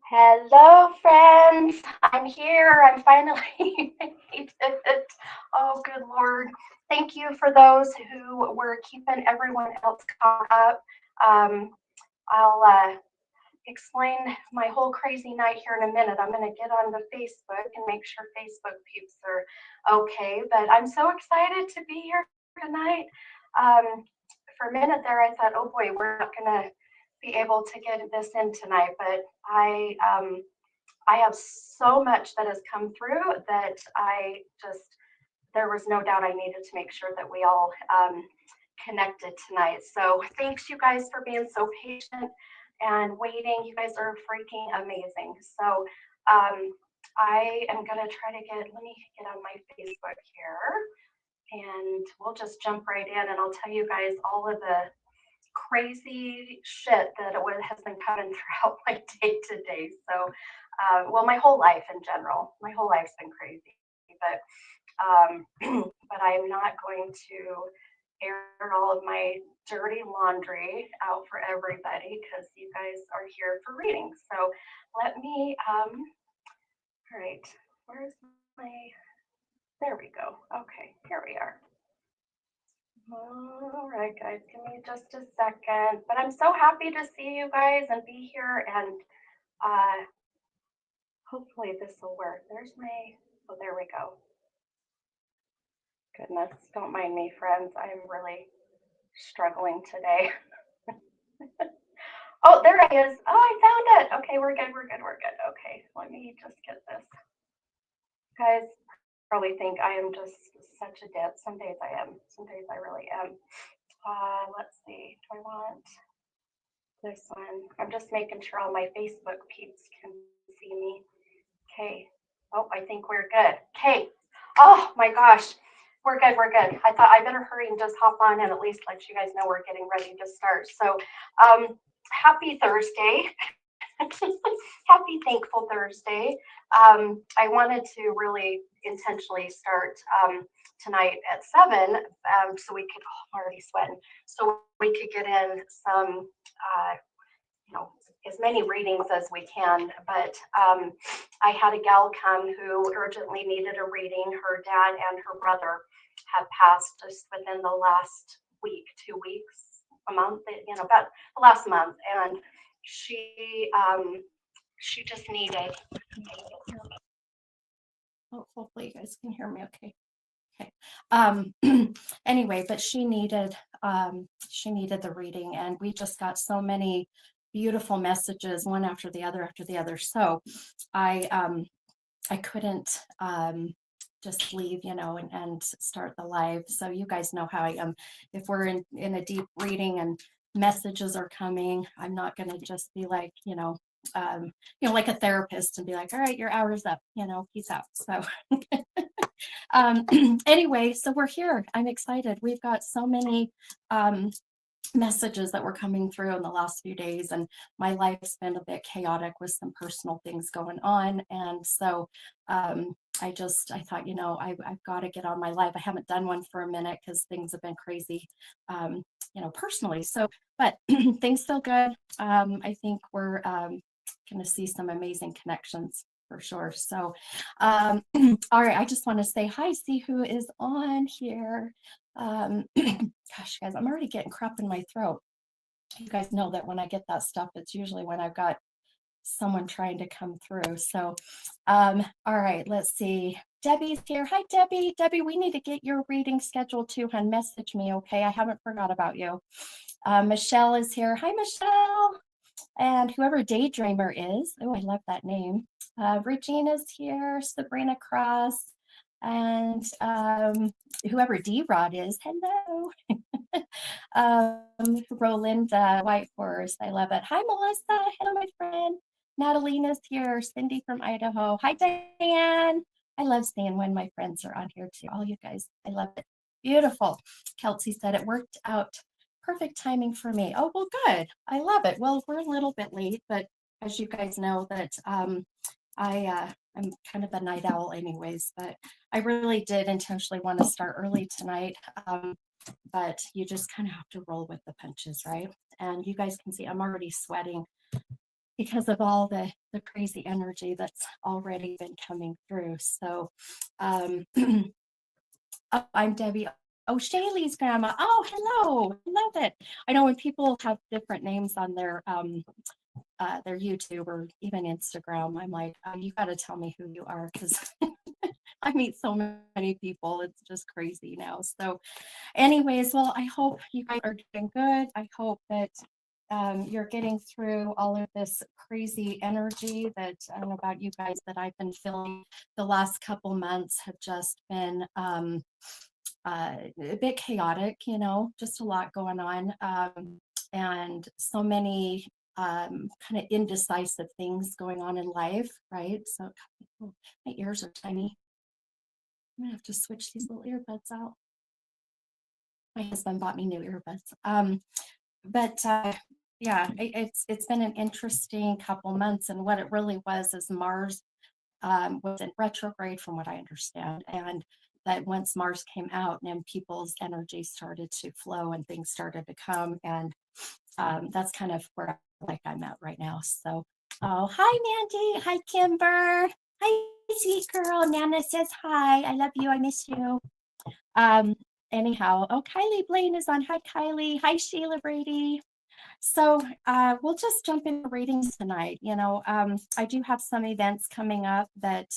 Hello, friends. I'm here. I'm finally made it. Oh, good Lord. Thank you for those who were keeping everyone else caught up. Um, I'll explain my whole crazy night here in a minute. I'm going to get on the Facebook and make sure Facebook peeps are okay. But I'm so excited to be here tonight. Um, for a minute there, I thought, oh boy, we're not going to be able to get this in tonight. But I have so much that has come through that there was no doubt I needed to make sure that we all connected tonight. So thanks you guys for being so patient and waiting. You guys are freaking amazing. So um, I am going to try to let me get on my Facebook here and we'll just jump right in and I'll tell you guys all of the crazy shit that has been coming throughout my day to day. So, well, my whole life in general, my whole life's been crazy, but I'm not going to air all of my dirty laundry out for everybody because you guys are here for readings. So let me, all right, where's there we go. Okay, here we are. All right, guys, give me just a second. But I'm so happy to see you guys and be here, and uh, hopefully this will work. There's oh, there we go. Goodness, don't mind me, friends. I'm really struggling today. Oh, there it is. Oh, I found it. Okay, we're good. We're good. We're good. Okay, let me just get this. You guys probably think I am just such a dip. Some days I am. Some days I really am. Let's see. Do I want this one? I'm just making sure all my Facebook peeps can see me. Okay. Oh, I think we're good. Okay. Oh my gosh. We're good. We're good. I thought I better hurry and just hop on and at least let you guys know we're getting ready to start. So, happy Thursday. Happy Thankful Thursday. I wanted to really intentionally start tonight at 7 so we could, oh, I'm already sweating, so we could get in some, uh, you know, as many readings as we can. But I had a gal come who urgently needed a reading. Her dad and her brother have passed just within the last week, 2 weeks, a month, about the last month. And she just needed. Oh, hopefully you guys can hear me okay. Okay. Anyway, but she needed the reading, and we just got so many beautiful messages, one after the other after the other. So I couldn't just leave, and start the live. So you guys know how I am. If we're in a deep reading and messages are coming, I'm not going to just be like, like a therapist and be like, all right, your hour's up, peace out. So anyway, so we're here. I'm excited. We've got so many messages that were coming through in the last few days, and my life's been a bit chaotic with some personal things going on. And so I thought, I've got to get on my live. I haven't done one for a minute because things have been crazy, personally. So, but things feel good. I think we're going to see some amazing connections for sure. So, all right, I just want to say hi, see who is on here. Gosh, guys, I'm already getting crap in my throat. You guys know that when I get that stuff, it's usually when I've got someone trying to come through. So, all right, let's see. Debbie's here. Hi, Debbie. Debbie, we need to get your reading scheduled too, hon. Message me, okay? I haven't forgot about you. Michelle is here. Hi, Michelle. And whoever Daydreamer is, oh, I love that name. Regina's here, Sabrina Cross, and whoever D-Rod is, hello. Rolinda White Horse, I love it. Hi, Melissa. Hello, my friend. Natalina's here. Cindy from Idaho. Hi, Diane. I love seeing when my friends are on here too. All you guys, I love it. Beautiful. Kelsey said it worked out. Perfect timing for me. Oh, well, good. I love it. Well, we're a little bit late, but as you guys know that I'm kind of a night owl anyways, but I really did intentionally want to start early tonight. But you just kind of have to roll with the punches, right? And you guys can see I'm already sweating. because of all the crazy energy that's already been coming through. So oh, I'm Debbie. Oh, Shaylee's grandma. Oh, hello. I love it. I know when people have different names on their YouTube or even Instagram, I'm like, oh, you got to tell me who you are because I meet so many people. It's just crazy now. So, anyways, well, I hope you guys are doing good. I hope that you're getting through all of this crazy energy that I don't know about you guys that I've been feeling the last couple months have just been a bit chaotic, just a lot going on, and so many kind of indecisive things going on in life, right? So oh, my ears are tiny. I'm gonna have to switch these little earbuds out. My husband bought me new earbuds. But yeah, it's been an interesting couple months, and what it really was is Mars was in retrograde, from what I understand, and that once Mars came out, and people's energy started to flow, and things started to come, and that's kind of where like I'm at right now. So, oh, hi, Mandy. Hi, Kimber. Hi, sweet girl. Nana says hi. I love you. I miss you. Um, anyhow, oh, Kylie Blaine is on. Hi, Kylie. Hi, Sheila Brady. So we'll just jump into readings tonight. I do have some events coming up that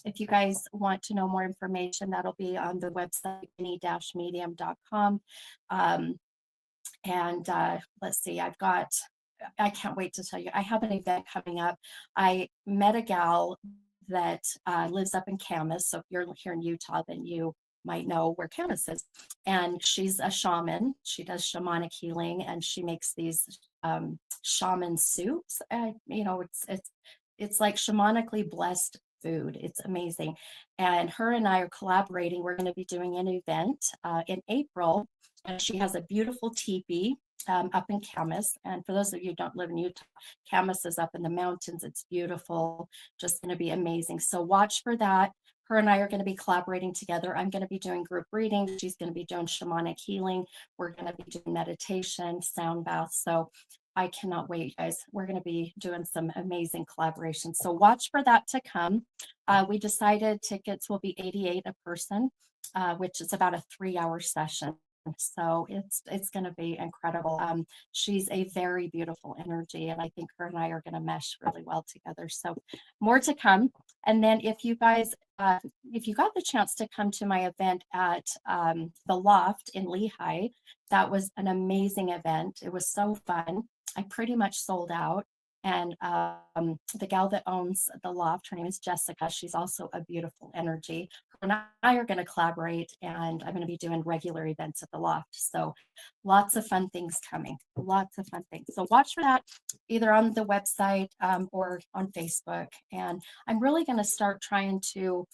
if you guys want to know more information, that'll be on the website, any-medium.com. And let's see, I can't wait to tell you, I have an event coming up. I met a gal that lives up in Camas. So if you're here in Utah, then you might know where Camas is. And she's a shaman. She does shamanic healing, and she makes these shaman soups. It's like shamanically blessed food. It's amazing. And her and I are collaborating. We're going to be doing an event in April. And she has a beautiful teepee up in Camas. And for those of you who don't live in Utah, Camas is up in the mountains. It's beautiful, just going to be amazing. So watch for that. Her and I are going to be collaborating together. I'm going to be doing group readings. She's going to be doing shamanic healing. We're going to be doing meditation, sound baths. So I cannot wait, guys. We're going to be doing some amazing collaborations. So watch for that to come. We decided tickets will be $88 a person, which is about a 3-hour session. So it's going to be incredible. She's a very beautiful energy, and I think her and I are going to mesh really well together. So more to come. And then if you guys, if you got the chance to come to my event at the Loft in Lehigh, that was an amazing event. It was so fun. I pretty much sold out. And the gal that owns the Loft, her name is Jessica. She's also a beautiful energy. Her and I are going to collaborate, and I'm going to be doing regular events at the Loft. So lots of fun things coming. Lots of fun things. So watch for that either on the website or on Facebook. And I'm really going to start trying to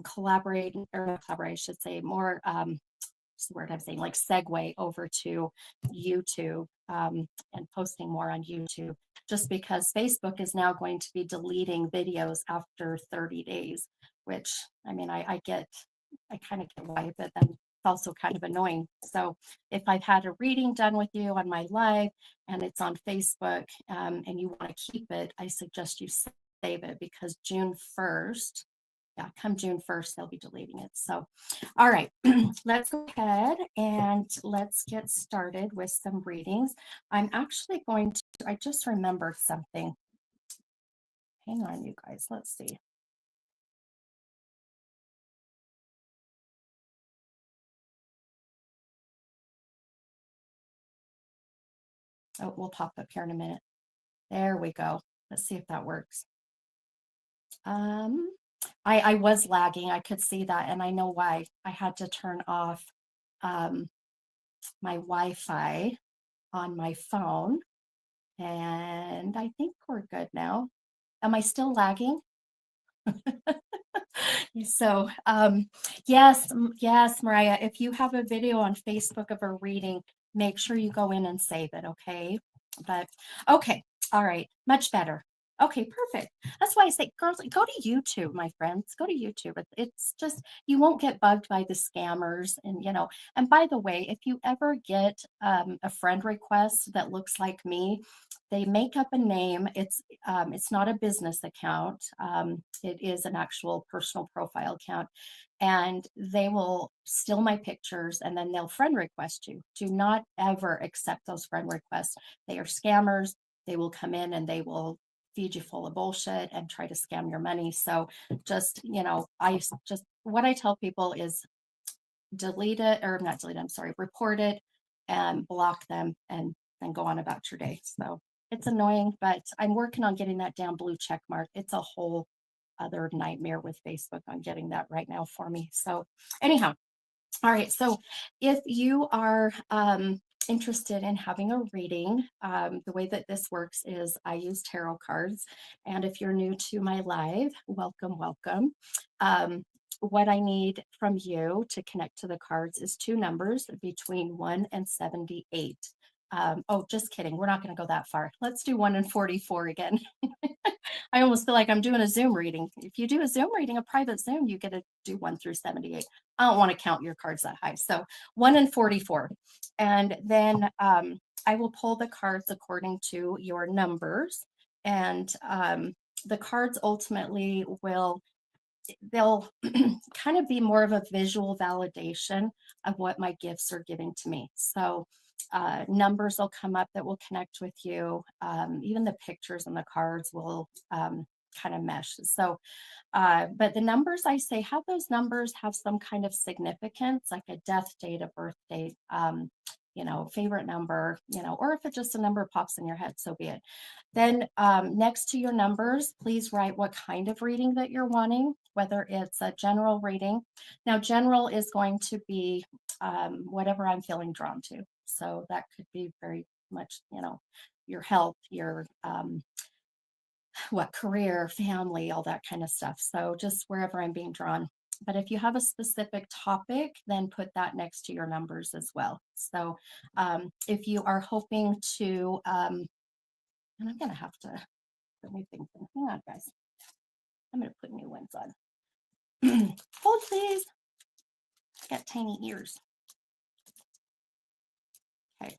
collaborate, or not collaborate, I should say, more what's the word I'm saying, like segue over to YouTube and posting more on YouTube, just because Facebook is now going to be deleting videos after 30 days, which I mean, I kind of get why, but then it's also kind of annoying. So if I've had a reading done with you on my live and it's on Facebook and you want to keep it, I suggest you save it, because June 1st, yeah, come June 1st, they'll be deleting it. So, all right, let's go ahead and let's get started with some readings. I'm actually going to, I just remembered something. Hang on, you guys, let's see. Oh, we'll pop up here in a minute. There we go. Let's see if that works. I was lagging. I could see that, and I know why. I had to turn off my Wi-Fi on my phone, and I think we're good now. Am I still lagging? So, yes, Mariah, if you have a video on Facebook of a reading, make sure you go in and save it, okay? But okay, all right, much better. Okay, perfect. That's why I say, girls, go to YouTube, my friends. Go to YouTube. It's just you won't get bugged by the scammers, and And by the way, if you ever get a friend request that looks like me, they make up a name. It's not a business account. It is an actual personal profile account, and they will steal my pictures and then they'll friend request you. Do not ever accept those friend requests. They are scammers. They will come in and they will feed you full of bullshit and try to scam your money. So just, I just, what I tell people is delete it, or not delete it, I'm sorry, report it and block them and then go on about your day. So it's annoying, but I'm working on getting that damn blue check mark. It's a whole other nightmare with Facebook on getting that right now for me. So anyhow, all right, so if you are interested in having a reading, the way that this works is I use tarot cards. And if you're new to my live, welcome, welcome. What I need from you to connect to the cards is two numbers between 1 and 78. Oh, just kidding. We're not going to go that far. Let's do 1 and 44 again. I almost feel like I'm doing a Zoom reading. If you do a Zoom reading, a private Zoom, you get to do 1 through 78. I don't want to count your cards that high. So 1 and 44. And then I will pull the cards according to your numbers. And the cards ultimately they'll kind of be more of a visual validation of what my gifts are giving to me. So numbers will come up that will connect with you. Even the pictures and the cards will kind of mesh. So, but the numbers I say, have those numbers have some kind of significance, like a death date, a birth date, favorite number, or if it's just a number pops in your head, so be it. Then next to your numbers, please write what kind of reading that you're wanting, whether it's a general reading. Now, general is going to be whatever I'm feeling drawn to. So that could be very much, your health, your career, family, all that kind of stuff. So just wherever I'm being drawn. But if you have a specific topic, then put that next to your numbers as well. So if you are hoping to, and I'm going to have to put new things in. Hang on, guys. I'm going to put new ones on. Hold, please. Got tiny ears. Okay.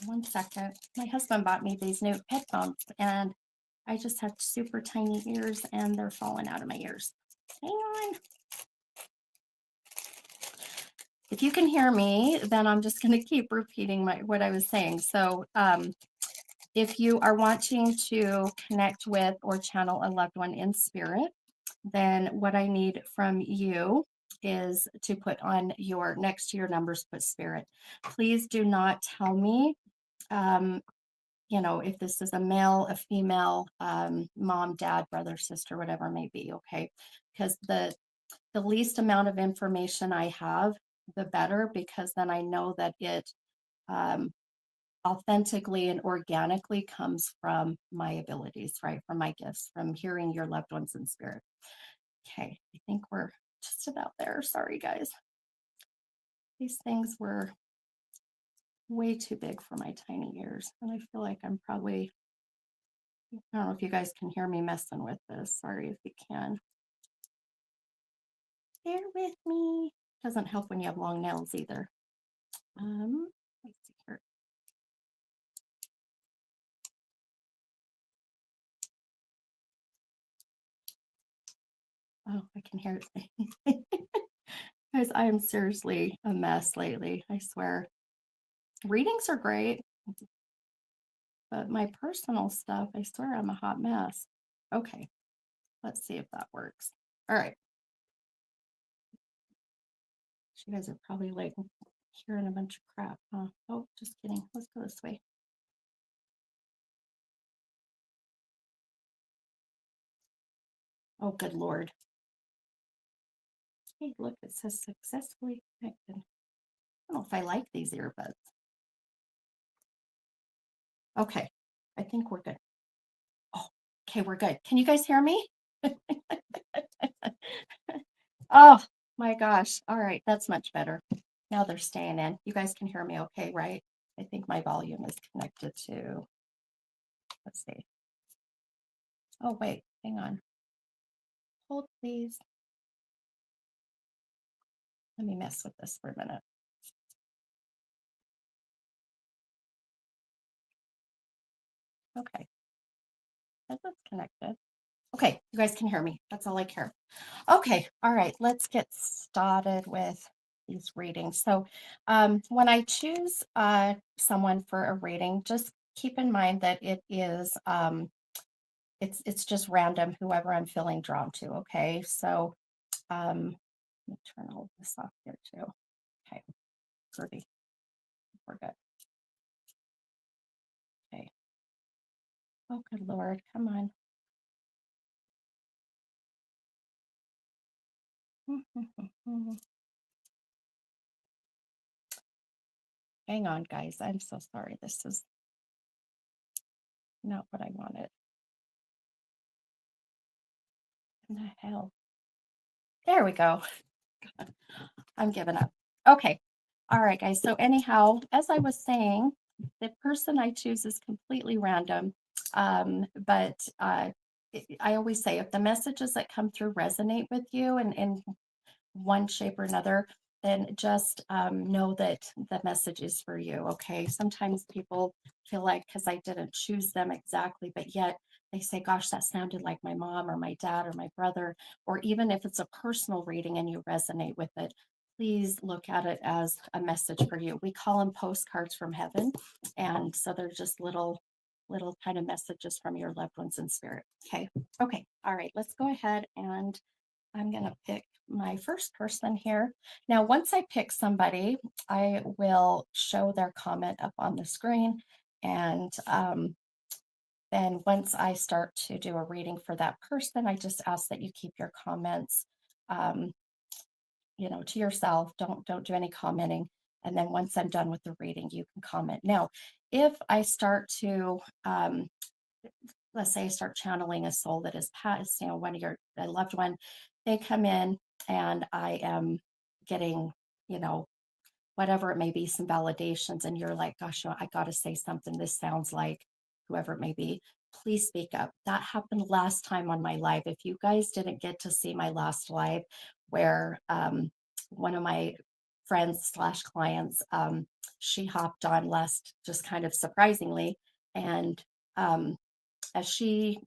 1 second. My husband bought me these new headphones, and I just have super tiny ears, and they're falling out of my ears. Hang on. If you can hear me, then I'm just going to keep repeating what I was saying. So if you are wanting to connect with or channel a loved one in spirit, then what I need from you is to put on your next to your numbers, put spirit. Please do not tell me, if this is a male, a female, mom, dad, brother, sister, whatever it may be, okay? Because the least amount of information I have, the better, because then I know that it authentically and organically comes from my abilities, right? From my gifts, from hearing your loved ones in spirit. Okay, I think we're just about there. Sorry, guys. These things were way too big for my tiny ears. And I feel like I'm probably, I don't know if you guys can hear me messing with this. Sorry if you can. Bear with me. Doesn't help when you have long nails either. Let's see here. Oh, I can hear it. Guys, I am seriously a mess lately. I swear. Readings are great, but my personal stuff, I swear I'm a hot mess. Okay, let's see if that works. All right. You guys are probably like hearing a bunch of crap, huh? Oh, just kidding. Let's go this way. Oh, good Lord. Hey, look, it says successfully connected. I don't know if I like these earbuds. Okay, I think we're good. Oh, okay, we're good. Can you guys hear me? Oh my gosh. All right, that's much better. Now they're staying in. You guys can hear me okay, right? I think my volume is connected to, let's see. Oh, wait, hang on. Hold, please. Let me mess with this for a minute. Okay, that's connected. Okay, you guys can hear me. That's all I care. Okay, all right, let's get started with these readings. So when I choose someone for a reading, just keep in mind that it is it's just random, whoever I'm feeling drawn to. Okay, so let me turn all this off here too. Okay, pretty, we're good. Okay. Oh, good Lord, come on. Hang on, guys. I'm so sorry. This is not what I wanted. What the hell? There we go. I'm giving up. Okay. All right, guys. So anyhow, as I was saying, the person I choose is completely random. But I always say if the messages that come through resonate with you and one shape or another, then just know that the message is for you. Okay. Sometimes people feel like because I didn't choose them exactly, but yet they say, gosh, that sounded like my mom or my dad or my brother. Or even if it's a personal reading and you resonate with it, please look at it as a message for you. We call them postcards from heaven. And so they're just little kind of messages from your loved ones in spirit. Okay. Okay. All right. Let's go ahead and I'm going to pick my first person here. Now, once I pick somebody, I will show their comment up on the screen. And then once I start to do a reading for that person, I just ask that you keep your comments, um, to yourself. Don't do any commenting. And then once I'm done with the reading, you can comment. Now, if I start to let's say I start channeling a soul that is past, one of your a loved one, they come in and I am getting, you know, whatever it may be, some validations, and you're like, gosh, I got to say something. This sounds like whoever it may be. Please speak up. That happened last time on my live. If you guys didn't get to see my last live, where one of my friends slash clients, she hopped on last, just kind of surprisingly, and um, as she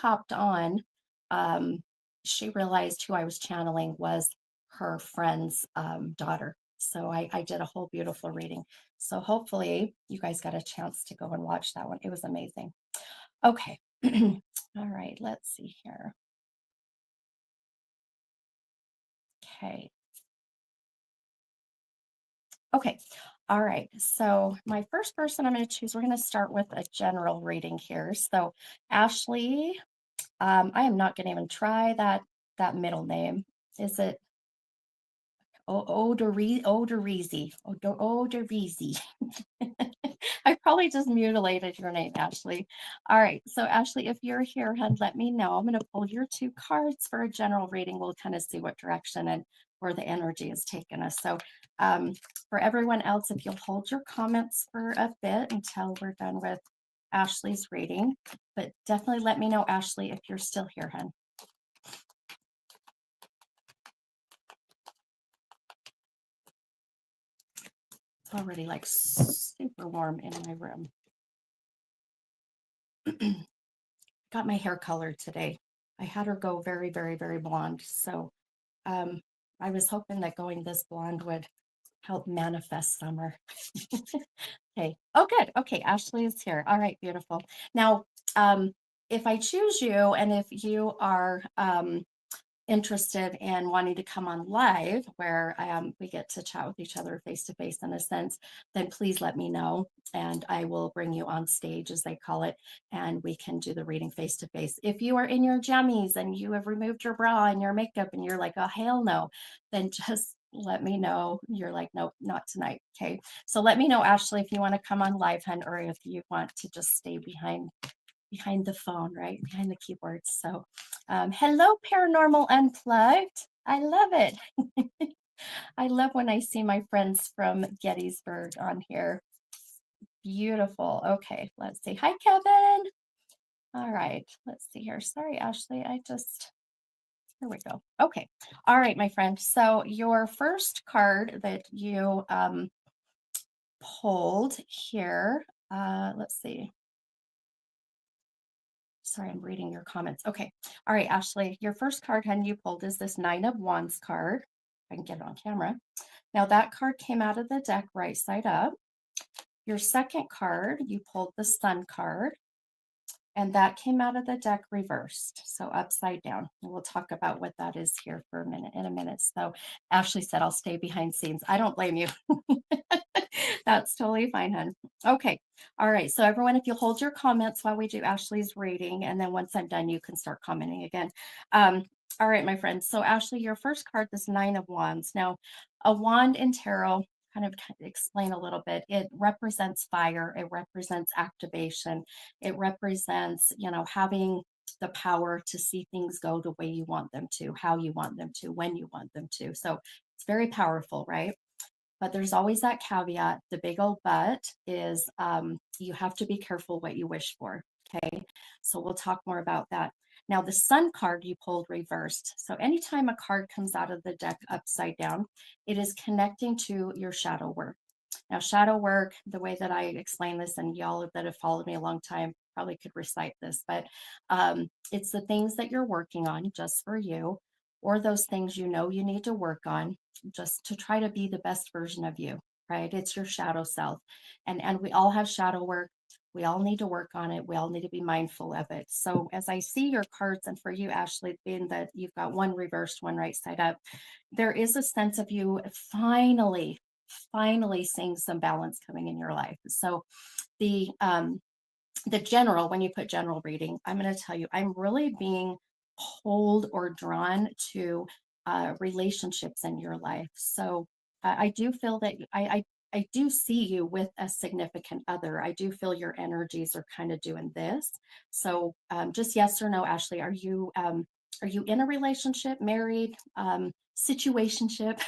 hopped on, um, she realized who I was channeling was her friend's daughter. So I did a whole beautiful reading. So hopefully you guys got a chance to go and watch that one. It was amazing. Okay. All right. Let's see here. Okay. Okay. All right. So my first person I'm going to choose, we're going to start with a general reading here. So Ashley, I am not going to even try that middle name. Is it Odorizi? Odorizi. I probably just mutilated your name, Ashley. All right. So, Ashley, if you're here, hun, let me know. I'm going to pull your two cards for a general reading. We'll kind of see what direction and where the energy is taking us. So, for everyone else, if you'll hold your comments for a bit until we're done with Ashley's reading, but definitely let me know, Ashley, if you're still here, hun. It's already like super warm in my room. Got my hair colored today. I had her go very, very, very blonde. So I was hoping that going this blonde would help manifest summer. Okay. Oh, good. Okay. Ashley is here. All right. Beautiful. Now, if I choose you and if you are interested in wanting to come on live where we get to chat with each other face to face in a sense, then please let me know and I will bring you on stage, as they call it, and we can do the reading face to face. If you are in your jammies and you have removed your bra and your makeup and you're like, oh, hell no, then just let me know. You're like, nope, not tonight. Okay. So let me know, Ashley, if you want to come on live, hun, or if you want to just stay behind the phone, right? Behind the keyboards. So hello, Paranormal Unplugged. I love it. I love when I see my friends from Gettysburg on here. Beautiful. Okay, let's see. Hi, Kevin. All right, let's see here. Sorry, Ashley, here we go. Okay. All right, my friend. So your first card that you pulled here, let's see. Sorry, I'm reading your comments. Okay. All right, Ashley, your first card, honey, you pulled is this Nine of Wands card. I can get it on camera. Now that card came out of the deck right side up. Your second card, you pulled the Sun card, and that came out of the deck reversed, so upside down. And we'll talk about what that is here for in a minute. So Ashley said, I'll stay behind scenes. I don't blame you. That's totally fine, hon. Okay. All right. So everyone, if you'll hold your comments while we do Ashley's reading, and then once I'm done, you can start commenting again. All right, my friends. So Ashley, your first card, this Nine of Wands. Now, a wand in tarot, kind of explain a little bit. It represents fire. It represents activation. It represents, having the power to see things go the way you want them to, how you want them to, when you want them to. So it's very powerful, right? But there's always that caveat. The big old but is you have to be careful what you wish for. Okay. So we'll talk more about that. Now, the Sun card you pulled reversed. So anytime a card comes out of the deck upside down, it is connecting to your shadow work. Now, shadow work, the way that I explain this, and y'all that have followed me a long time probably could recite this, but it's the things that you're working on just for you, or those things you know you need to work on just to try to be the best version of you, right? It's your shadow self. And we all have shadow work. We all need to work on it. We all need to be mindful of it. So as I see your cards, and for you, Ashley, being that you've got one reversed, one right side up, there is a sense of you finally seeing some balance coming in your life. So the general, when you put general reading, I'm going to tell you, I'm really being pulled or drawn to relationships in your life. So I do feel that I do see you with a significant other. I do feel your energies are kind of doing this. So just yes or no, Ashley, are you in a relationship, married, situationship,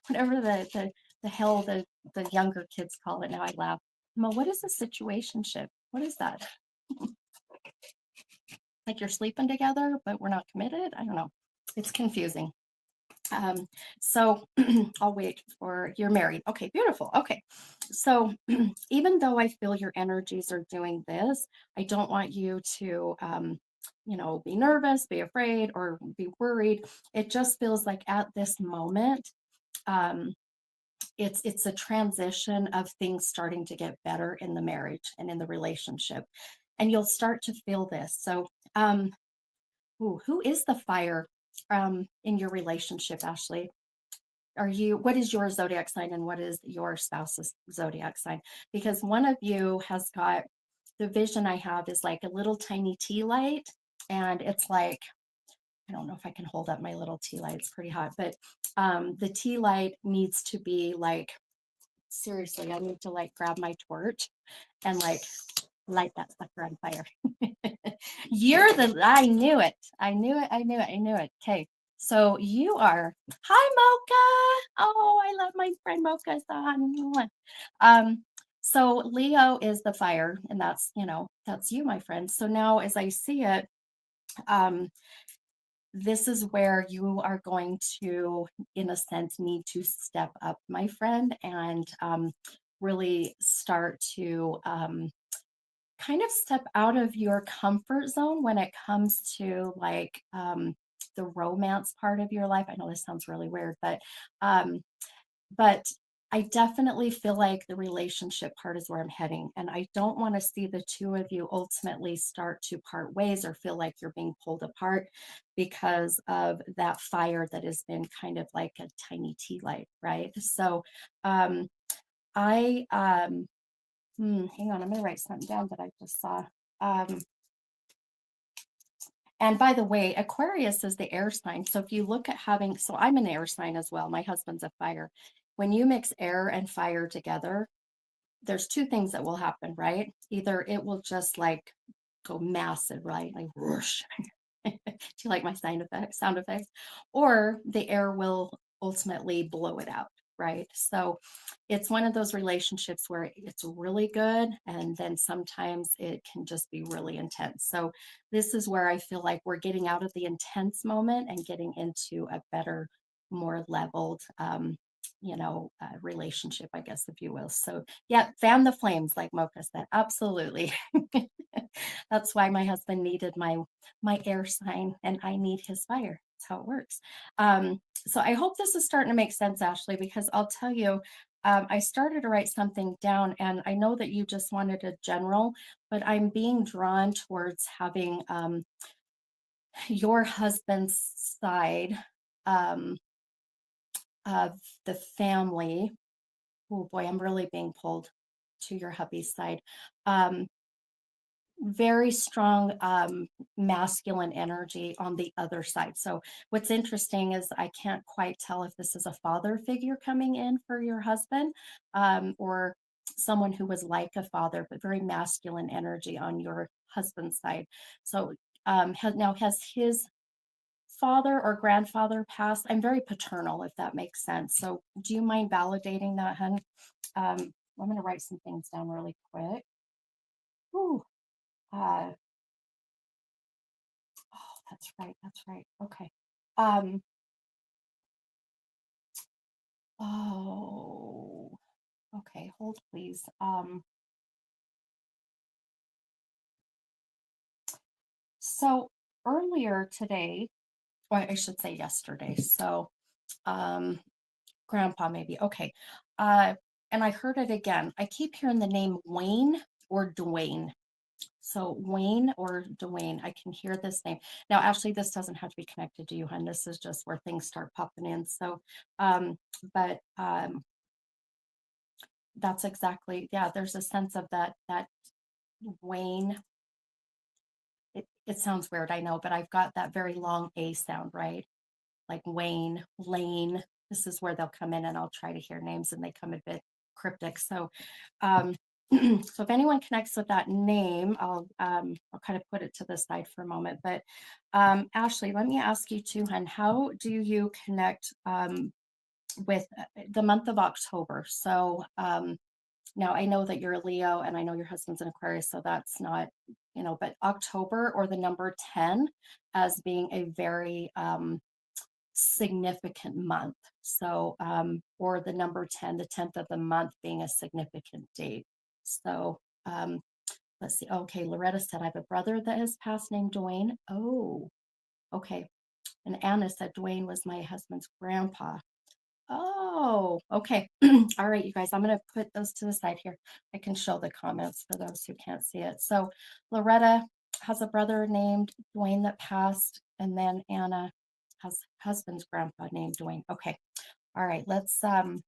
whatever the hell the younger kids call it now? I laugh. Mo, what is a situationship? What is that? Like you're sleeping together, but we're not committed? I don't know. It's confusing. So I'll wait for you're married. Okay, beautiful. Okay. So even though I feel your energies are doing this, I don't want you to be nervous, be afraid, or be worried. It just feels like at this moment, um, it's a transition of things starting to get better in the marriage and in the relationship, and you'll start to feel this. So who is the fire in your relationship, Ashley? What is your zodiac sign, and what is your spouse's zodiac sign? Because one of you has got, the vision I have is like a little tiny tea light, and it's like, I don't know if I can hold up my little tea light, it's pretty hot, but the tea light needs to be like, seriously, I need to like grab my torch and like light that sucker on fire. I knew it. I knew it. I knew it. I knew it. Okay. So you are, hi, Mocha. Oh, I love my friend Mocha. So Leo is the fire, and that's you, my friend. So now as I see it, this is where you are going to, in a sense, need to step up, my friend, and really start to kind of step out of your comfort zone when it comes to like the romance part of your life. I know this sounds really weird, um, but I definitely feel like the relationship part is where I'm heading. And I don't want to see the two of you ultimately start to part ways or feel like you're being pulled apart because of that fire that has been kind of like a tiny tea light, right? So I hang on, I'm going to write something down that I just saw. Um, and by the way, Aquarius is the air sign. So if you look at so I'm an air sign as well. My husband's a fire. When you mix air and fire together, there's two things that will happen, right? Either it will just like go massive, right? Like whoosh. Do you like my sound effects? Or the air will ultimately blow it out. right? So it's one of those relationships where it's really good, and then sometimes it can just be really intense. So this is where I feel like we're getting out of the intense moment and getting into a better, more leveled, relationship, I guess, if you will. So yeah, fan the flames, like Mocha said. Absolutely. That's why my husband needed my air sign, and I need his fire. That's how it works. So I hope this is starting to make sense, Ashley, because I'll tell you, I started to write something down, and I know that you just wanted a general, but I'm being drawn towards having your husband's side um, of the family. Oh boy, I'm really being pulled to your hubby's side. Um, Very strong masculine energy on the other side. So what's interesting is I can't quite tell if this is a father figure coming in for your husband, or someone who was like a father, but very masculine energy on your husband's side. So now has his father or grandfather passed? I'm very paternal, if that makes sense. So do you mind validating that, hun? I'm going to write some things down really quick. Ooh, uh, oh, that's right. That's right. Okay. Um, oh, okay. Hold please. So earlier today, or I should say yesterday. So, um, grandpa maybe. Okay. Uh, and I heard it again. I keep hearing the name Wayne or Dwayne. So Wayne or Dwayne, I can hear this name. Now, actually, this doesn't have to be connected to you, hon. This is just where things start popping in. So, but that's exactly, yeah, there's a sense of that Wayne. It sounds weird, I know, but I've got that very long A sound, right? Like Wayne, Lane. This is where they'll come in, and I'll try to hear names and they come a bit cryptic. So, um, so if anyone connects with that name, I'll kind of put it to the side for a moment. But Ashley, let me ask you too, hun, how do you connect with the month of October? So now I know that you're a Leo and I know your husband's an Aquarius, so that's not, but October or the number 10 as being a very significant month. So, or the number 10, the 10th of the month being a significant date. So, let's see. Okay, Loretta said, I have a brother that has passed named Dwayne. Oh, okay. And Anna said, Dwayne was my husband's grandpa. Oh, okay. All right, you guys, I'm going to put those to the side here. I can show the comments for those who can't see it. So, Loretta has a brother named Dwayne that passed, and then Anna has husband's grandpa named Dwayne. Okay. All right, let's kind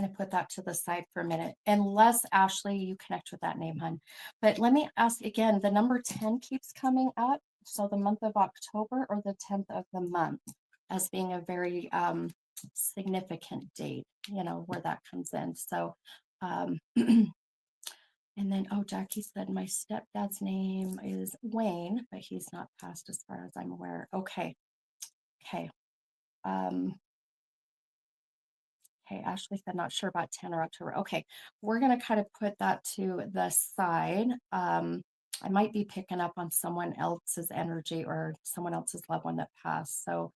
of put that to the side for a minute. Unless Ashley, you connect with that name, hun. But let me ask again, the number 10 keeps coming up. So the month of October or the 10th of the month as being a very significant date, where that comes in. So, and then, oh, Jackie said my stepdad's name is Wayne, but he's not passed as far as I'm aware. Okay. Okay. Okay, Ashley said not sure about 10 or October. Okay, we're going to kind of put that to the side. I might be picking up on someone else's energy or someone else's loved one that passed. So,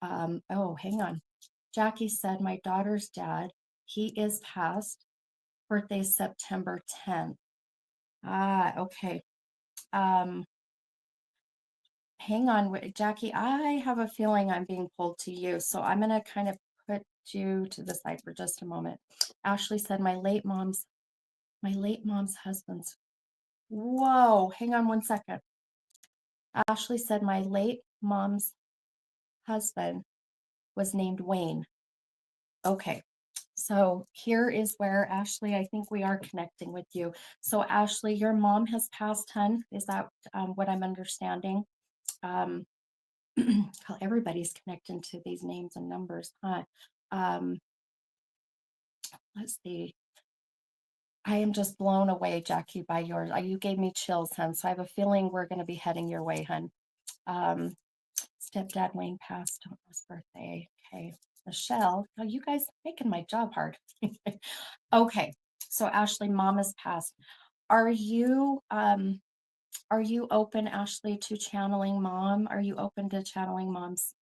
oh, hang on. Jackie said my daughter's dad, he is passed. Birthday September 10th. Ah, okay. Um, Hang on, Jackie. I have a feeling I'm being pulled to you. So I'm going to kind of put you to the side for just a moment. Ashley said my late mom's husband's. Whoa, hang on one second. Ashley said my late mom's husband was named Wayne. Okay. So here is where, Ashley, I think we are connecting with you. So Ashley, your mom has passed, hun. Is that what I'm understanding? Um, Everybody's connecting to these names and numbers, huh? Um, let's see. I am just blown away, Jackie, by yours. You gave me chills, hun. So I have a feeling we're going to be heading your way, hun. Um, Stepdad Wayne passed on his birthday. Okay, Michelle. Oh, you guys making my job hard. Okay, so Ashley, mom has passed. Are you are you open, Ashley, to channeling mom? Are you open to channeling mom's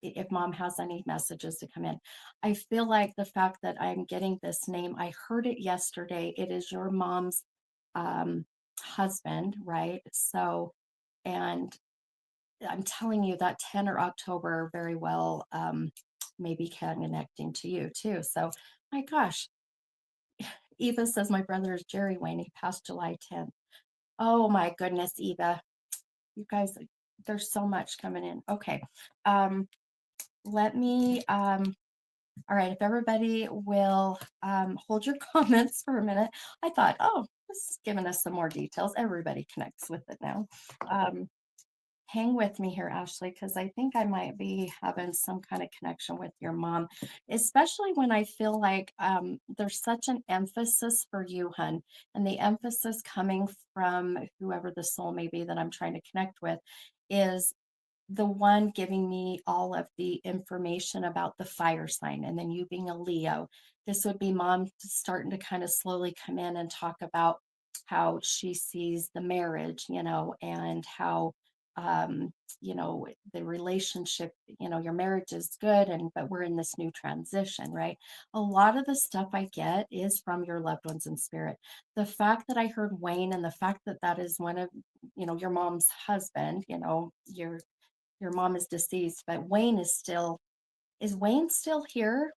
if mom has any messages to come in? I feel like the fact that I'm getting this name, I heard it yesterday. It is your mom's um husband, right? So, and I'm telling you that 10 or October very well maybe connecting to you too. So my gosh, Eva says my brother is Jerry Wayne. He passed July 10th. Oh my goodness, Eva. You guys, there's so much coming in. Okay. Let me all right, if everybody will hold your comments for a minute. I thought, oh, this is giving us some more details. Everybody connects with it now. Um, hang with me here, Ashley, because I think I might be having some kind of connection with your mom, especially when I feel like there's such an emphasis for you, hun, and the emphasis coming from whoever the soul may be that I'm trying to connect with is the one giving me all of the information about the fire sign, and then you being a Leo. This would be mom starting to kind of slowly come in and talk about how she sees the marriage, and how um the relationship, your marriage is good, and but we're in this new transition, right? A lot of the stuff I get is from your loved ones in spirit. The fact that I heard Wayne, and the fact that that is one of your mom's husband, your mom is deceased, but Wayne is Wayne still here?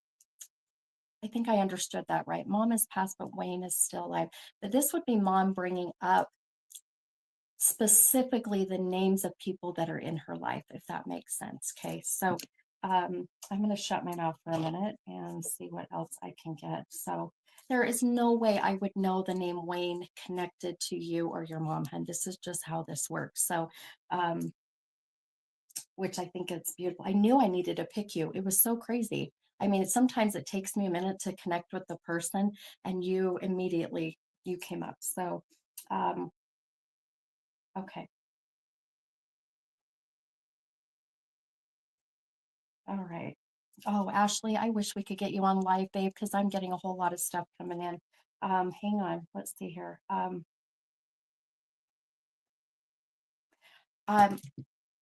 I think I understood that right. Mom has passed, but Wayne is still alive. But this would be mom bringing up specifically the names of people that are in her life, if that makes sense. Okay, so I'm going to shut my mouth for a minute and see what else I can get. So there is no way I would know the name Wayne connected to you or your mom, and this is just how this works. So which I think it's beautiful. I knew I needed to pick you. It was so crazy. I mean, sometimes it takes me a minute to connect with the person, and you immediately you came up. So, um, okay, all right. Oh, Ashley, I wish we could get you on live, babe, because I'm getting a whole lot of stuff coming in. Hang on, let's see here. Um,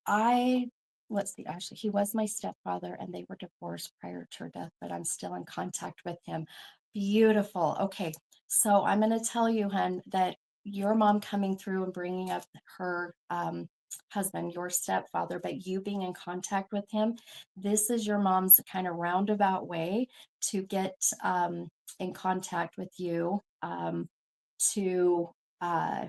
I let's see, actually, he was my stepfather and they were divorced prior to her death, but I'm still in contact with him. Beautiful. Okay. So I'm going to tell you, hun, that your mom coming through and bringing up her husband, your stepfather, but you being in contact with him, this is your mom's kind of roundabout way to get in contact with you to uh,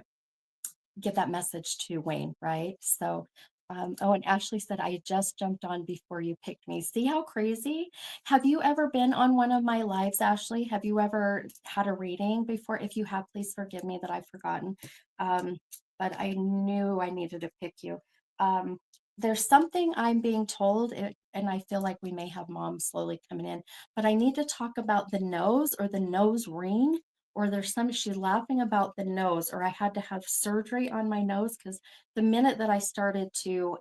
get that message to Wayne, right? So, oh, and Ashley said, I just jumped on before you picked me. See how crazy? Have you ever been on one of my lives, Ashley? Have you ever had a reading before? If you have, please forgive me that I've forgotten. Um, but I knew I needed to pick you. Um, there's something I'm being told, and I feel like we may have mom slowly coming in, but I need to talk about the nose or the nose ring, or there's some she's laughing about the nose, or I had to have surgery on my nose because the minute that I started to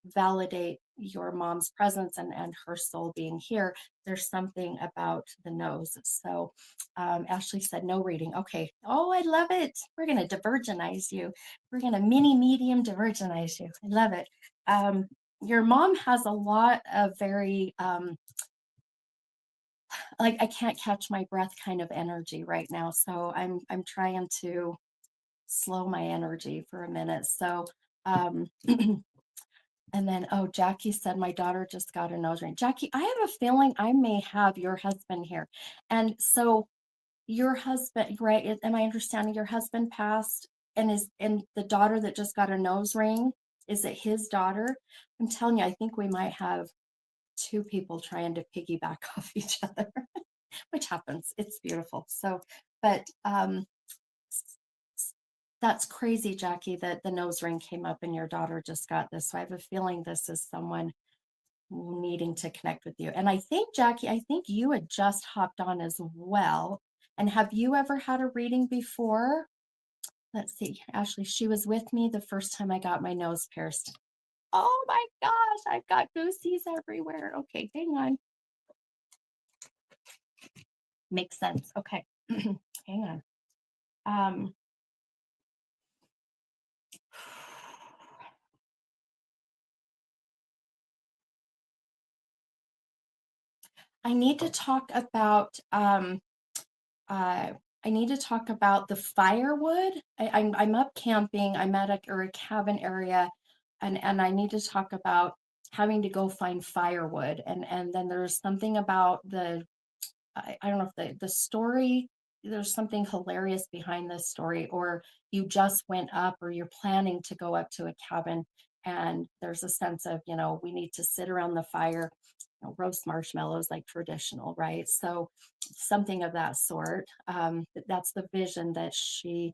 validate your mom's presence and her soul being here, there's something about the nose. So Ashley said no reading. Okay. Oh, I love it. We're going to divergenize you. We're going to mini medium divergenize you. I love it. Your mom has a lot of very like I can't catch my breath kind of energy right now. So I'm trying to slow my energy for a minute. So and then Jackie said my daughter just got a nose ring. Jackie, I have a feeling I may have your husband here. And so your husband, right? Am I understanding your husband passed and is and the daughter that just got a nose ring? Is it his daughter? I'm telling you, I think we might have two people trying to piggyback off each other, which happens. It's beautiful. So, but that's crazy, Jackie, that the nose ring came up and your daughter just got this. So I have a feeling this is someone needing to connect with you. And I think, Jackie, I think you had just hopped on as well. And have you ever had a reading before? Let's see, Ashley, she was with me the first time I got my nose pierced. Oh my gosh, I've got goosies everywhere. Okay, hang on. Makes sense. Okay. Hang on. Um, I need to talk about uh, I need to talk about the firewood. I'm up camping. I'm at a cabin area, and I need to talk about having to go find firewood. And then there's something about I don't know if the story, there's something hilarious behind this story, or you just went up, or you're planning to go up to a cabin, and there's a sense of, we need to sit around the fire, roast marshmallows like traditional, right? So something of that sort. That's the vision that she,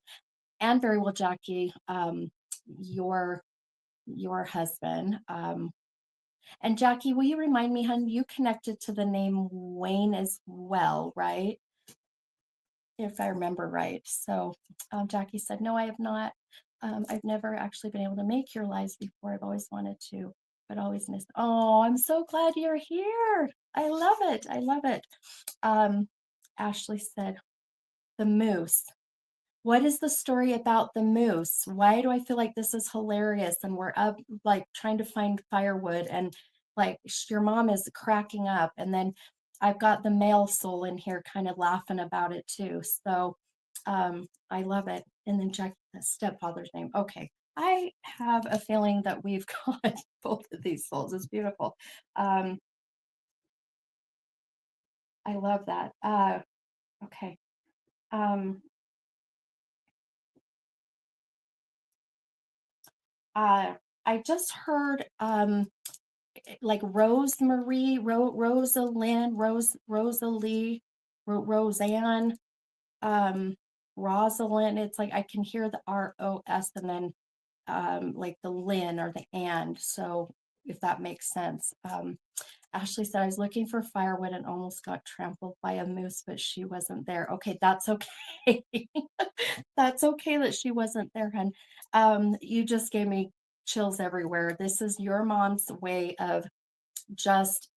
and very well, Jackie, your husband. And Jackie, will you remind me, hon, you connected to the name Wayne as well, right? If I remember right. So Jackie said, no, I have not. I've never actually been able to make your lives before. I've always wanted to, but always missed. Oh, I'm so glad you're here. I love it. I love it. Ashley said, the moose. What is the story about the moose? Why do I feel like this is hilarious? And we're up like trying to find firewood, and like your mom is cracking up. And then I've got the male soul in here kind of laughing about it too. So I love it. And then Jack, the stepfather's name. Okay. I have a feeling that we've got both of these souls. It's beautiful. I love that. Okay. Um, I just heard like Rosemary, Rosalind, Rosalie, Roseanne, um, Rosalind. It's like I can hear the ROS, and then like the Lynn or the and. So if that makes sense. Ashley said, I was looking for firewood and almost got trampled by a moose, but she wasn't there. Okay, that's okay. That's okay that she wasn't there, hun. You just gave me chills everywhere. This is your mom's way of just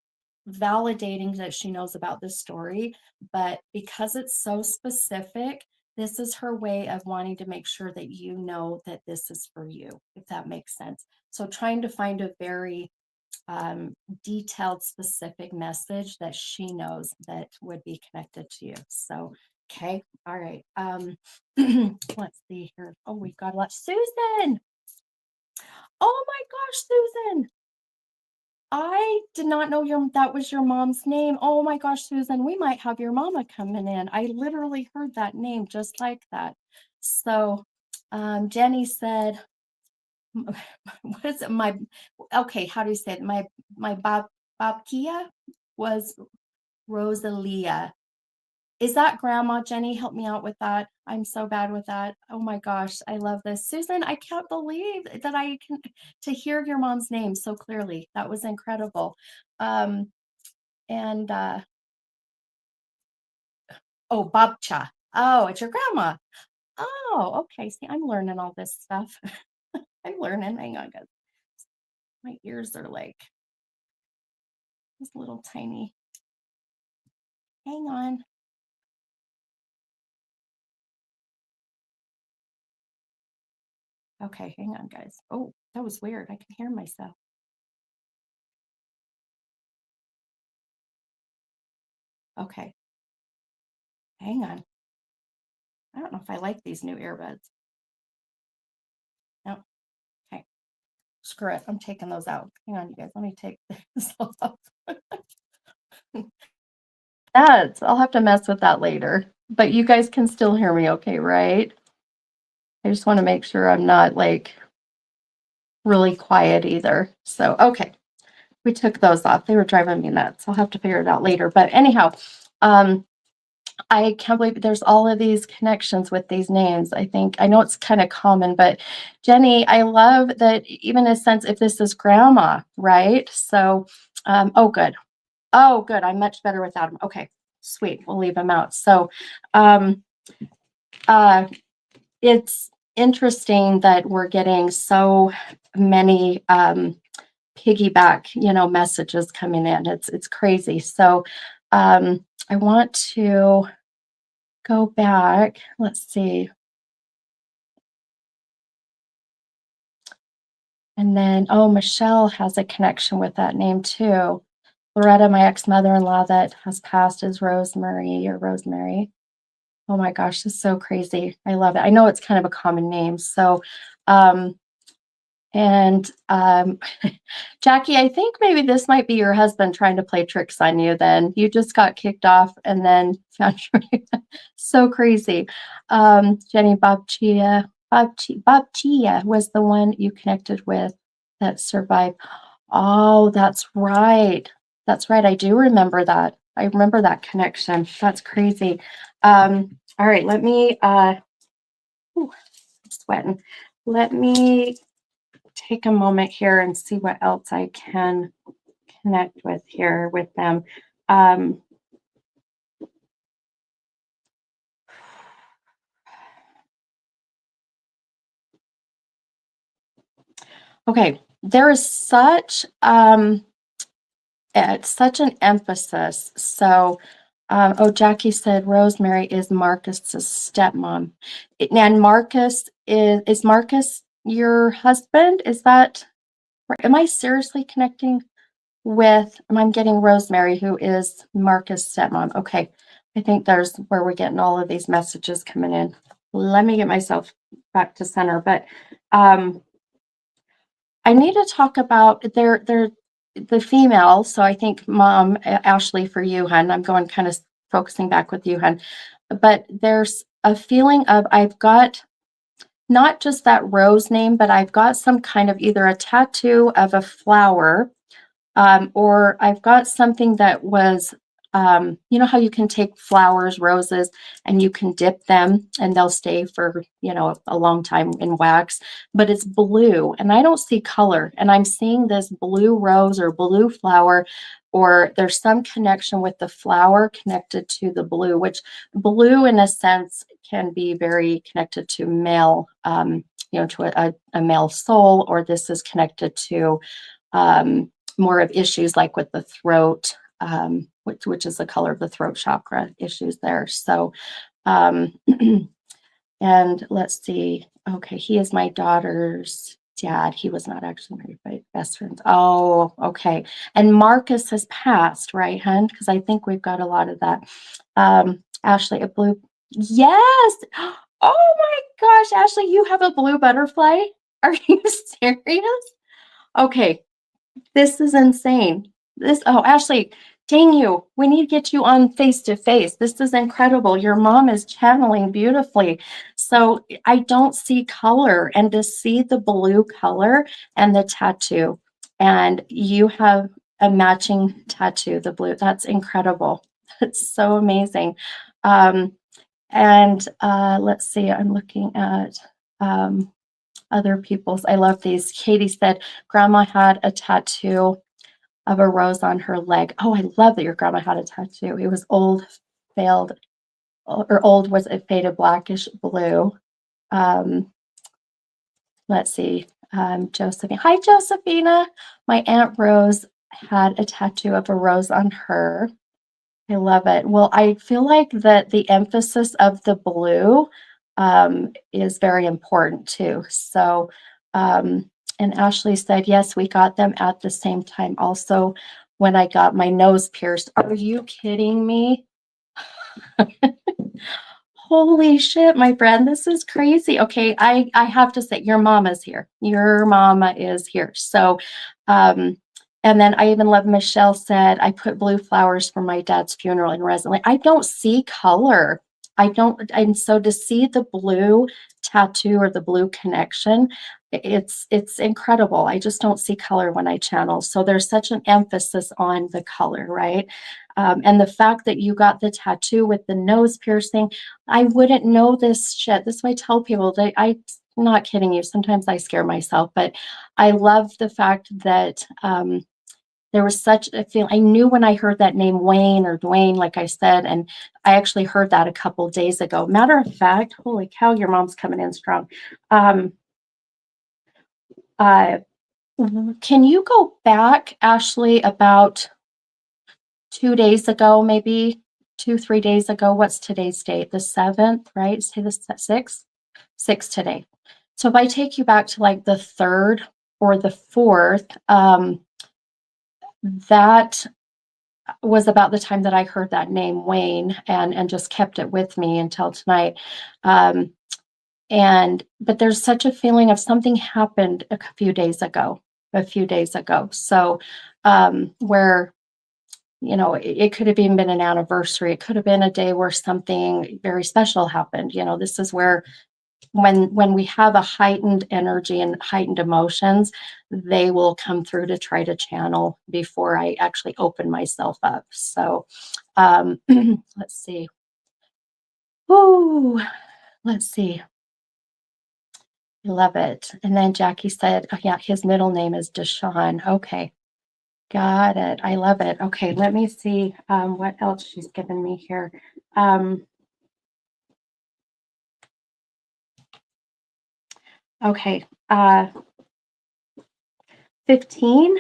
validating that she knows about this story, but because it's so specific, this is her way of wanting to make sure that you know that this is for you, if that makes sense. So trying to find a very detailed, specific message that she knows that would be connected to you. So, okay, all right. Let's see here. Oh, we've got a lot. Susan. Oh my gosh, Susan. I did not know that was your mom's name. Oh my gosh, Susan, we might have your mama coming in. I literally heard that name just like that. So Jenny said, what is it? Okay, how do you say it? My Babkia was Rosalia. Is that grandma, Jenny? Help me out with that. I'm so bad with that. Oh my gosh, I love this. Susan, I can't believe that I can to hear your mom's name so clearly. That was incredible. Um, and oh, Babcha. Oh, it's your grandma. Oh, okay. See, I'm learning all this stuff. I'm learning. Hang on, guys. My ears are like this little tiny. Hang on. Okay, hang on, guys. Oh, that was weird. I can hear myself. Okay, hang on. I don't know if I like these new earbuds. No. Okay. Screw it. I'm taking those out. Hang on, you guys. Let me take this off. I'll have to mess with that later. But you guys can still hear me okay, right? I just want to make sure I'm not like really quiet either. So, okay. We took those off. They were driving me nuts. I'll have to figure it out later. But anyhow, I can't believe there's all of these connections with these names. I know it's kind of common, but Jenny, I love that even a sense if this is grandma, right? So, oh, good. Oh, good. I'm much better without him. Okay, sweet. We'll leave him out. So, um, it's interesting that we're getting so many piggyback, messages coming in. It's crazy. So I want to go back. Let's see. And then, oh, Michelle has a connection with that name too. Loretta, my ex-mother-in-law that has passed, is Rosemary or Rosemary. Oh my gosh, this is so crazy. I love it. I know it's kind of a common name. So, um, and Jackie, I think maybe this might be your husband trying to play tricks on you then. You just got kicked off and then found so crazy. Jenny Babchia was the one you connected with that survived. Oh, that's right. That's right. I do remember that. I remember that connection. That's crazy. All right, let me ooh, I'm sweating. Let me take a moment here and see what else I can connect with here with them. Okay, there is such it's such an emphasis. So, oh, Jackie said Rosemary is Marcus's stepmom, and Marcus is Marcus your husband? Is that? Am I seriously connecting with? I'm getting Rosemary, who is Marcus' stepmom. Okay, I think there's where we're getting all of these messages coming in. Let me get myself back to center, but I need to talk about the female. So I think mom, Ashley, for you, hun, I'm going kind of focusing back with you, hun, but there's a feeling of I've got not just that rose name, but I've got some kind of either a tattoo of a flower, or I've got something that was, you know how you can take flowers, roses, and you can dip them and they'll stay for, a long time in wax, but it's blue and I don't see color. And I'm seeing this blue rose or blue flower, or there's some connection with the flower connected to the blue, which blue in a sense can be very connected to male, to a male soul, or this is connected to, more of issues like with the throat, which is the color of the throat chakra issues there. So, um, and let's see. Okay, he is my daughter's dad. He was not actually married, but best friends. Oh, okay. And Marcus has passed, right, hun? Because I think we've got a lot of that. Ashley, a blue. Yes. Oh my gosh, Ashley, you have a blue butterfly? Are you serious? Okay, this is insane. Oh, Ashley, dang you. We need to get you on face to face. This is incredible. Your mom is channeling beautifully. So I don't see color, and to see the blue color and the tattoo, and you have a matching tattoo, the blue. That's incredible. It's so amazing. And let's see, I'm looking at other people's. I love these. Katie said grandma had a tattoo of a rose on her leg. Oh, I love that your grandma had a tattoo. It was old, failed, or old was a faded blackish blue. Um, let's see. Josephine. Hi, Josephina. My Aunt Rose had a tattoo of a rose on her. I love it. Well, I feel like that the emphasis of the blue is very important too. So, and Ashley said, yes, we got them at the same time. Also, when I got my nose pierced. Are you kidding me? Holy shit, my friend, this is crazy. Okay, I have to say, your mama's here. Your mama is here. So, and then I even love Michelle said, I put blue flowers for my dad's funeral in resin. I don't see color. I don't, and so to see the blue tattoo or the blue connection, it's incredible. I just don't see color when I channel. So there's such an emphasis on the color, right? And the fact that you got the tattoo with the nose piercing, I wouldn't know this shit. This is why I tell people that I'm not kidding you. Sometimes I scare myself, but I love the fact that there was such a feeling. I knew when I heard that name Wayne or Dwayne, like I said, and I actually heard that a couple days ago. Matter of fact, holy cow, your mom's coming in strong. Um, Can you go back, Ashley, about 2 days ago, maybe 3 days ago? What's today's date? The 7th, right? Say the 6th? 6 today. So if I take you back to like the 3rd or the 4th, that was about the time that I heard that name, Wayne, and just kept it with me until tonight. Um, but there's such a feeling of something happened a few days ago, So, where, it could have even been an anniversary. It could have been a day where something very special happened. This is where when we have a heightened energy and heightened emotions, they will come through to try to channel before I actually open myself up. So, let's see. Ooh, let's see. Love it. And then Jackie said, oh, yeah, his middle name is Deshaun. Okay, got it. I love it. Okay, let me see what else she's given me here. Okay, 15.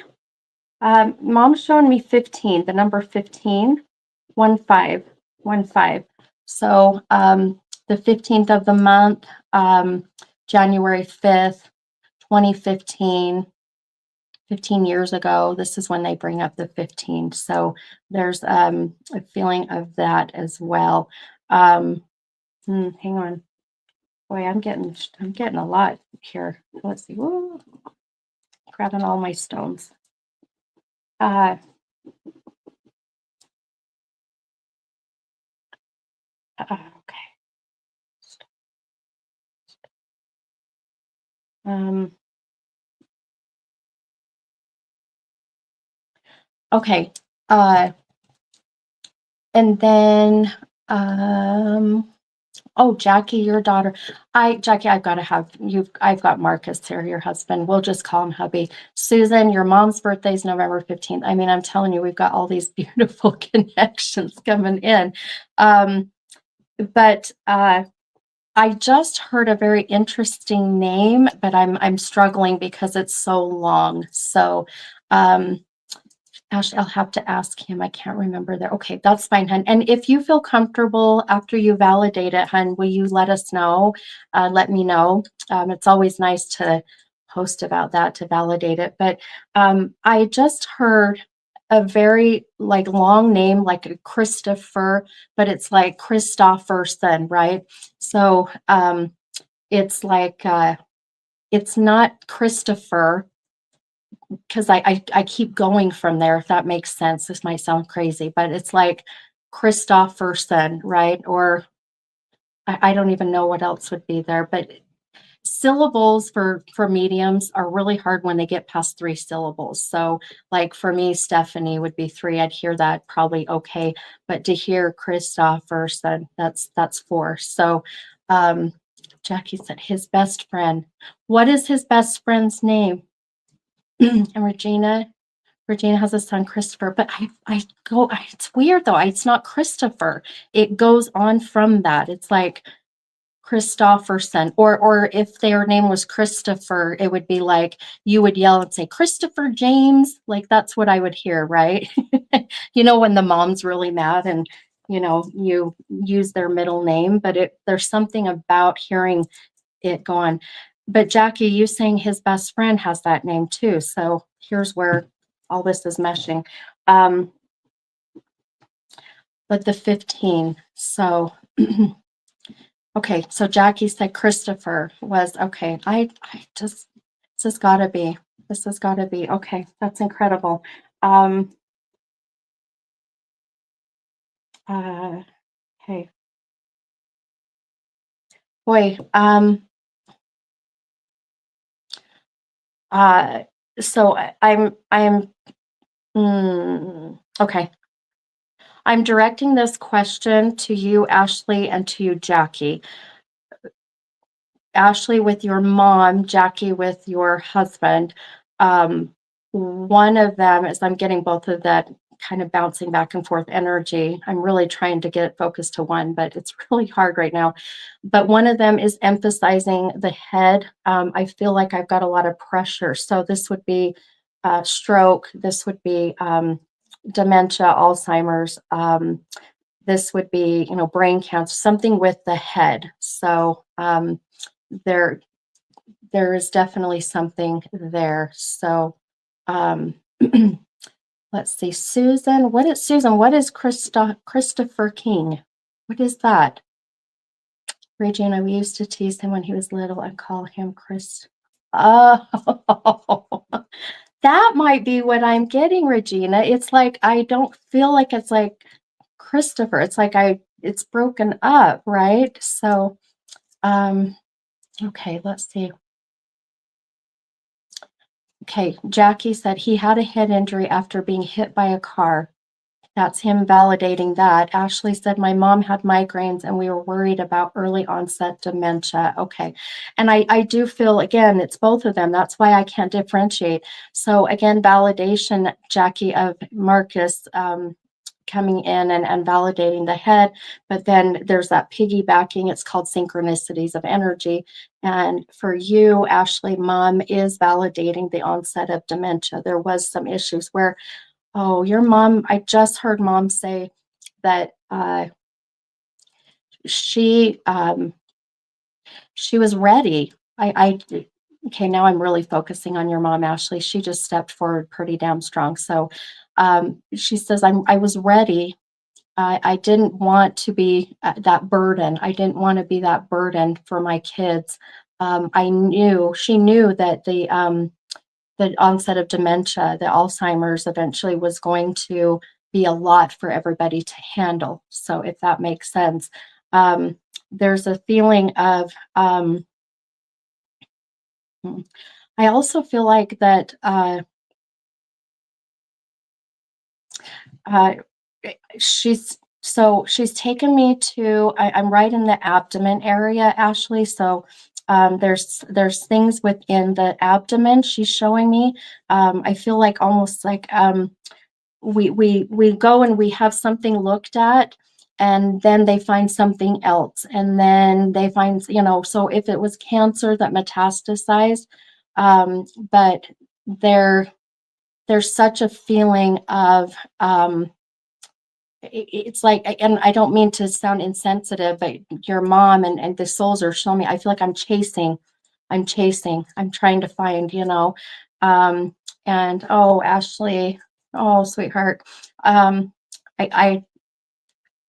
Mom's showing me 15, the number 15, 15, 15. So the 15th of the month, January 5th, 2015, 15 years ago. This is when they bring up the 15. So there's a feeling of that as well. Hang on. Boy, I'm getting a lot here. Let's see. Woo, grabbing all my stones. Okay. Okay. And then oh, Jackie, your daughter. Jackie, I've got to have you. I've got Marcus here, your husband. We'll just call him hubby. Susan, your mom's birthday is November 15th. I mean, I'm telling you, we've got all these beautiful connections coming in. But I just heard a very interesting name, but I'm struggling because it's so long. So Ashley, I'll have to ask him. I can't remember there. Okay, that's fine, hun. And if you feel comfortable after you validate it, hun, will you let us know? Let me know. It's always nice to post about that to validate it. But I just heard a very like long name, like a Christopher, but it's like Christopherson, right? So it's like it's not Christopher, because I keep going from there, if that makes sense. This might sound crazy, but it's like Christopherson, right? Or I don't even know what else would be there, but syllables for mediums are really hard when they get past 3 syllables. So like for me, Stephanie would be 3. I'd hear that probably okay, but to hear Christopherson, that's 4. So Jackie said his best friend. What is his best friend's name? And Regina has a son, Christopher, but it's weird though. It's not Christopher. It goes on from that. It's like Christopherson, or if their name was Christopher, it would be like you would yell and say, Christopher James. Like that's what I would hear, right? When the mom's really mad and, you use their middle name, but there's something about hearing it go on. But Jackie, you saying his best friend has that name too. So here's where all this is meshing. But the 15. So okay, so Jackie said Christopher was okay. I just this has gotta be. This has gotta be. Okay, that's incredible. Okay. Boy, so okay. I'm directing this question to you, Ashley, and to you, Jackie. Ashley with your mom, Jackie with your husband. One of them, as I'm getting both of that kind of bouncing back and forth energy. I'm really trying to get it focused to one, but it's really hard right now. But one of them is emphasizing the head. I feel like I've got a lot of pressure. So this would be stroke. This would be dementia, Alzheimer's. This would be, brain cancer, something with the head. So there is definitely something there. So let's see, Susan. What is Christopher King? What is that? Regina, we used to tease him when he was little and call him Chris. Oh, that might be what I'm getting, Regina. It's like I don't feel like it's like Christopher. It's like it's broken up, right? So, okay, let's see. Okay, Jackie said he had a head injury after being hit by a car. That's him validating that. Ashley said, my mom had migraines and we were worried about early onset dementia. Okay. And I do feel, again, it's both of them. That's why I can't differentiate. So again, validation, Jackie, of Marcus coming in and validating the head. But then there's that piggybacking. It's called synchronicities of energy. And for you, Ashley, mom is validating the onset of dementia. There was some issues where, oh, your mom, I just heard mom say that she was ready. Okay, now I'm really focusing on your mom, Ashley. She just stepped forward pretty damn strong. So she says, I was ready. I didn't want to be that burden. I didn't want to be that burden for my kids. She knew that the onset of dementia, the Alzheimer's eventually was going to be a lot for everybody to handle. So if that makes sense, there's a feeling of, I also feel like that she's taken me to, I'm right in the abdomen area, Ashley. So there's things within the abdomen she's showing me. I feel like almost like we go and we have something looked at, and then they find something else, and then they find, so if it was cancer that metastasized, but there's such a feeling of it's like, and I don't mean to sound insensitive, but your mom and the souls are showing me, I feel like I'm chasing, I'm trying to find, and oh, Ashley, oh, sweetheart,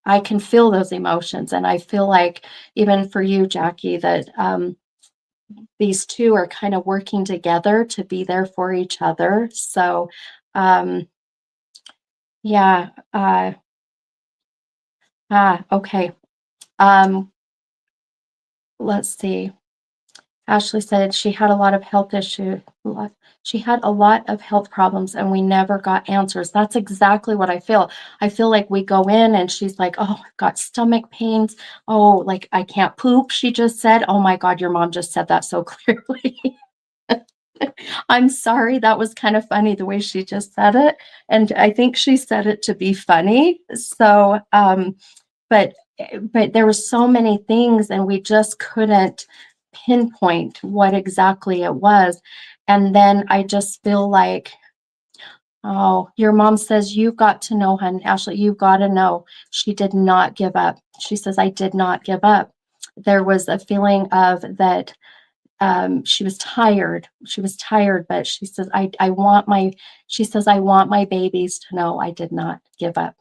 I can feel those emotions. And I feel like even for you, Jackie, that these two are kind of working together to be there for each other. So yeah, okay. Let's see. Ashley said she had a lot of health issues. She had a lot of health problems and we never got answers. That's exactly what I feel. I feel like we go in and she's like, oh, I've got stomach pains. Oh, like I can't poop. She just said, oh my God, your mom just said that so clearly. I'm sorry. That was kind of funny the way she just said it. And I think she said it to be funny. So, but there were so many things and we just couldn't pinpoint what exactly it was. And then I just feel like, oh, your mom says, you've got to know, hun, Ashley, you've got to know. She did not give up. She says, I did not give up. There was a feeling of that she was tired. She was tired, but she says, I want my babies to know I did not give up.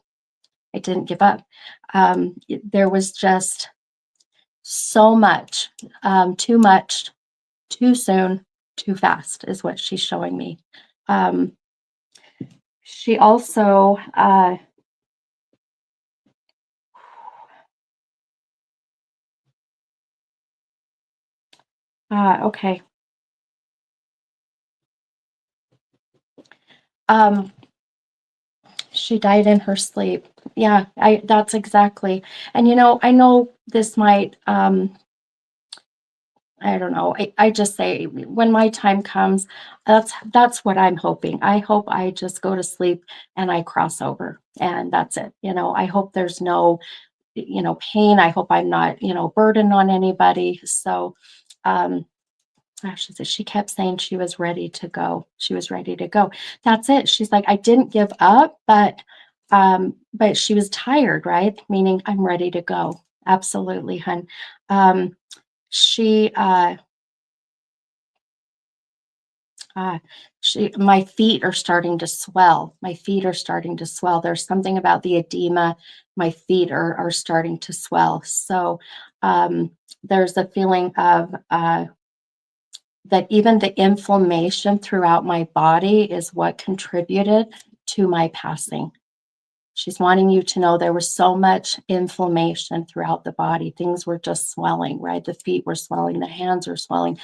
I didn't give up. There was just so much, too soon, too fast is what she's showing me. She also, okay. She died in her sleep. Yeah, that's exactly. And I know this might, I don't know. I just say when my time comes, that's what I'm hoping. I hope I just go to sleep and I cross over and that's it. I hope there's no, pain. I hope I'm not, burden on anybody. So, um, she kept saying she was ready to go. She was ready to go. That's it. She's like, I didn't give up, but she was tired, right? Meaning I'm ready to go. Absolutely, hun. Um, she Ah, my feet are starting to swell. My feet are starting to swell. There's something about the edema. My feet are starting to swell. So there's a feeling of that even the inflammation throughout my body is what contributed to my passing. She's wanting you to know there was so much inflammation throughout the body. Things were just swelling, right? The feet were swelling, the hands were swelling,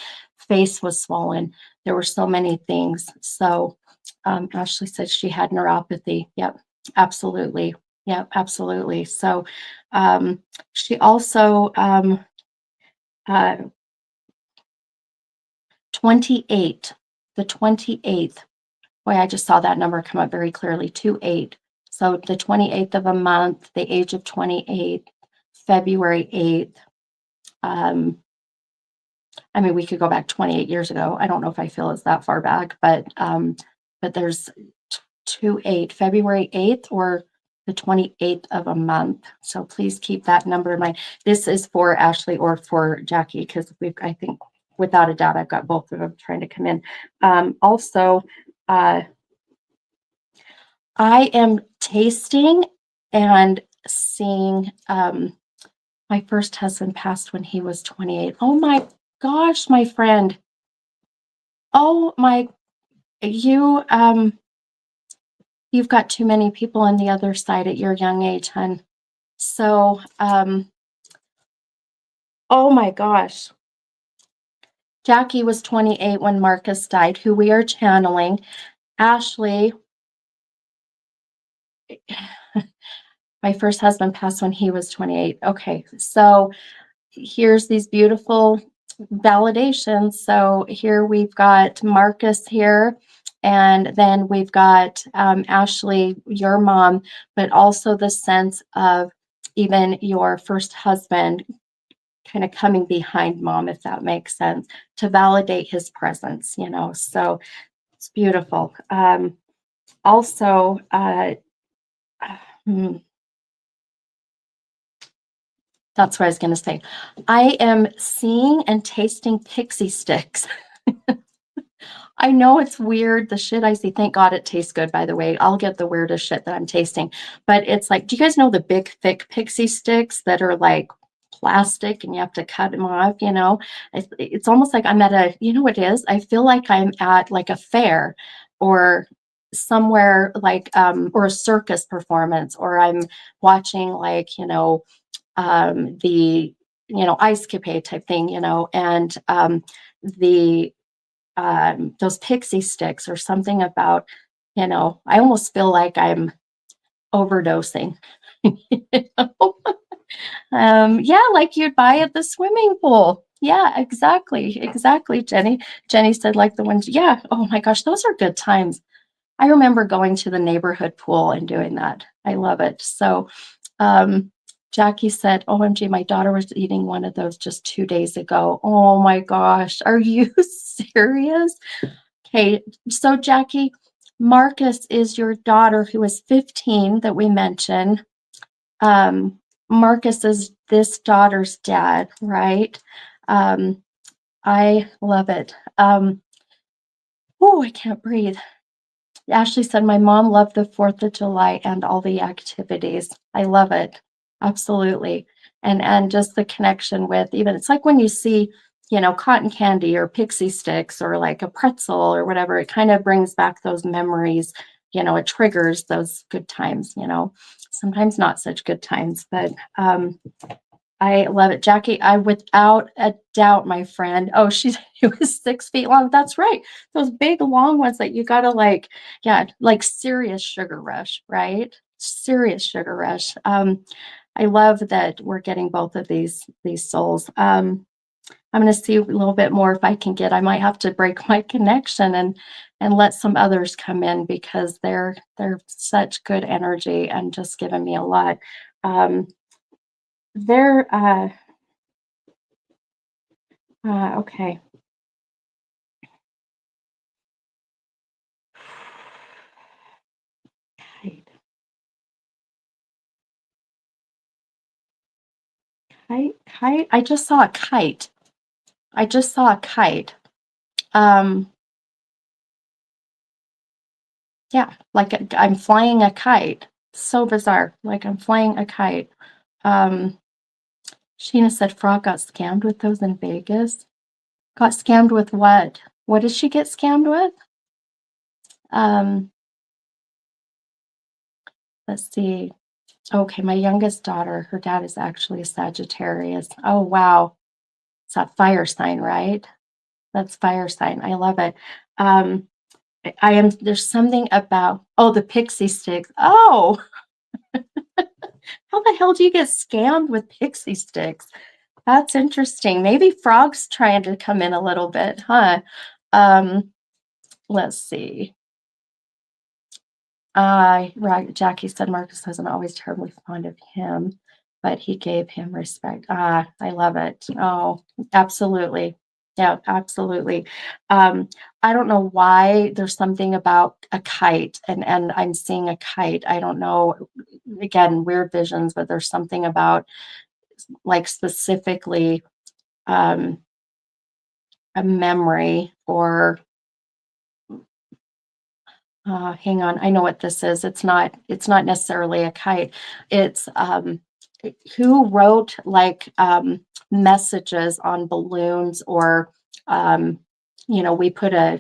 face was swollen. There were so many things. So Ashley said she had neuropathy. Yep, absolutely. Yep, absolutely. So she also, uh, 28, the 28th. Boy, I just saw that number come up very clearly, 2/8. So the 28th of a month, the age of 28, February 8th. Um, I mean, we could go back 28 years ago. I don't know if I feel it's that far back, but there's 2/8, February 8th or the 28th of a month. So please keep that number in mind. This is for Ashley or for Jackie because I think without a doubt, I've got both of them trying to come in. Also, uh, I am tasting and seeing, my first husband passed when he was 28. Oh my gosh, my friend. Oh my, you've got too many people on the other side at your young age, hun. So, oh my gosh. Jackie was 28 when Marcus died, who we are channeling. Ashley, my first husband passed when he was 28. Okay, so here's these beautiful validations. So here we've got Marcus here, and then we've got Ashley, your mom, but also the sense of even your first husband kind of coming behind mom, if that makes sense, to validate his presence, So it's beautiful. Also, hmm, that's what I was going to say. I am seeing and tasting pixie sticks. I know it's weird. The shit I see, thank God it tastes good, by the way. I'll get the weirdest shit that I'm tasting. But it's like, do you guys know the big, thick pixie sticks that are like plastic and you have to cut them off? It's almost like I'm at what it is? I feel like I'm at like a fair or somewhere like, or a circus performance, or I'm watching like, the, ice capade type thing, and the, those pixie sticks or something about, I almost feel like I'm overdosing. You know? Yeah, like you'd buy at the swimming pool. Yeah, exactly, Jenny. Jenny said like the ones, yeah. Oh my gosh, those are good times. I remember going to the neighborhood pool and doing that. I love it. So, Jackie said, OMG, my daughter was eating one of those just 2 days ago. Oh my gosh, are you serious? Okay, so Jackie, Marcus is your daughter who is 15 that we mentioned. Marcus is this daughter's dad, right? Um, I love it. Oh, I can't breathe. Ashley said, my mom loved the 4th of July and all the activities. I love it. Absolutely. And just the connection with even, it's like when you see, cotton candy or pixie sticks or like a pretzel or whatever, it kind of brings back those memories, it triggers those good times, sometimes not such good times, but I love it. Jackie, I without a doubt, my friend. Oh, it was 6 feet long. That's right. Those big long ones that you gotta like, yeah, like serious sugar rush, right? Serious sugar rush. I love that we're getting both of these souls. I'm going to see a little bit more if I can get. I might have to break my connection and let some others come in because they're such good energy and just giving me a lot. They're okay. Kite, kite. I just saw a kite. I just saw a kite. Um, yeah, like I'm flying a kite. So bizarre. Like I'm flying a kite. Um, Sheena said Frog got scammed with those in Vegas. Got scammed with what? What did she get scammed with? Um, let's see. Okay, my youngest daughter, her dad is actually a Sagittarius. Oh, wow. It's a fire sign, right? That's fire sign. I love it. Um, there's something about, oh, the pixie sticks. Oh, how the hell do you get scammed with pixie sticks? That's interesting. Maybe Frog's trying to come in a little bit, huh? Um, let's see. Right, Jackie said Marcus wasn't always terribly fond of him, but he gave him respect. I love it. Oh, absolutely. Yeah, absolutely. Um, I don't know why there's something about a kite and I'm seeing a kite. I don't know, again, weird visions, but there's something about like specifically um, a memory or hang on, I know what this is. It's not necessarily a kite. It's who wrote like messages on balloons or um, we put a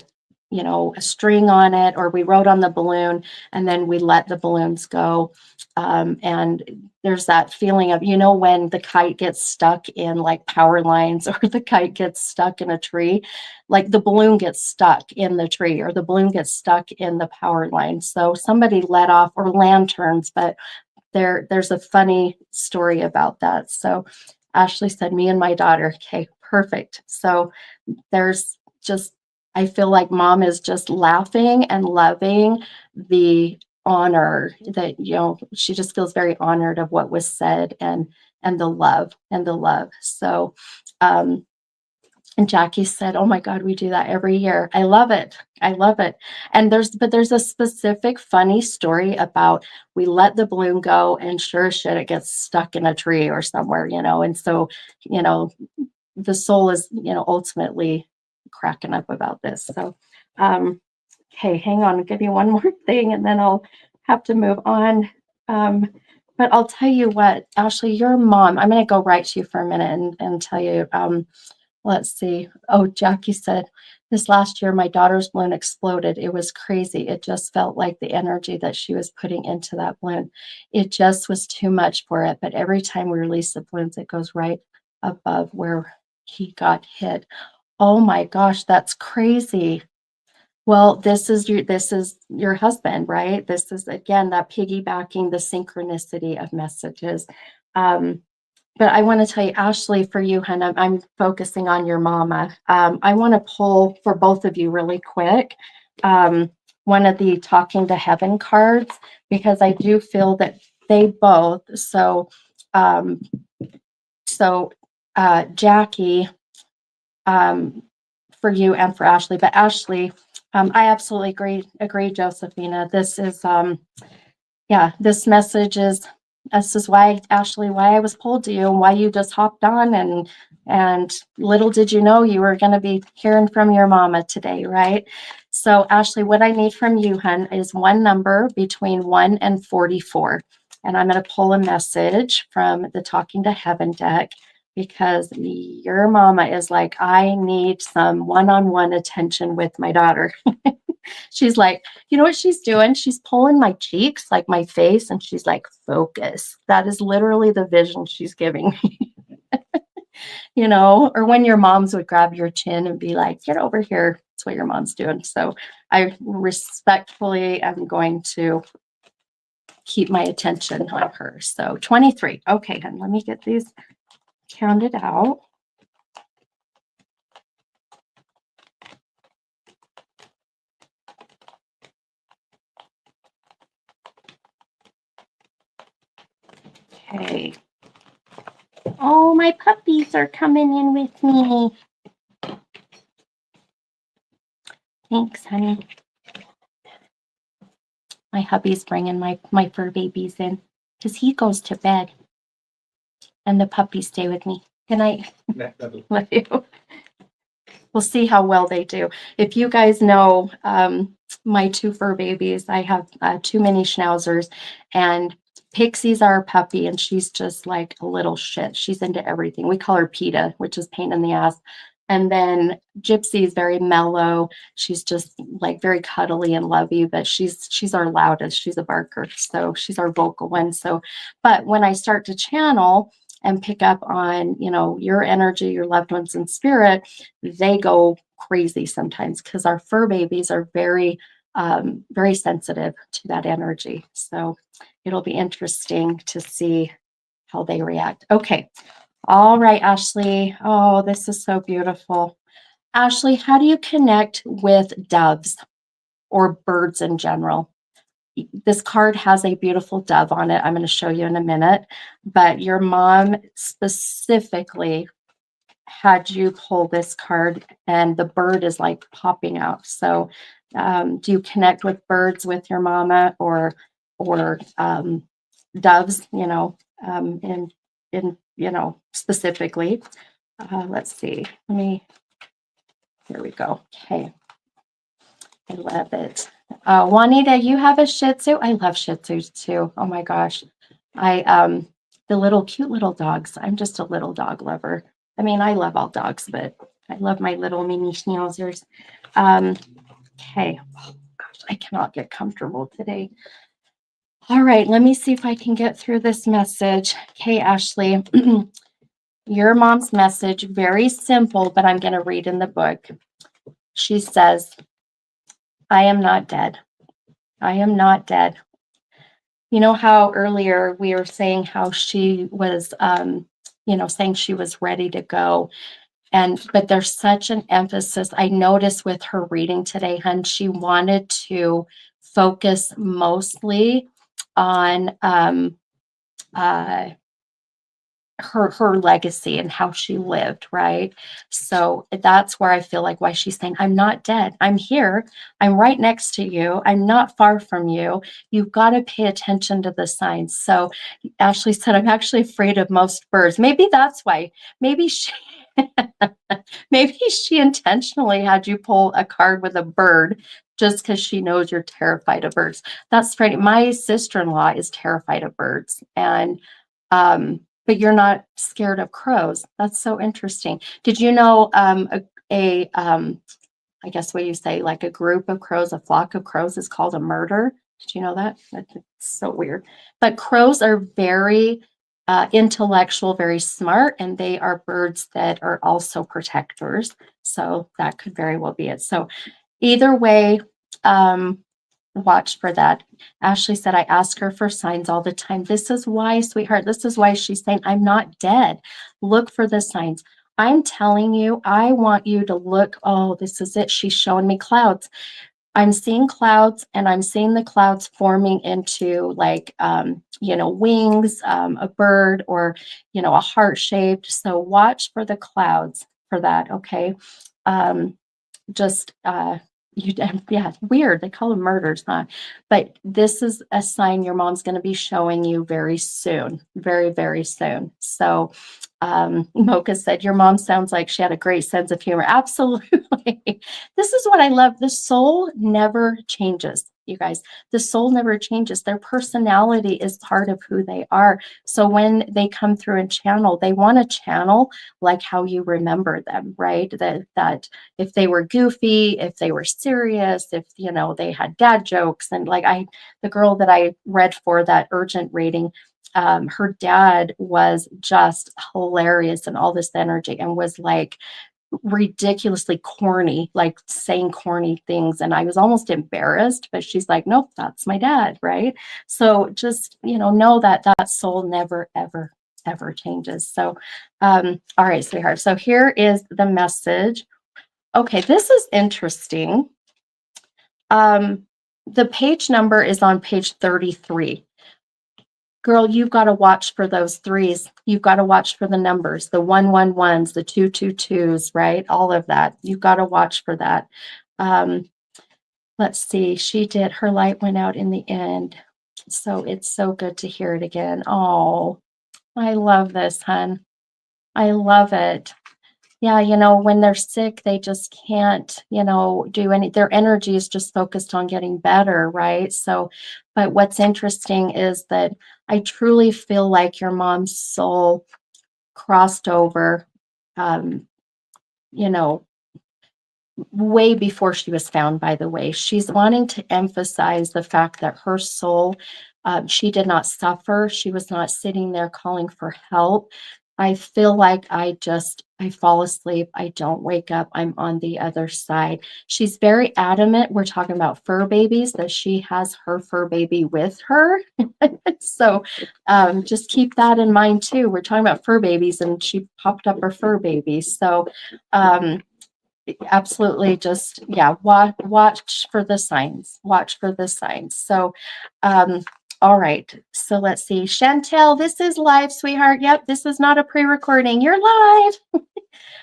string on it or we wrote on the balloon and then we let the balloons go. And there's that feeling of, when the kite gets stuck in like power lines or the kite gets stuck in a tree, like the balloon gets stuck in the tree or the balloon gets stuck in the power line. So somebody let off, or lanterns, but there's a funny story about that. So Ashley said, me and my daughter. Okay, perfect. So there's just, I feel like mom is just laughing and loving the honor that, she just feels very honored of what was said and the love. So, and Jackie said, "Oh my God, we do that every year. I love it. I love it." And there's a specific funny story about we let the balloon go and sure as shit it gets stuck in a tree or somewhere, and so, you know, the soul is, ultimately cracking up about this. So, um, okay, hang on, I'll give you one more thing and then I'll have to move on. Um, but I'll tell you what, Ashley, your mom, I'm going to go right to you for a minute and tell you, let's see. Oh, Jackie said, this last year, my daughter's balloon exploded. It was crazy. It just felt like the energy that she was putting into that balloon. It just was too much for it. But every time we release the balloons, it goes right above where he got hit. Oh my gosh, that's crazy. Well, this is your husband, right? This is again that piggybacking the synchronicity of messages. Um, but I want to tell you, Ashley, for you, Hannah, I'm focusing on your mama. I want to pull for both of you really quick one of the talking to heaven cards because I do feel that they both. Um, so Jackie, um, for you and for Ashley, but Ashley, I absolutely agree, Josephina. This message is, this is why, Ashley, why I was pulled to you and why you just hopped on and little did you know you were going to be hearing from your mama today, right? So Ashley, what I need from you, hun, is one number between 1 and 44. And I'm going to pull a message from the Talking to Heaven deck because your mama is like, I need some one-on-one attention with my daughter. She's like, you know what she's doing? She's pulling my cheeks, like my face, and she's like, focus. That is literally the vision she's giving me, or when your moms would grab your chin and be like, get over here. That's what your mom's doing. So I respectfully am going to keep my attention on her. So 23. Okay, then let me get these counted out. Okay. Oh, my puppies are coming in with me. Thanks, honey. My hubby's bringing my fur babies in because he goes to bed and the puppies stay with me. Good night. Love you. We'll see how well they do. If you guys know my two fur babies, I have two mini schnauzers, and Pixie's our puppy, and she's just like a little shit. She's into everything. We call her PETA, which is pain in the ass. And then Gypsy is very mellow. She's just like very cuddly and lovey, but she's our loudest. She's a barker, so she's our vocal one. So, but when I start to channel and pick up on, you know, your energy, your loved ones in spirit, they go crazy sometimes because our fur babies are very sensitive to that energy. So it'll be interesting to see how they react. Okay. All right, Ashley. Oh, this is so beautiful. Ashley, how do you connect with doves or birds in general? This card has a beautiful dove on it. I'm going to show you in a minute, but your mom specifically had you pull this card and the bird is like popping out. So do you connect with birds with your mama or doves, you know, in you know, specifically? Let's see. Here we go. Okay. I love it. Juanita, you have a Shih Tzu? I love Shih Tzus too. Oh my gosh. The little cute little dogs. I'm just a little dog lover. I mean, I love all dogs, but I love my little mini schnauzers. Okay. Oh gosh, I cannot get comfortable today. All right, let me see if I can get through this message. Okay, Ashley, your mom's message, very simple, but I'm going to read in the book. She says, I am not dead. I am not dead. You know how earlier we were saying how she was, you know, saying she was ready to go. But there's such an emphasis. I noticed with her reading today, hun, she wanted to focus mostly on her legacy and how she lived, right? So that's where I feel like why she's saying, I'm not dead. I'm here. I'm right next to you. I'm not far from you. You've got to pay attention to the signs. So Ashley said, I'm actually afraid of most birds. Maybe that's why. Maybe she maybe she intentionally had you pull a card with a bird just because she knows you're terrified of birds. That's funny. My sister-in-law is terrified of birds. And but you're not scared of crows. That's so interesting. Did you know I guess what you say, like a group of crows, a flock of crows is called a murder? Did you know that? That's so weird. But crows are very intellectual, very smart, and they are birds that are also protectors. So that could very well be it. So either way, watch for that. Ashley said, I ask her for signs all the time. This is why, sweetheart, this is why she's saying, I'm not dead. Look for the signs. I'm telling you, I want you to look. Oh, this is it. She's showing me clouds. I'm seeing clouds and I'm seeing the clouds forming into like, you know, wings, a bird or, you know, a heart shaped. So watch for the clouds for that. Okay. Just you yeah, weird, they call them murders, huh? But this is a sign your mom's going to be showing you very soon, very soon. So Mocha said your mom sounds like she had a great sense of humor. Absolutely. This is what I love. The soul never changes, you guys. The soul never changes. Their personality is part of who they are. So when they come through and channel, they want to channel like how you remember them, right? That if they were goofy, if they were serious, if, you know, they had dad jokes. And like the girl that I read for that urgent reading, her dad was just hilarious and all this energy and was like ridiculously corny, like saying corny things. And I was almost embarrassed, but she's like, nope, that's my dad, right? So just, you know that that soul never, ever changes. So, all right, sweetheart. So here is the message. Okay, this is interesting. The page number is on page 33. girl, you've got to watch for those threes. You've got to watch for the numbers, the 111s, the 222s, right? All of that. You've got to watch for that. Um, let's see. She did. Her light went out in the end. So it's so good to hear it again. Oh, I love this, hun. I love it. Yeah, when they're sick, they just can't, do their energy is just focused on getting better, right? So, but what's interesting is that I truly feel like your mom's soul crossed over, um, you know, way before she was found, by the way. She's wanting to emphasize the fact that her soul, she did not suffer. She was not sitting there calling for help. I feel like I fall asleep. I don't wake up. I'm on the other side. She's very adamant. We're talking about fur babies, that she has her fur baby with her. So just keep that in mind too. We're talking about fur babies, and she popped up her fur baby. So, absolutely, just yeah, watch for the signs, so all right, so let's see. Chantel, this is live, sweetheart. Yep, this is not a pre-recording, you're live.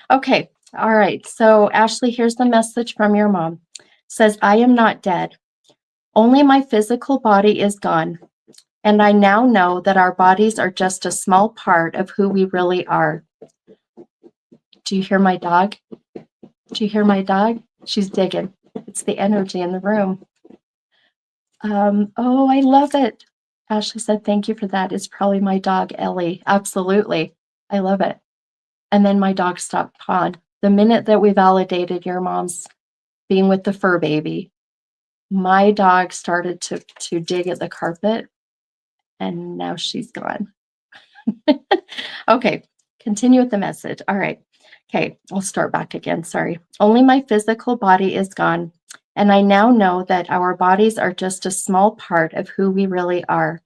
Okay, all right, so Ashley, here's the message from your mom. It says, I am not dead, only my physical body is gone, and I now know that our bodies are just a small part of who we really are. Do you hear my dog? Do you hear my dog? She's digging. It's the energy in the room. Oh, I love it. Ashley said, thank you for that. It's probably my dog, Ellie. Absolutely. I love it. And then my dog stopped pawing. The minute that we validated your mom's being with the fur baby, my dog started to dig at the carpet, and now she's gone. Okay, continue with the message. All right. Okay, I'll start back again. Sorry. Only my physical body is gone, and I now know that our bodies are just a small part of who we really are.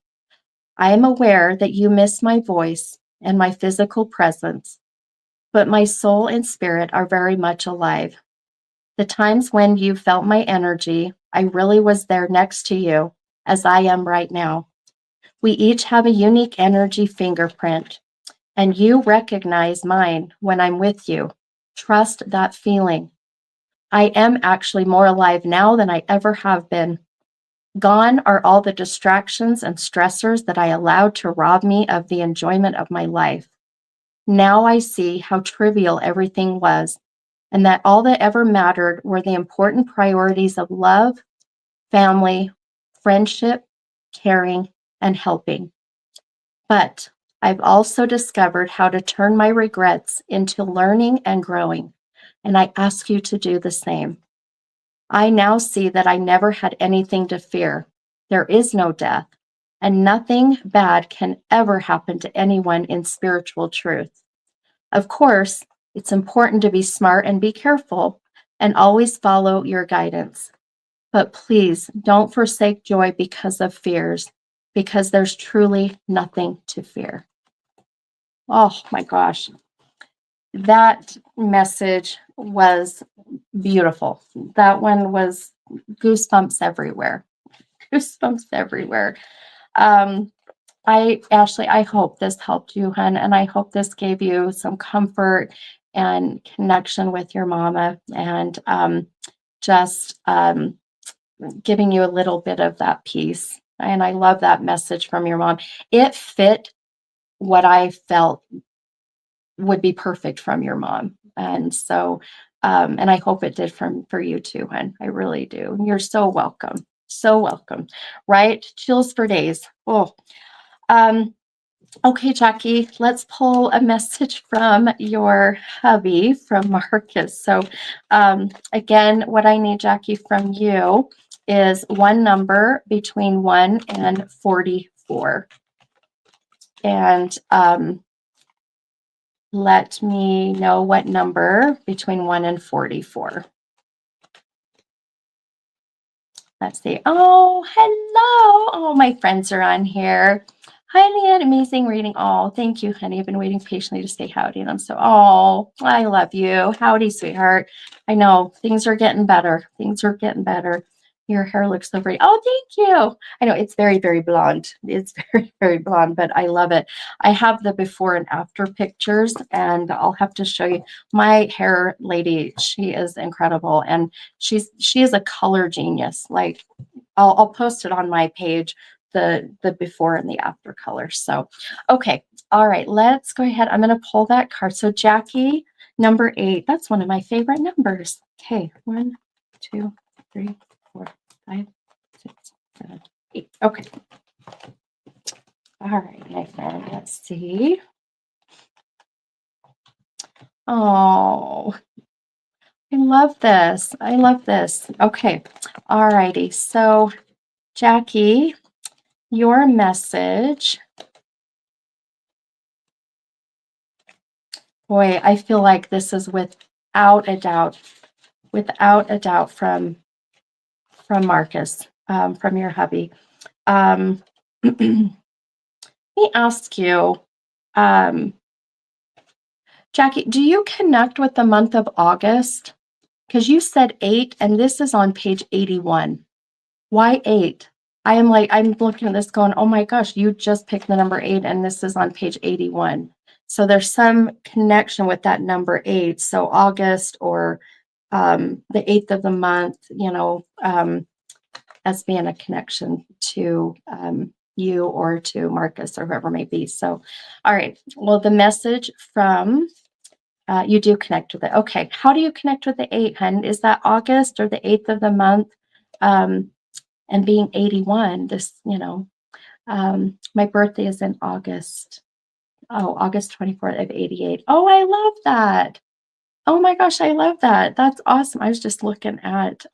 I am aware that you miss my voice and my physical presence, but my soul and spirit are very much alive. The times when you felt my energy, I really was there next to you, as I am right now. We each have a unique energy fingerprint, and you recognize mine when I'm with you. Trust that feeling. I am actually more alive now than I ever have been. Gone are all the distractions and stressors that I allowed to rob me of the enjoyment of my life. Now I see how trivial everything was, and that all that ever mattered were the important priorities of love, family, friendship, caring, and helping. But I've also discovered how to turn my regrets into learning and growing, and I ask you to do the same. I now see that I never had anything to fear. There is no death, and nothing bad can ever happen to anyone in spiritual truth. Of course, it's important to be smart and be careful and always follow your guidance. But please don't forsake joy because of fears, because there's truly nothing to fear. Oh my gosh. That message was beautiful. That one was goosebumps everywhere. Goosebumps everywhere. Ashley, I hope this helped you, hun, and I hope this gave you some comfort and connection with your mama, and just giving you a little bit of that peace. And I love that message from your mom. It fit what I felt would be perfect from your mom. And so, and I hope it did for you too, hun. I really do. You're so welcome. So welcome. Right? Chills for days. Oh, okay, Jackie, let's pull a message from your hubby, from Marcus. So, again, what I need, Jackie, from you is one number between 1 and 44. And let me know what number between 1 and 44. Let's see. Oh, hello. Oh, my friends are on here. Hi, Leanne. Amazing reading. Oh, thank you, honey. I've been waiting patiently to say howdy. And I'm so, oh, I love you. Howdy, sweetheart. I know things are getting better. Things are getting better. Your hair looks so pretty. Oh, thank you. I know it's very, very blonde. It's very, very blonde, but I love it. I have the before and after pictures, and I'll have to show you. My hair lady, she is incredible, and she is a color genius. Like I'll post it on my page, the before and the after colors. So, okay, all right, let's go ahead. I'm going to pull that card. So Jackie, number 8. That's one of my favorite numbers. Okay, 1, 2, 3, 4, 5, 6, 7, 8. Okay. All right, my friend. Let's see. Oh, I love this. I love this. Okay. All righty. So, Jackie, your message. Boy, I feel like this is without a doubt from Marcus, from your hubby. Let me ask you, Jackie, do you connect with the month of August? Because you said 8, and this is on page 81. Why 8? I'm looking at this going, oh my gosh, you just picked the number 8, and this is on page 81. So there's some connection with that number 8. So August or the 8th of the month, as being a connection to you or to Marcus or whoever may be. So, all right. Well, the message from you do connect with it. Okay. How do you connect with the 8, hun? Is that August or the 8th of the month? And being 81, my birthday is in August. Oh, August 24th of 88. Oh, I love that. Oh my gosh, I love that. That's awesome. I was just looking at,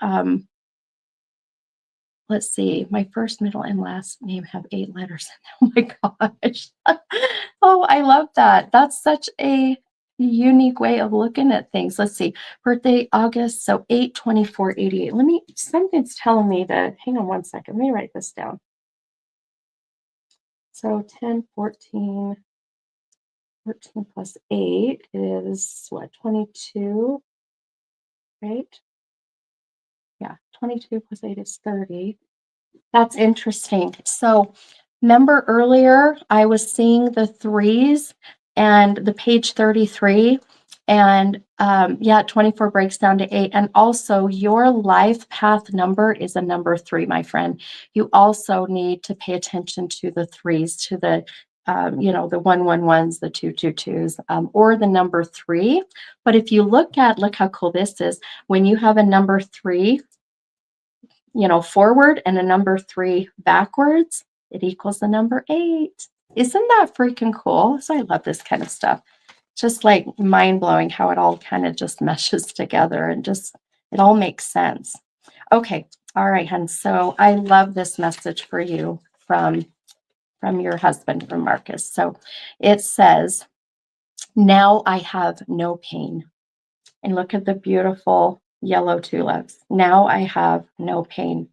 let's see, my first, middle, and last name have 8 letters. Oh my gosh. Oh, I love that. That's such a unique way of looking at things. Let's see, birthday August, so 8/24/88. Something's telling me to, hang on one second, let me write this down. So 10, 14 plus 8 is what, 22, right? Yeah, 22 plus 8 is 30. That's interesting. So remember earlier, I was seeing the 3s and the page 33, and 24 breaks down to 8. And also your life path number is a number 3, my friend. You also need to pay attention to the 3s, to the the 111s, the 222s, or the number 3. But if you look how cool this is, when you have a number 3, forward and a number 3 backwards, it equals the number 8. Isn't that freaking cool? So I love this kind of stuff. Just like mind blowing how it all kind of just meshes together and just, it all makes sense. Okay. All right, hun. So I love this message for you from your husband, from Marcus. So it says, now I have no pain. And look at the beautiful yellow tulips. Now I have no pain.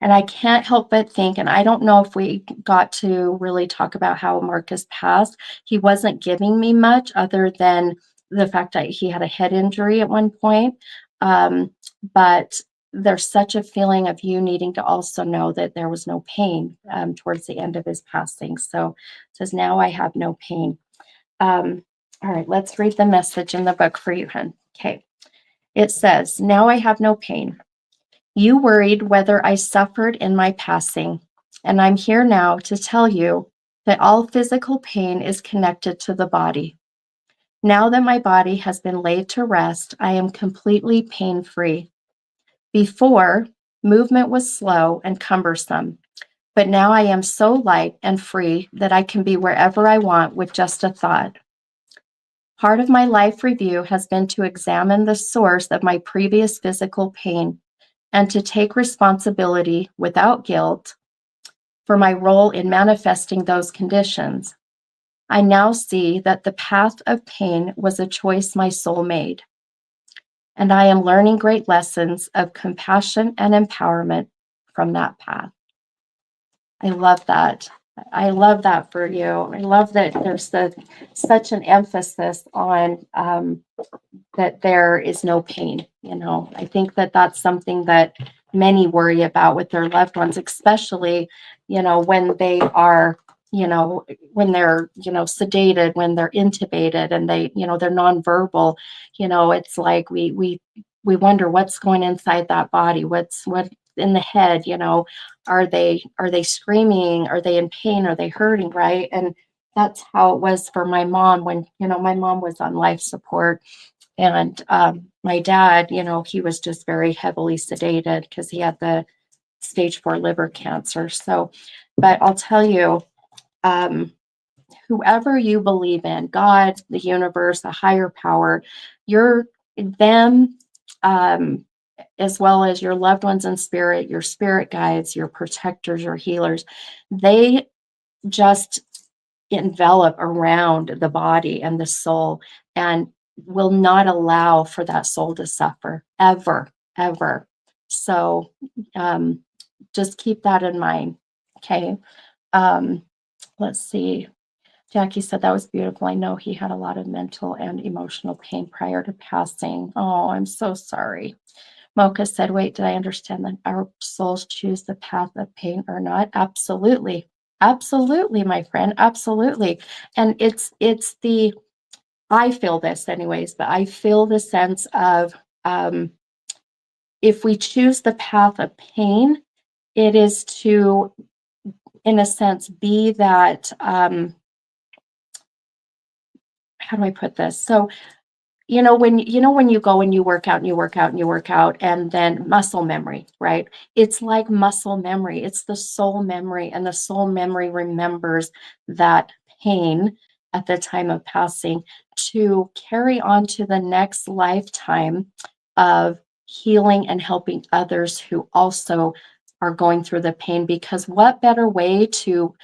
And I can't help but think, and I don't know if we got to really talk about how Marcus passed. He wasn't giving me much other than the fact that he had a head injury at one point. But there's such a feeling of you needing to also know that there was no pain towards the end of his passing. So it says, now I have no pain. All right, let's read the message in the book for you, hun. Okay. It says, now I have no pain. You worried whether I suffered in my passing, and I'm here now to tell you that all physical pain is connected to the body. Now that my body has been laid to rest, I am completely pain-free. Before, movement was slow and cumbersome, but now I am so light and free that I can be wherever I want with just a thought. Part of my life review has been to examine the source of my previous physical pain and to take responsibility without guilt for my role in manifesting those conditions. I now see that the path of pain was a choice my soul made, and I am learning great lessons of compassion and empowerment from that path. I love that. I love that for you. I love that there's such an emphasis on that there is no pain. I think that that's something that many worry about with their loved ones, especially, when they are, when they're, sedated, when they're intubated and they're nonverbal. It's like we wonder what's going inside that body, what in the head. Are they screaming? Are they in pain? Are they hurting? Right. And that's how it was for my mom when, my mom was on life support. And my dad, he was just very heavily sedated because he had the stage 4 liver cancer. So, but I'll tell you, um, whoever you believe in, God, the universe, a higher power, your them, um, as well as your loved ones in spirit, your spirit guides, your protectors, your healers, they just envelop around the body and the soul and will not allow for that soul to suffer ever, ever. So um, just keep that in mind. Okay. Um, let's see. Jackie said that was beautiful. I know he had a lot of mental and emotional pain prior to passing. Oh, I'm so sorry. Mocha said, wait, did I understand that our souls choose the path of pain or not? Absolutely. Absolutely, my friend. Absolutely. And I feel this anyways, but I feel the sense of um, if we choose the path of pain, it is to, in a sense, be that, how do I put this? So when you go and you work out and you work out and you work out, and then muscle memory, right? It's like muscle memory. It's the soul memory, and the soul memory remembers that pain at the time of passing to carry on to the next lifetime of healing and helping others who also are going through the pain. Because what better way to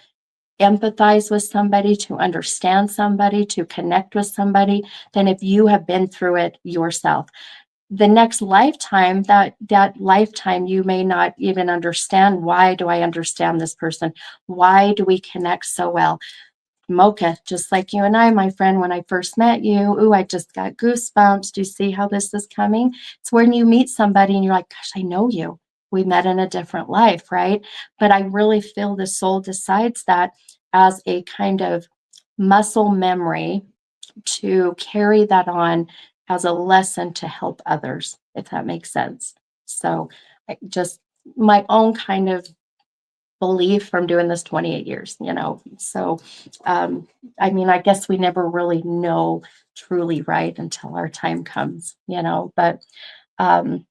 empathize with somebody, to understand somebody, to connect with somebody, than if you have been through it yourself. The next lifetime, that lifetime, you may not even understand, why do I understand this person? Why do we connect so well? Mocha, just like you and I, my friend, when I first met you, ooh, I just got goosebumps. Do you see how this is coming? It's when you meet somebody and you're like, gosh, I know you. We met in a different life, right? But I really feel the soul decides that as a kind of muscle memory to carry that on as a lesson to help others, if that makes sense. So just my own kind of belief from doing this 28 years. So, um, I mean, I guess we never really know truly, right, until our time comes. But um,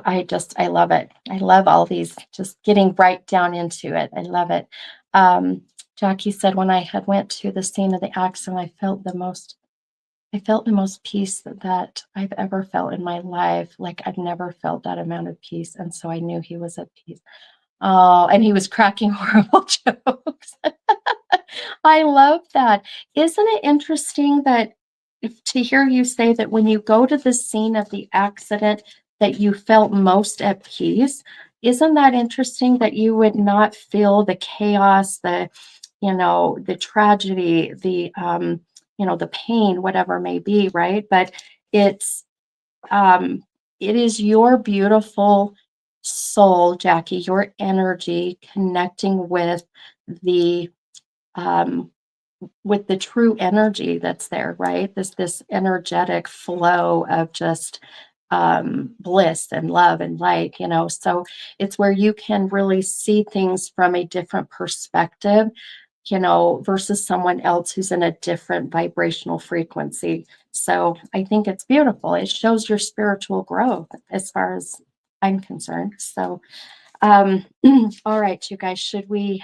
I love it. I love all these, just getting right down into it. I love it. Um, Jackie said, when I had went to the scene of the accident, I felt the most peace that I've ever felt in my life. Like I've never felt that amount of peace. And so I knew he was at peace. Oh, and he was cracking horrible jokes. I love that. Isn't it interesting that to hear you say that when you go to the scene of the accident that you felt most at peace? Isn't that interesting that you would not feel the chaos, the tragedy, the pain, whatever it may be, right? But it's um, it is your beautiful soul, Jackie, your energy connecting the um, with the true energy that's there, right? This energetic flow of just bliss and love and light. So it's where you can really see things from a different perspective, versus someone else who's in a different vibrational frequency. So I think it's beautiful. It shows your spiritual growth as far as I'm concerned. So all right, you guys, should we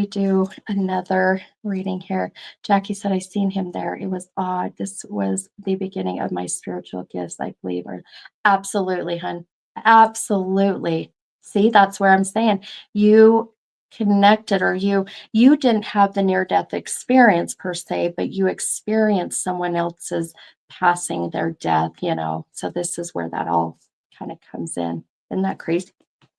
do another reading here? Jackie said, I seen him there. It was odd. This was the beginning of my spiritual gifts, I believe. Or absolutely, hun. Absolutely. See, that's where I'm saying you connected, or you didn't have the near death experience per se, but you experienced someone else's passing their death. So this is where that all kind of comes in. Isn't that crazy?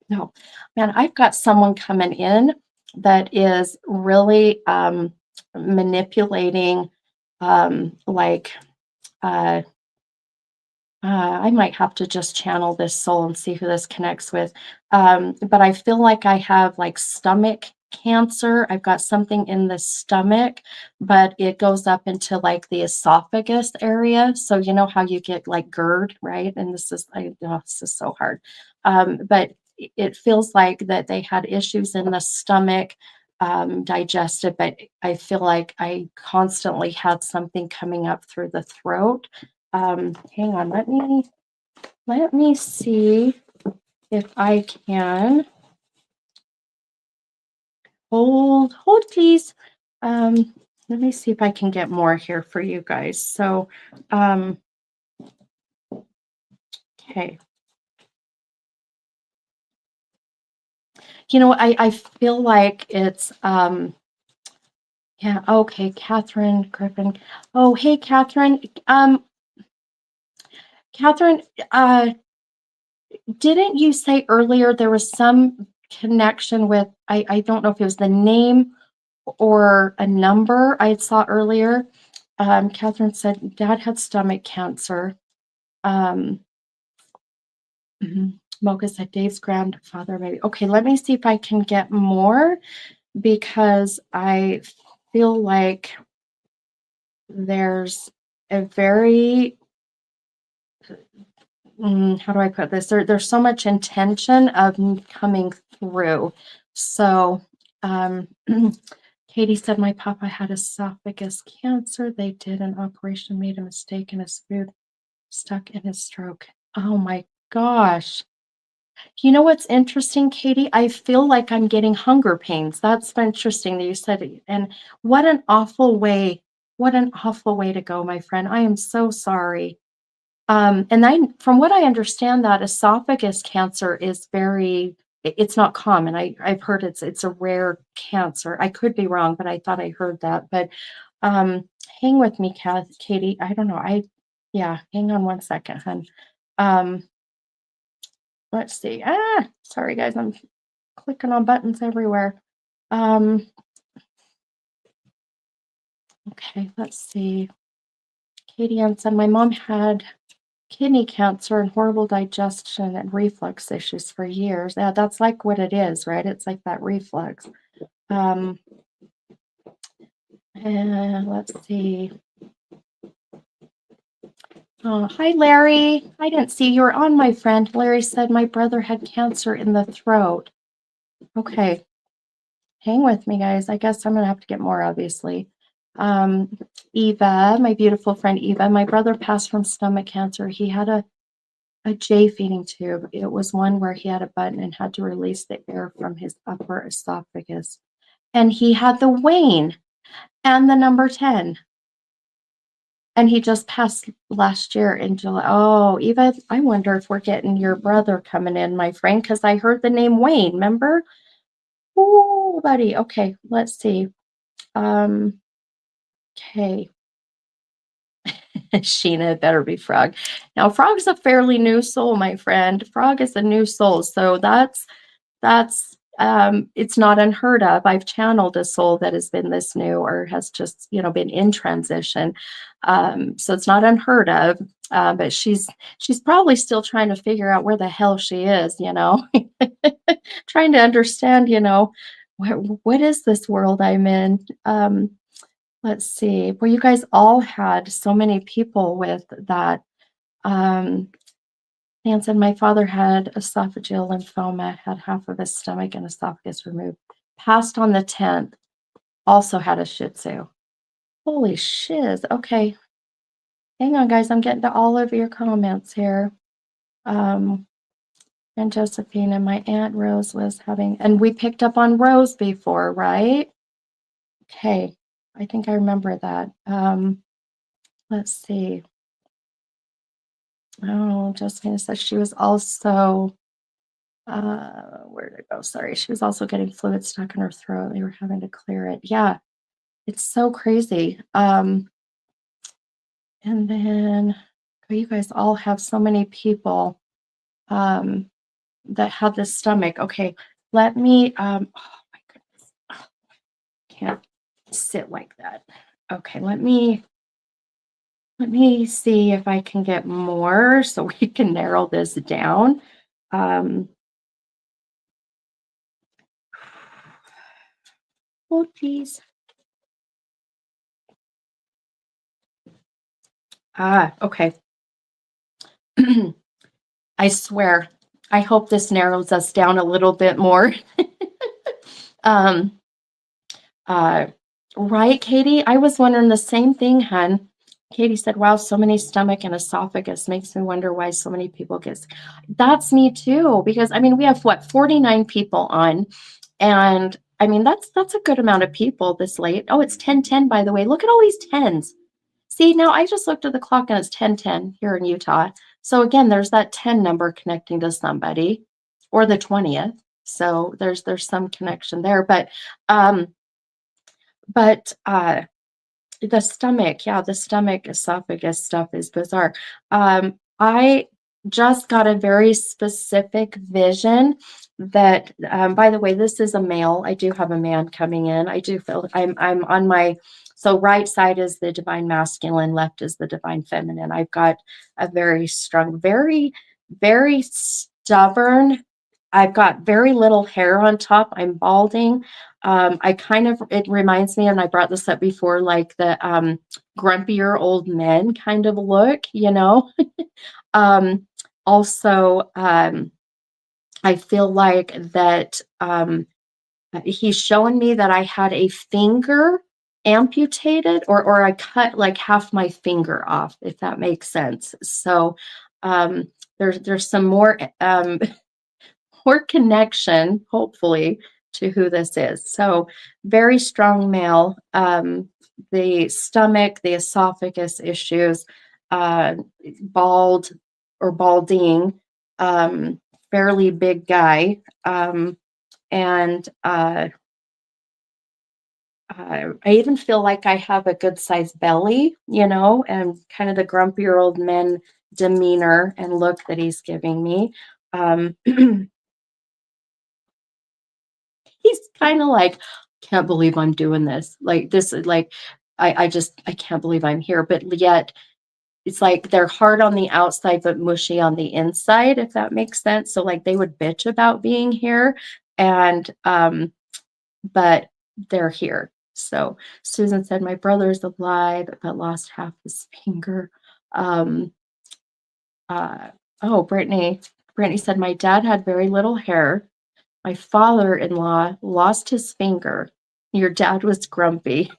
No, man, I've got someone coming in that is really manipulating, like, uh, I might have to just channel this soul and see who this connects with. But I feel like I have like stomach cancer. I've got something in the stomach, but it goes up into like the esophagus area. So you know how you get like GERD, right? And this is so hard. But it feels like that they had issues in the stomach, digested, but I feel like I constantly had something coming up through the throat. Hang on, let me see if I can hold please. Let me see if I can get more here for you guys. So, um, okay. You know, I feel like it's yeah, okay, Catherine Griffin. Oh, hey, Catherine. Catherine, didn't you say earlier there was some connection with, I don't know if it was the name or a number I saw earlier? Catherine said dad had stomach cancer. Um, Mocha said Dave's grandfather, maybe. Okay, let me see if I can get more because I feel like there's a very how do I put this? There's so much intention of coming through. So, Katie said my papa had esophagus cancer. They did an operation, made a mistake, and his food stuck in his stroke. Oh my gosh. You know what's interesting, Katie? I feel like I'm getting hunger pains. That's interesting that you said it. And what an awful way. What an awful way to go, my friend. I am so sorry. And from what I understand, that esophagus cancer is it's not common. I've heard it's a rare cancer. I could be wrong, but I thought I heard that. But um, hang with me, Katie. I don't know. Yeah, hang on one second, hun. Um, let's see. Sorry, guys. I'm clicking on buttons everywhere. Um, okay, let's see. Katie Ann said my mom had kidney cancer and horrible digestion and reflux issues for years. Yeah, that's like what it is, right? It's like that reflux. Um, and let's see. Oh, hi, Larry. I didn't see you were on, my friend. Larry said my brother had cancer in the throat. Okay, hang with me, guys. I guess I'm gonna have to get more, obviously. Eva, my beautiful friend Eva, my brother passed from stomach cancer. He had a J feeding tube. It was one where he had a button and had to release the air from his upper esophagus. And he had the Wayne and the number 10. And he just passed last year in July. Oh, Eva, I wonder if we're getting your brother coming in, my friend, because I heard the name Wayne, remember? Oh, buddy. Okay, let's see. Okay. Sheena, better be Frog. Now, Frog's a fairly new soul, my friend. Frog is a new soul. So that's it's not unheard of. I've channeled a soul that has been this new or has just been in transition. So it's not unheard of. But she's probably still trying to figure out where the hell she is, trying to understand, what is this world I'm in. Let's see. Well, you guys all had so many people with that. Nan said, my father had esophageal lymphoma, had half of his stomach and esophagus removed. Passed on the 10th, also had a Shih Tzu. Holy shiz. Okay. Hang on, guys. I'm getting to all of your comments here. And Josephine and my Aunt Rose was having, and we picked up on Rose before, right? Okay. I think I remember that. Let's see. Oh, Josephine says she was also where did it go? Sorry. She was also getting fluid stuck in her throat. They were having to clear it. Yeah, it's so crazy. And then you guys all have so many people that had this stomach. Okay, let me oh my goodness. Oh, can't sit like that. Okay, let me Let me see if I can get more so we can narrow this down. Um, oh, geez. Okay. I swear, I hope this narrows us down a little bit more. um, uh, right, Katie? I was wondering the same thing, hun. Katie said, wow, so many stomach and esophagus makes me wonder why so many people get sick. That's me too, because I mean, we have what, 49 people on, and I mean, that's a good amount of people this late. Oh, it's 10:10, by the way. Look at all these tens. See, now I just looked at the clock and it's 10:10 here in Utah. So again, there's that 10 number connecting to somebody or the 20th. So there's some connection there. Um, but the stomach, yeah, the stomach esophagus stuff is bizarre. I just got a very specific vision that, by the way, this is a male. I do have a man coming in. I do feel I'm on my, so right side is the divine masculine, left is the divine feminine. I've got a very strong, very stubborn. I've got very little hair on top. I'm balding. I kind of, it reminds me, and I brought this up before, like the grumpier old men kind of look, you know. um, also, I feel like that he's showing me that I had a finger amputated, or I cut like half my finger off, if that makes sense. So um, there's some more more connection, hopefully, to who this is. So, very strong male. The stomach, the esophagus issues, uh, bald or balding, um, fairly big guy. And I even feel like I have a good sized belly, you know, and kind of the grumpier old men demeanor and look that he's giving me. Um, he's kind of like, can't believe I'm doing this. Like this is like, I can't believe I'm here. But yet it's like they're hard on the outside, but mushy on the inside, if that makes sense. So like they would bitch about being here and, but they're here. So Susan said, my brother is alive, but lost half his finger. Um, uh, oh, Brittany said, my dad had very little hair. My father-in-law lost his finger. Your dad was grumpy.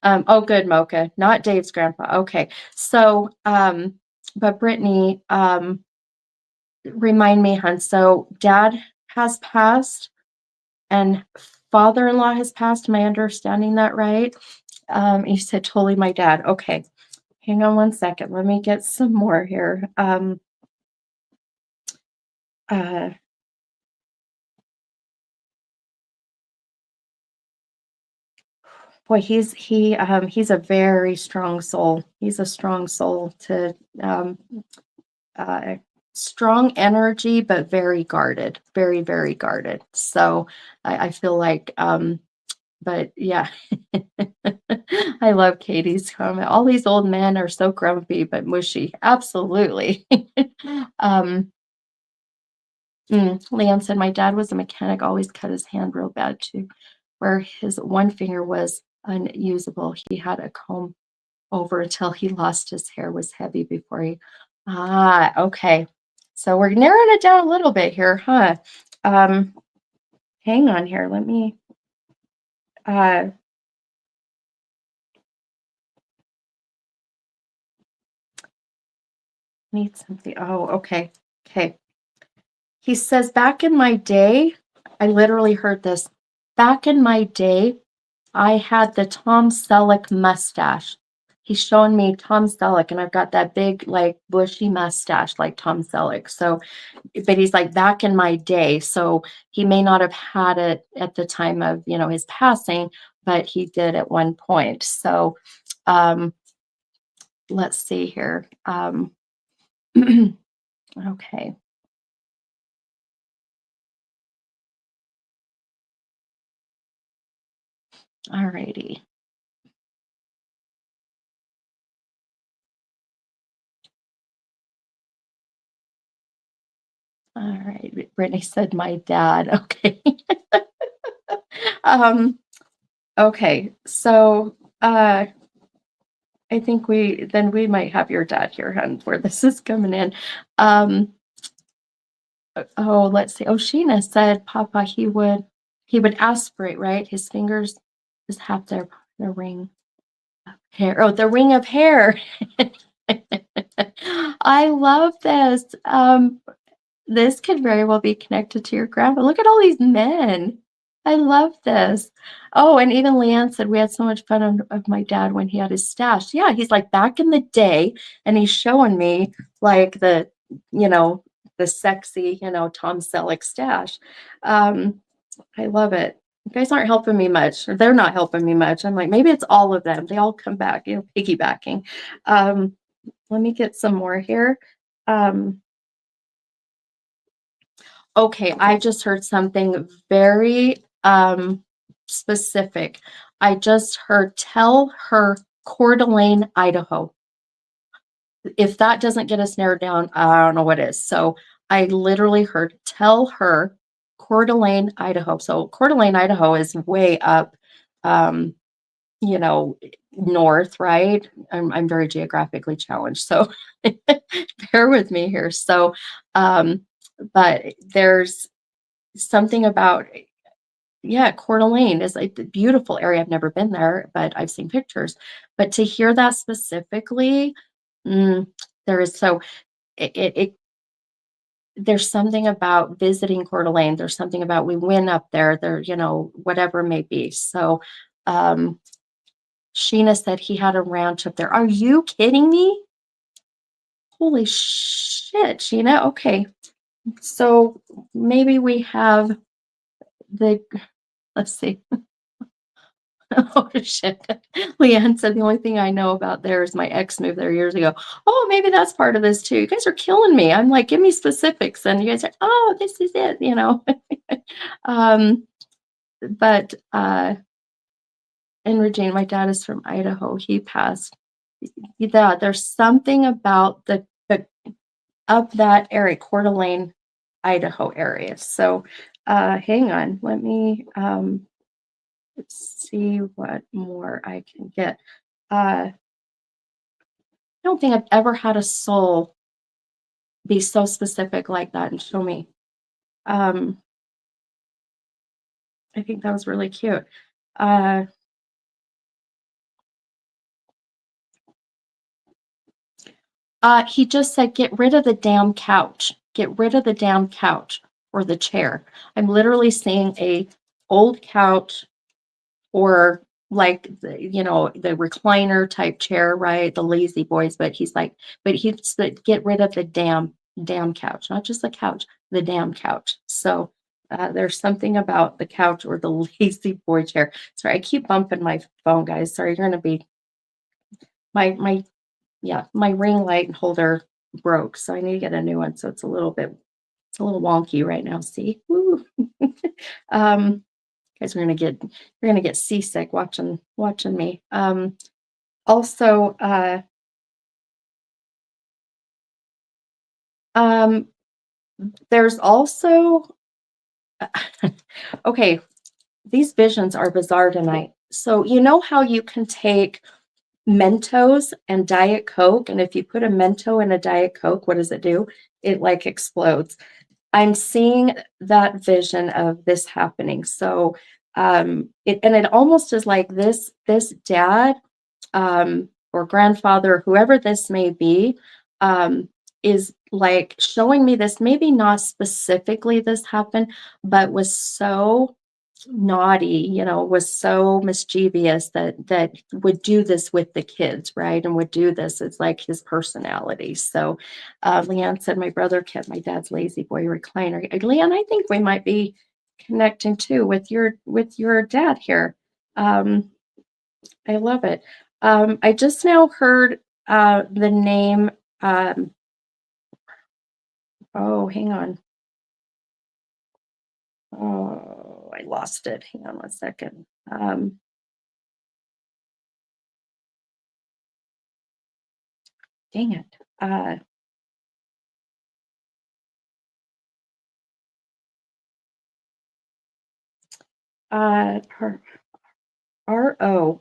Oh, good, Mocha. Not Dave's grandpa. Okay. So, but Brittany, remind me, hun. So dad has passed and father-in-law has passed. Am I understanding that right? You said totally my dad. Okay. Hang on one second. Let me get some more here. Uh, Boy, he's a very strong soul. He's a strong soul to uh, strong energy, but very guarded, very, very guarded. So I feel like, but yeah, I love Katie's comment. All these old men are so grumpy, but mushy. Absolutely. um, Leon said, my dad was a mechanic, always cut his hand real bad too, where his one finger was unusable. He had a comb over until he lost his hair, was heavy before he, okay. So we're narrowing it down a little bit here, huh? Um, hang on here. Let me, uh, need something. Oh, okay. Okay. He says, back in my day, I literally heard this. Back in my day, I had the Tom Selleck mustache. He's showing me Tom Selleck, and I've got that big, like, bushy mustache like Tom Selleck. So, but he's like, back in my day. So he may not have had it at the time of, you know, his passing, but he did at one point. So, um, let's see here. Okay. All righty. All right. Brittany said my dad. Okay. um, okay. So I think we might have your dad here, hun, where this is coming in. Um, oh, let's see. Oh, Sheena said Papa he would aspirate, right? His fingers just have their ring of hair. Oh, the ring of hair. I love this. This could very well be connected to your grandpa. Look at all these men. I love this. Oh, and even Leanne said we had so much fun of my dad when he had his stash. Yeah, he's like back in the day, and he's showing me like you know, the sexy, Tom Selleck stash. Um, I love it. You guys aren't helping me much, or they're not helping me much. I'm like, maybe it's all of them. They all come back, piggybacking. Um, let me get some more here. Um, Okay, I just heard something very specific. I just heard tell her Coeur d'Alene, Idaho. If that doesn't get us narrowed down, I don't know what is. So I literally heard tell her Coeur d'Alene, Idaho. So Coeur d'Alene, Idaho is way up, um, you know, north, right? I'm very geographically challenged, so bear with me here. So, um, but there's something about, yeah, Coeur d'Alene is a beautiful area. I've never been there, but I've seen pictures. But to hear that specifically, mm, there is so it there's something about visiting Coeur d'Alene. There's something about we went up there, whatever it may be. So Sheena said he had a ranch up there. Are you kidding me? Holy shit, Sheena. Okay. So maybe we have the let's see. Oh shit. Leanne said the only thing I know about there is my ex moved there years ago. Oh, maybe that's part of this too. You guys are killing me. I'm like, give me specifics. And you guys are, oh, this is it. um, but and Regina, my dad is from Idaho. He passed. Yeah, there's something about the up that area, Coeur d'Alene, Idaho area. So hang on. Let me let's see what more I can get. I don't think I've ever had a soul be so specific like that and show me. Um, I think that was really cute. Uh, he just said, get rid of the damn couch. Get rid of the damn couch or the chair. I'm literally seeing a old couch or like the recliner type chair, right? The lazy boys, but he's like, but he said, get rid of the damn couch, not just the couch, the damn couch. So there's something about the couch or the lazy boy chair. Sorry, I keep bumping my phone, guys. Sorry, you're gonna be my yeah, my ring light holder broke, so I need to get a new one. So it's a little wonky right now. See, woo. Guys, we're gonna get seasick watching me. Also, um, there's also okay. These visions are bizarre tonight. So you know how you can take Mentos and Diet Coke, and if you put a Mento in a Diet Coke, what does it do? It like explodes. I'm seeing that vision of this happening. So it almost is like this dad or grandfather, whoever this may be, is like showing me this, maybe not specifically this happened, but was so naughty, was so mischievous that would do this with the kids, right? And would do this. It's like his personality. So Leanne said my brother kept my dad's lazy boy recliner. Leanne, I think we might be connecting too with your dad here. I love it. I just now heard the name. Oh, hang on. Oh, I lost it. Hang on one second. Dang it. R R O.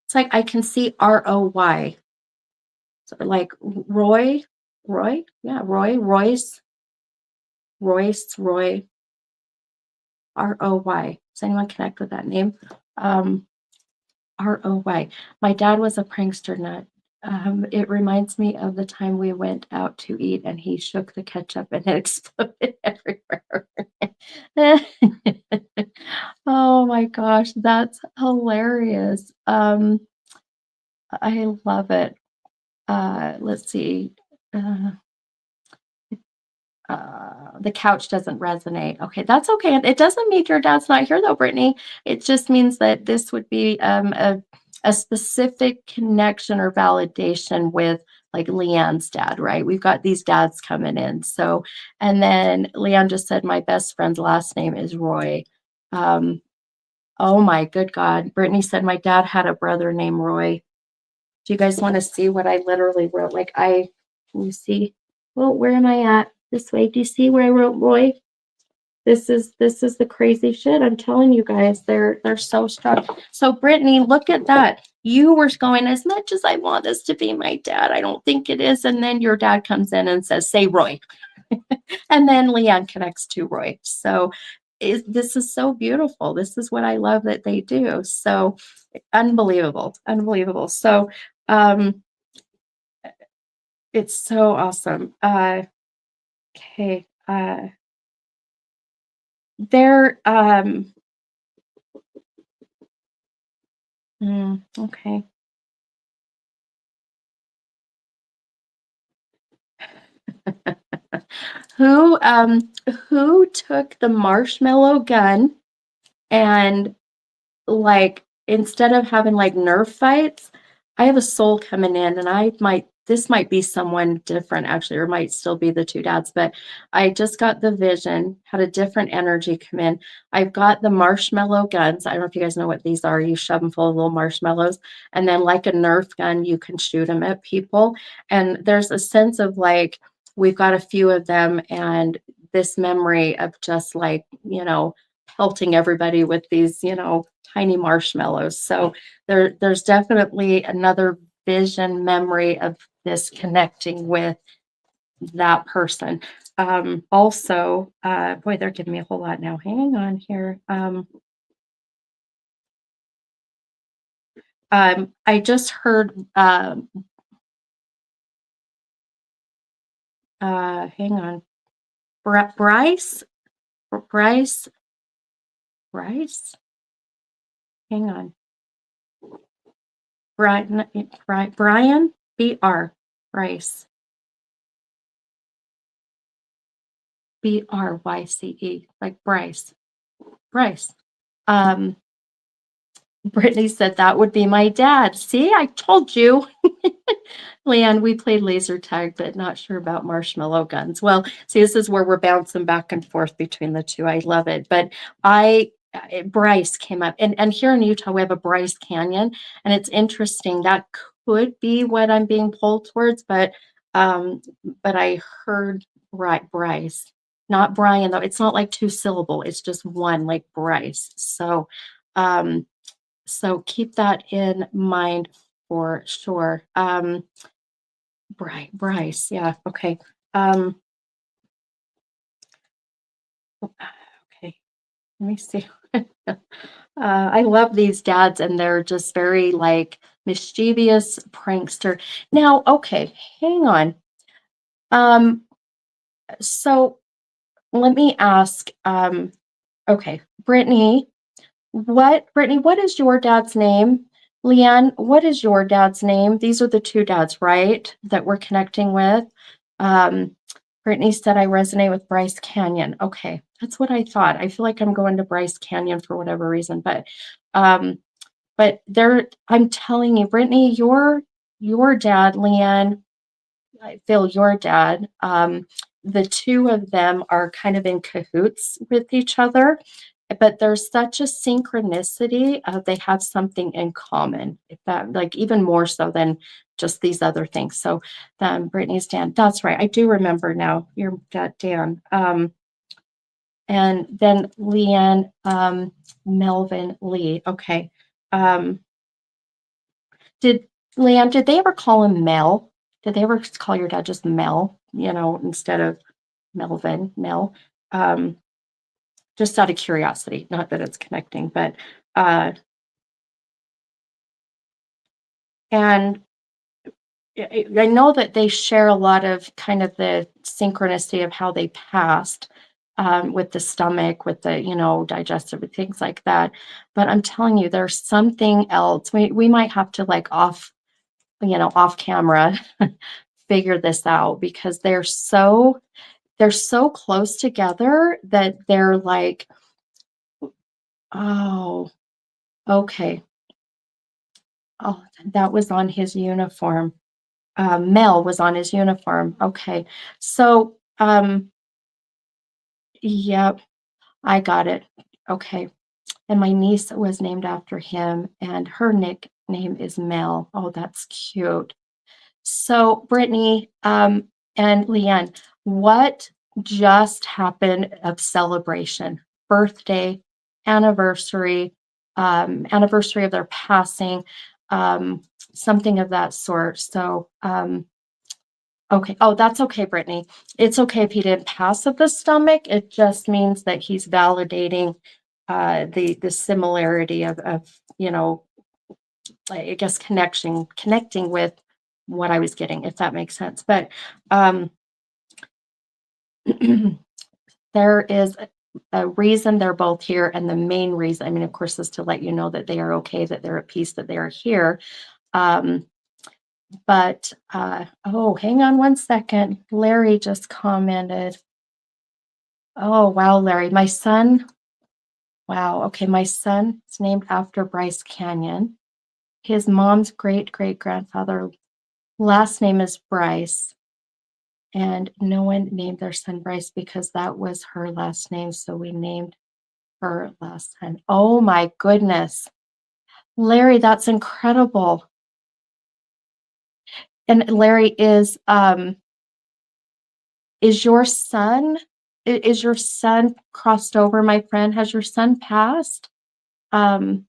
It's like I can see ROY. So like Roy, yeah, Roy, ROY. Does anyone connect with that name? Um, ROY. My dad was a prankster nut. It reminds me of the time we went out to eat and he shook the ketchup and it exploded everywhere. Oh my gosh, that's hilarious. I love it. Let's see. Uh, the couch doesn't resonate. Okay, that's okay. It doesn't mean your dad's not here though, Brittany. It just means that this would be a specific connection or validation with like Leanne's dad, right? We've got these dads coming in. So, and then Leanne just said, my best friend's last name is Roy. Um, oh my good God. Brittany said, my dad had a brother named Roy. Do you guys want to see what I literally wrote? Can you see? Well, where am I at? This way. Do you see where I wrote Roy? This is the crazy shit. I'm telling you guys, they're so strong. So Brittany, look at that. You were going, as much as I want this to be my dad, I don't think it is. And then your dad comes in and says, say Roy. And then Leanne connects to Roy. So this is so beautiful. This is what I love that they do. So unbelievable, unbelievable. So um, it's so awesome. Okay. There, okay. Who who took the marshmallow gun and like instead of having like Nerf fights, I have a soul coming in and this might be someone different actually, or might still be the two dads, but I just got the vision, had a different energy come in. I've got the marshmallow guns. I don't know if you guys know what these are. You shove them full of little marshmallows, and then like a Nerf gun, you can shoot them at people. And there's a sense of like, we've got a few of them, and this memory of just like, pelting everybody with these, tiny marshmallows. So there's definitely another vision memory of this connecting with that person. Also, boy, they're giving me a whole lot now. Hang on here. I just heard, hang on, Bryce, Bryce, Bryce, hang on, Brian, BR, Bryce, BRYCE, like Bryce. Um, Brittany said that would be my dad. See, I told you. Leanne, we played laser tag, but not sure about marshmallow guns. Well, see, this is where we're bouncing back and forth between the two. I love it. But Bryce came up, and here in Utah, we have a Bryce Canyon, and it's interesting. That could be what I'm being pulled towards, but I heard right Bryce, not Brian though. It's not like two syllable. It's just one, like Bryce. So keep that in mind for sure. Bryce, yeah, okay. Okay, let me see. I love these dads, and they're just very like mischievous prankster. Now, okay, hang on. Um, so let me ask. Okay, Brittany, what is your dad's name? Leanne, what is your dad's name? These are the two dads, right? That we're connecting with. Um, Brittany said I resonate with Bryce Canyon. Okay, that's what I thought. I feel like I'm going to Bryce Canyon for whatever reason, um, but I'm telling you, Brittany, your dad, Leanne, I feel your dad. The two of them are kind of in cahoots with each other. but there's such a synchronicity of they have something in common, if that, like, even more so than just these other things. So Brittany's Dan, that's right, I do remember now, your dad Dan. And then Leanne, Melvin Lee. Okay. um did Leanne, did they ever call him Mel? Did they ever call your dad just Mel, instead of Melvin, Mel? um just out of curiosity, not that it's connecting, but uh and I know that they share a lot of kind of the synchronicity of how they passed, with the stomach, with the, digestive things like that. But I'm telling you, there's something else. We might have to, like, off camera, figure this out, because they're so close together that they're like, oh, okay. Oh, that was on his uniform. Mel was on his uniform. Okay. So, yep, I got it. Okay. And my niece was named after him, and her nickname is Mel. Oh, that's cute. So, Brittany, and Leanne, what just happened of celebration? Birthday, anniversary, anniversary of their passing, um, something of that sort. So, okay. Oh, that's okay, Brittany. It's okay if he didn't pass of the stomach. It just means that he's validating the similarity of I guess connecting with what I was getting, if that makes sense. But um there is a reason they're both here, and the main reason, I mean, of course, is to let you know that they are okay, that they're at peace, that they are here. Um, but oh, hang on one second. Larry just commented. Oh, wow, Larry, my son. Wow, okay, my son is named after Bryce Canyon. His mom's great great grandfather last name is Bryce, and no one named their son Bryce because that was her last name. So we named her last son. Oh my goodness. Larry, that's incredible. And Larry, is your son is your son crossed over, my friend? Has your son passed? Um,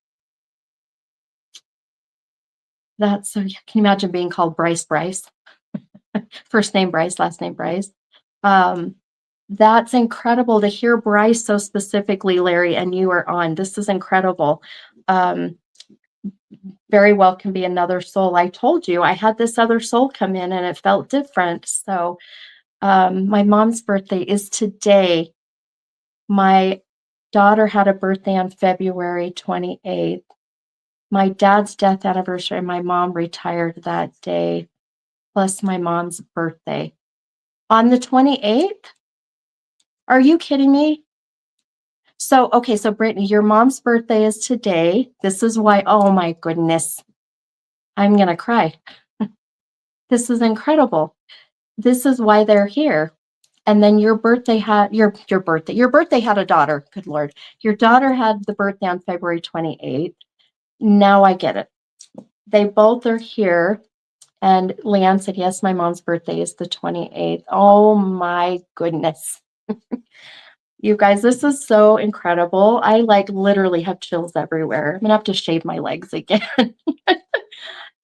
that's so, can you imagine being called Bryce? First name Bryce, last name Bryce. Um, that's incredible to hear Bryce so specifically, Larry, and you are on. This is incredible. Um, very well can be another soul. I told you I had this other soul come in and it felt different. So, my mom's birthday is today. My daughter had a birthday on February 28th. My dad's death anniversary, my mom retired that day, plus my mom's birthday. On the 28th? Are you kidding me? So, okay, so Brittany, your mom's birthday is today. This is why, oh my goodness, I'm gonna cry. This is incredible. This is why they're here. And then your birthday had a daughter. Good Lord. Your daughter had the birthday on February 28th. Now I get it. They both are here. And Leanne said, yes, my mom's birthday is the 28th. Oh my goodness. You guys, this is so incredible. I like literally have chills everywhere. I'm gonna have to shave my legs again.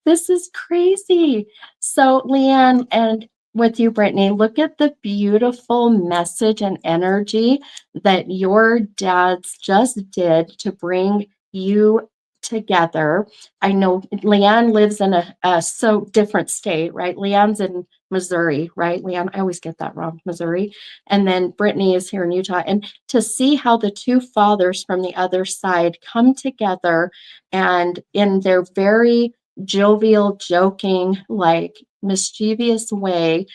This is crazy. So, Leanne, and with you, Brittany, look at the beautiful message and energy that your dads just did to bring you together. I know Leanne lives in a so different state, right? Leanne's in Missouri, right? Leanne, I always get that wrong, Missouri. And then Brittany is here in Utah. And to see how the two fathers from the other side come together and in their very jovial, joking, like mischievous way,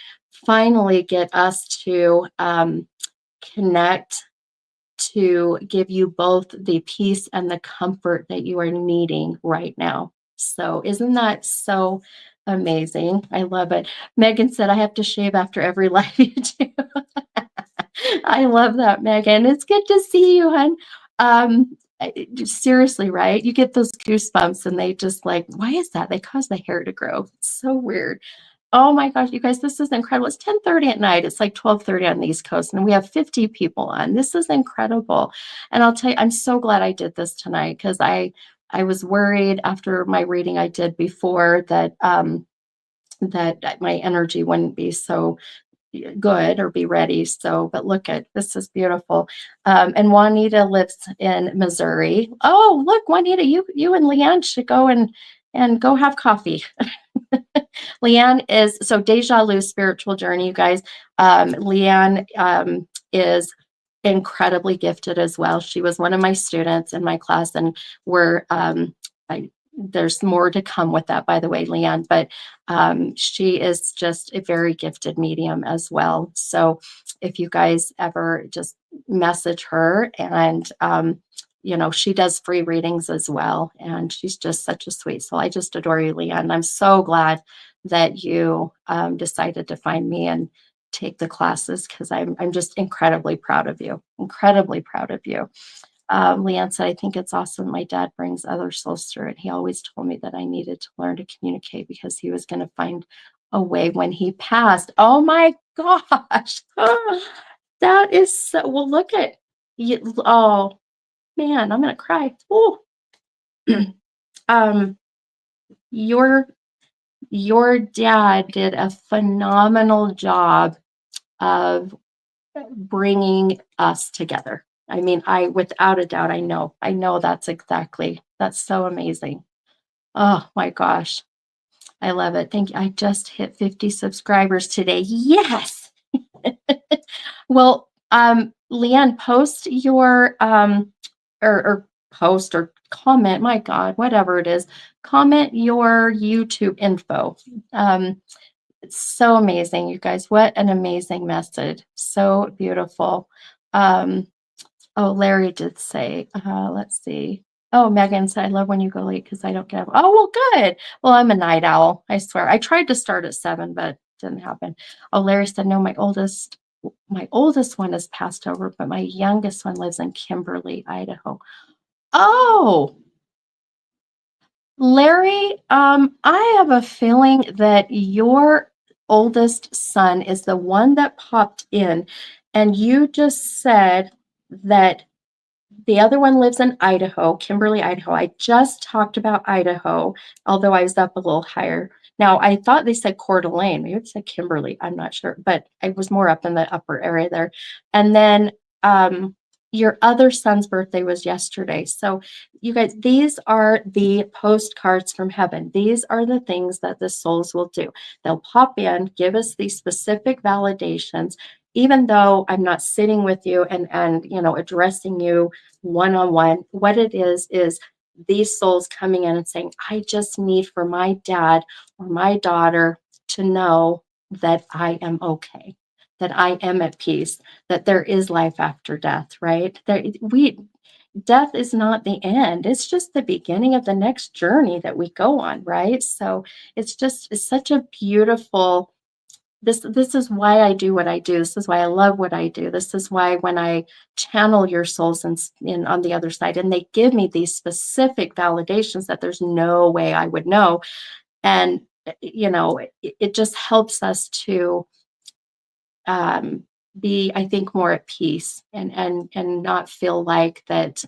finally get us to connect, to give you both the peace and the comfort that you are needing right now. So, isn't that so amazing? I love it. Megan said, I have to shave after every live you do. I love that, Megan. It's good to see you, hon. Seriously, right? You get those goosebumps and they just like, why is that? They cause the hair to grow. It's so weird. Oh my gosh, you guys, this is incredible. It's 10:30 at night. It's like 12:30 on the East Coast, and we have 50 people on. This is incredible. And I'll tell you, I'm so glad I did this tonight because I was worried after my reading I did before that that my energy wouldn't be so good or be ready. So, but look at this is beautiful. And Juanita lives in Missouri. Oh, look, Juanita, you and Leanne should go and go have coffee. Leanne is so Deja Lu spiritual journey, you guys. Leanne is incredibly gifted as well. She was one of my students in my class, and we're there's more to come with that, by the way, Leanne. But she is just a very gifted medium as well. So if you guys ever just message her and she does free readings as well. And she's just such a sweet soul. I just adore you, Leanne. I'm so glad that you decided to find me and take the classes because I'm just incredibly proud of you. Incredibly proud of you. Leanne said, I think it's awesome. My dad brings other souls through it. He always told me that I needed to learn to communicate because he was going to find a way when he passed. Oh my gosh. That is so, well, look at you. Oh man, I'm going to cry. Oh, your dad did a phenomenal job of bringing us together. I mean, without a doubt, I know that's so amazing. Oh my gosh. I love it. Thank you. I just hit 50 subscribers today. Yes. Well, Leanne, post your, or post or comment, my God, whatever it is, comment your YouTube info. It's so amazing, you guys. What an amazing message. So beautiful. Oh, Larry did say, let's see. Oh, Megan said, I love when you go late because I don't get up. Oh, well, good. Well, I'm a night owl. I swear. I tried to start at 7, but it didn't happen. Oh, Larry said, no, my oldest one has passed over, but my youngest one lives in Kimberly, Idaho. Oh, Larry, I have a feeling that your oldest son is the one that popped in, and you just said that the other one lives in Idaho, Kimberly, Idaho. I just talked about Idaho, although I was up a little higher. Now, I thought they said Coeur d'Alene. Maybe it said Kimberly. I'm not sure, but I was more up in the upper area there. And then your other son's birthday was yesterday. So, you guys, these are the postcards from heaven. These are the things that the souls will do. They'll pop in, give us these specific validations, even though I'm not sitting with you and addressing you one-on-one. What it is these souls coming in and saying, I just need for my dad or my daughter to know that I am okay, that I am at peace, that there is life after death, right? Death is not the end. It's just the beginning of the next journey that we go on, right? So it's such a beautiful, this is why I do what I do. This is why I love what I do. This is why when I channel your souls in on the other side, and they give me these specific validations that there's no way I would know. And, it just helps us to be, I think, more at peace and not feel like that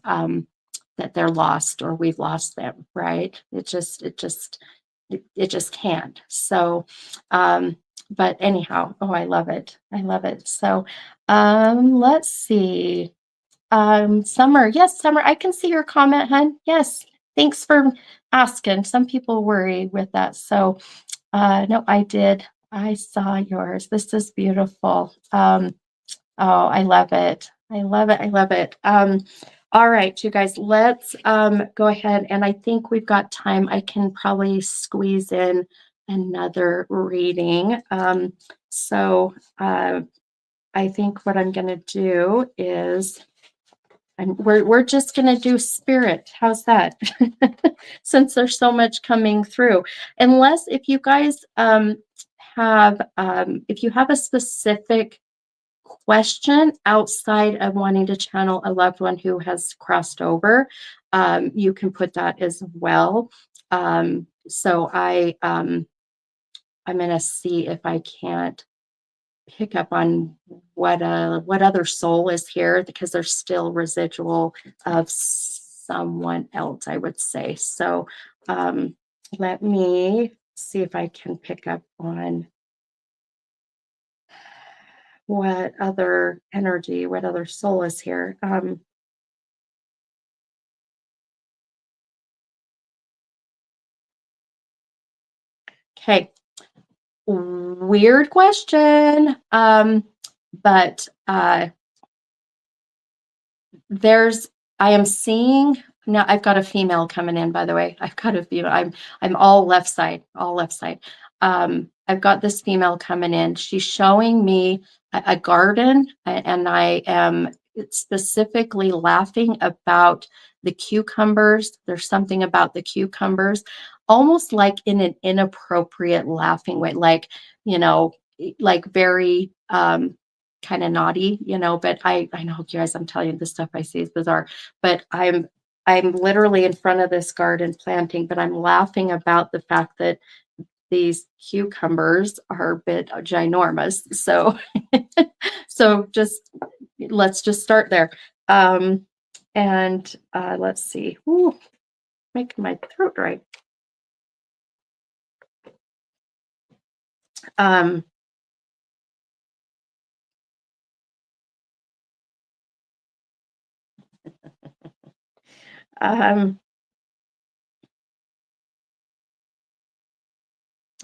that they're lost or we've lost them, right? It just can't. So, but anyhow, oh, I love it. I love it. So, let's see. Summer, yes, Summer, I can see your comment, hun. Yes, thanks for asking. Some people worry with that. So, no, I did. I saw yours. This is beautiful. Oh, I love it. I love it. I love it. All right, you guys, let's go ahead. And I think we've got time. I can probably squeeze in another reading. So I think what I'm going to do is we're just going to do spirit. How's that? Since there's so much coming through. Unless if you guys if you have a specific question outside of wanting to channel a loved one who has crossed over, you can put that as well. So I'm going to see if I can't pick up on what other soul is here, because there's still residual of someone else, I would say. So let me see if I can pick up on what other energy, what other soul is here. Okay. Weird question. But I am seeing now. I've got a female coming in, by the way. I've got a female. I'm all left side, all left side. I've got this female coming in. She's showing me a garden, and I am specifically laughing about the cucumbers. There's something about the cucumbers, almost like in an inappropriate laughing way, like, like very kind of naughty, but I know, you guys, I'm telling you, the stuff I see is bizarre, but I'm literally in front of this garden planting, but I'm laughing about the fact that these cucumbers are a bit ginormous. So so let's just start there. And let's see. Ooh, making my throat dry.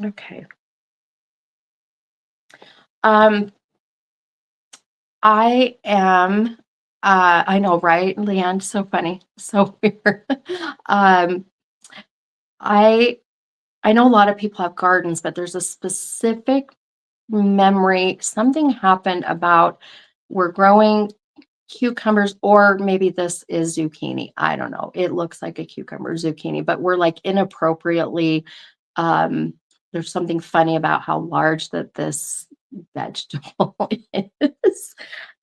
Okay. I am, I know, right, Leanne? So funny, so weird. um, I I know a lot of people have gardens, but there's a specific memory. Something happened about we're growing cucumbers, or maybe this is zucchini. I don't know. It looks like a cucumber zucchini, but we're like inappropriately, um, there's something funny about how large that this vegetable is.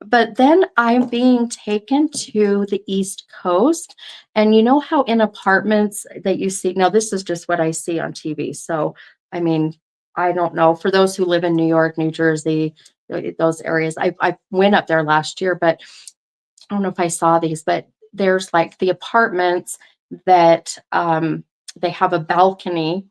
But then I'm being taken to the East Coast. And you know how in apartments that you see, now this is just what I see on TV. So, I mean, I don't know. For those who live in New York, New Jersey, those areas, I went up there last year, but I don't know if I saw these, but there's like the apartments that they have a balcony,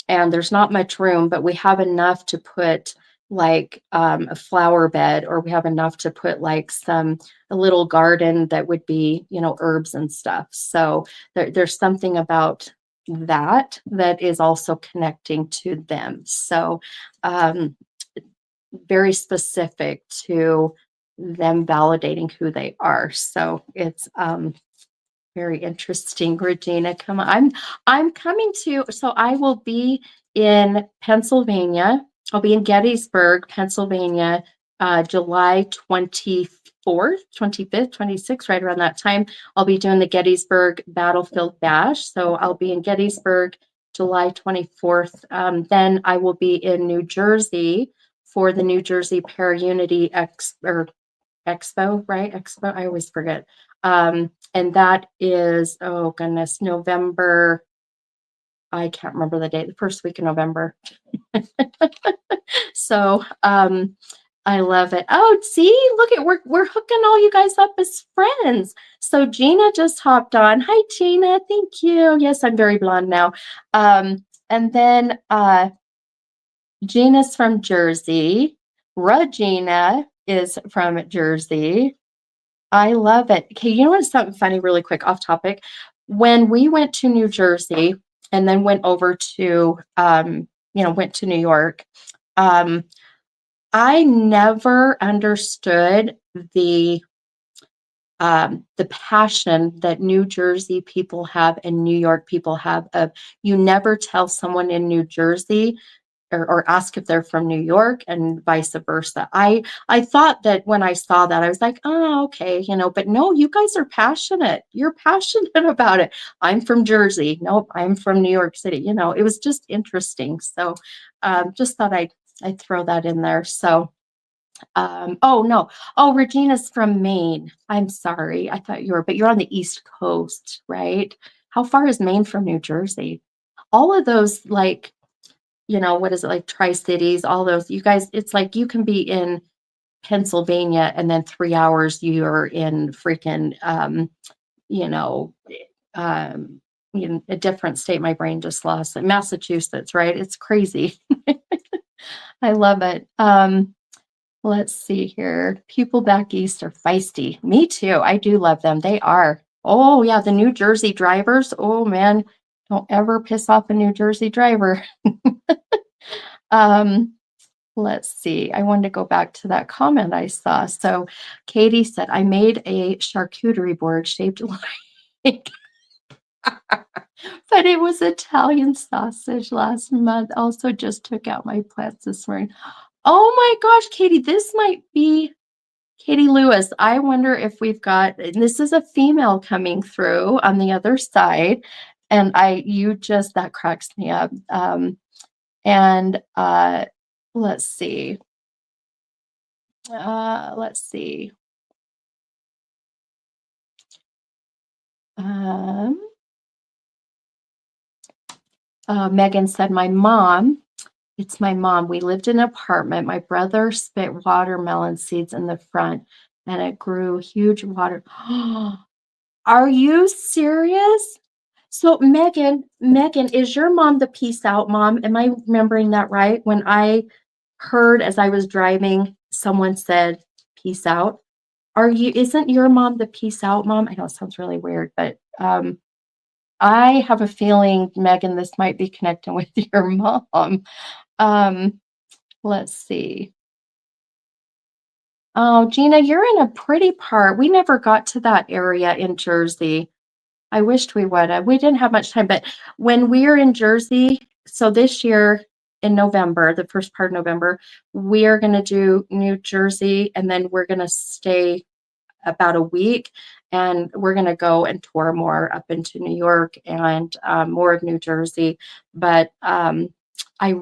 and there's not much room, but we have enough to put like a flower bed, or we have enough to put like a little garden that would be, herbs and stuff. So there's something about that is also connecting to them. So very specific to them validating who they are. So it's very interesting. Regina, come on. I'm coming to, so I will be in Pennsylvania. I'll be in Gettysburg, Pennsylvania, July 24th, 25th, 26th, right around that time. I'll be doing the Gettysburg Battlefield Bash. So I'll be in Gettysburg, July 24th. Then I will be in New Jersey for the New Jersey Para-Unity Expo, right? Expo, I always forget. And that is, oh goodness, November. I can't remember the date, the first week of November. So I love it. Oh, see, look at, we're hooking all you guys up as friends. So Gina just hopped on. Hi, Gina. Thank you. Yes, I'm very blonde now. And then Gina's from Jersey. Regina is from Jersey. I love it. Okay, you know what's something funny, really quick, off topic? When we went to New Jersey and then went over to, went to New York, I never understood the passion that New Jersey people have and New York people have of, you never tell someone in New Jersey or ask if they're from New York, and vice versa. I thought that when I saw that, I was like, oh, okay, but no, you guys are passionate. You're passionate about it. I'm from Jersey. Nope, I'm from New York City. It was just interesting. So just thought I'd throw that in there. So Oh no. Oh, Regina's from Maine. I'm sorry. I thought you were, but you're on the East Coast, right? How far is Maine from New Jersey? All of those, like, what is it, like Tri-Cities, all those, you guys, it's like you can be in Pennsylvania and then 3 hours you're in freaking, you know, um, a different state. My brain just lost it. Massachusetts, right? It's crazy. I love it. Let's see here. People back east are feisty. Me too. I do love them. They are. Oh, yeah. The New Jersey drivers. Oh, man. Don't ever piss off a New Jersey driver. um, let's see. I wanted to go back to that comment I saw. So Katie said, I made a charcuterie board shaped like, but it was Italian sausage last month. Also just took out my plants this morning. Oh my gosh, Katie, this might be Katie Lewis. I wonder if we've got, and this is a female coming through on the other side. And that cracks me up. And let's see. Let's see. Megan said, it's my mom. We lived in an apartment. My brother spit watermelon seeds in the front and it grew huge water. Are you serious? So Megan, is your mom the peace out mom? Am I remembering that right? When I heard as I was driving, someone said peace out. Isn't your mom the peace out mom? I know it sounds really weird, but I have a feeling, Megan, this might be connecting with your mom. Let's see. Oh, Gina, you're in a pretty part. We never got to that area in Jersey. I wished we would have. We didn't have much time, but when we're in Jersey, so this year in November, the first part of November, we are going to do New Jersey, and then we're going to stay about a week, and we're going to go and tour more up into New York and more of New Jersey. But I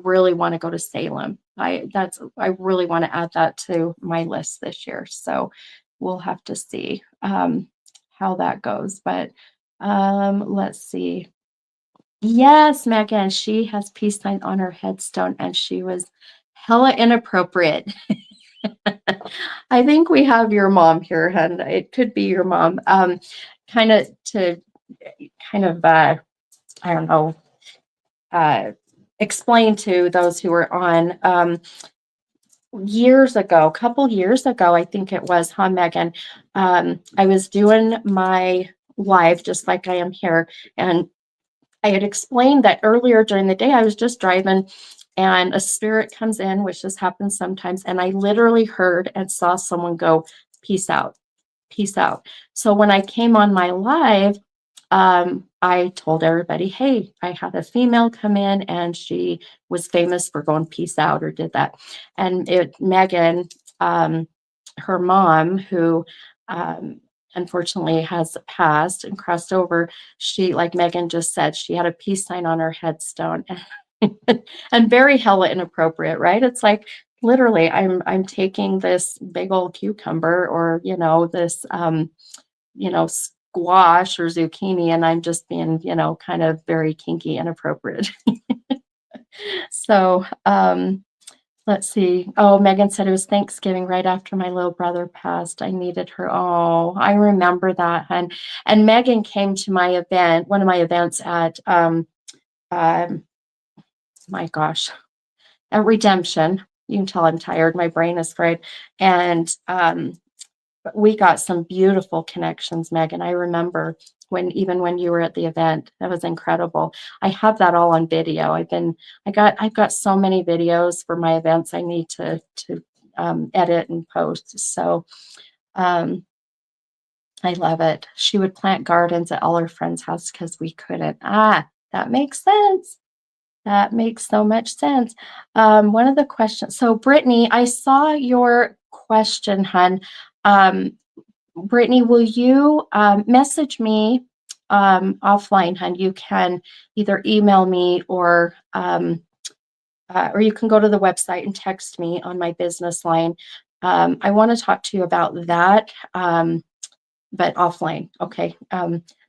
really want to go to Salem. I really want to add that to my list this year. So we'll have to see how that goes. But let's see. Yes, Megan, she has peace sign on her headstone, and she was hella inappropriate. I think we have your mom here, and it could be your mom. Kind of to kind of I don't know, explain to those who are on years ago, a couple years ago, I think it was, huh, Megan? I was doing my live just like I am here, and I had explained that earlier during the day I was just driving and a spirit comes in, which just happens sometimes, and I literally heard and saw someone go, peace out, peace out. So when I came on my live, I told everybody, hey, I had a female come in and she was famous for going peace out or did that. And Megan, her mom, who unfortunately has passed and crossed over, she, like Megan just said, she had a peace sign on her headstone. And very hella inappropriate, right? It's like literally I'm taking this big old cucumber or this squash or zucchini, and I'm just being, kind of very kinky, inappropriate. So let's see. Oh, Megan said it was Thanksgiving right after my little brother passed. I needed her. Oh, I remember that. And Megan came to my event, one of my events at my gosh, at Redemption. You can tell I'm tired. My brain is fried. And we got some beautiful connections, Megan. I remember even when you were at the event, that was incredible. I have that all on video. I've got so many videos for my events I need to edit and post. So I love it. She would plant gardens at all her friends' houses because we couldn't. That makes sense. That makes so much sense. One of the questions. So Brittany, I saw your question, hun. Brittany, will you message me offline, hun? You can either email me or you can go to the website and text me on my business line. I want to talk to you about that, but offline. Okay.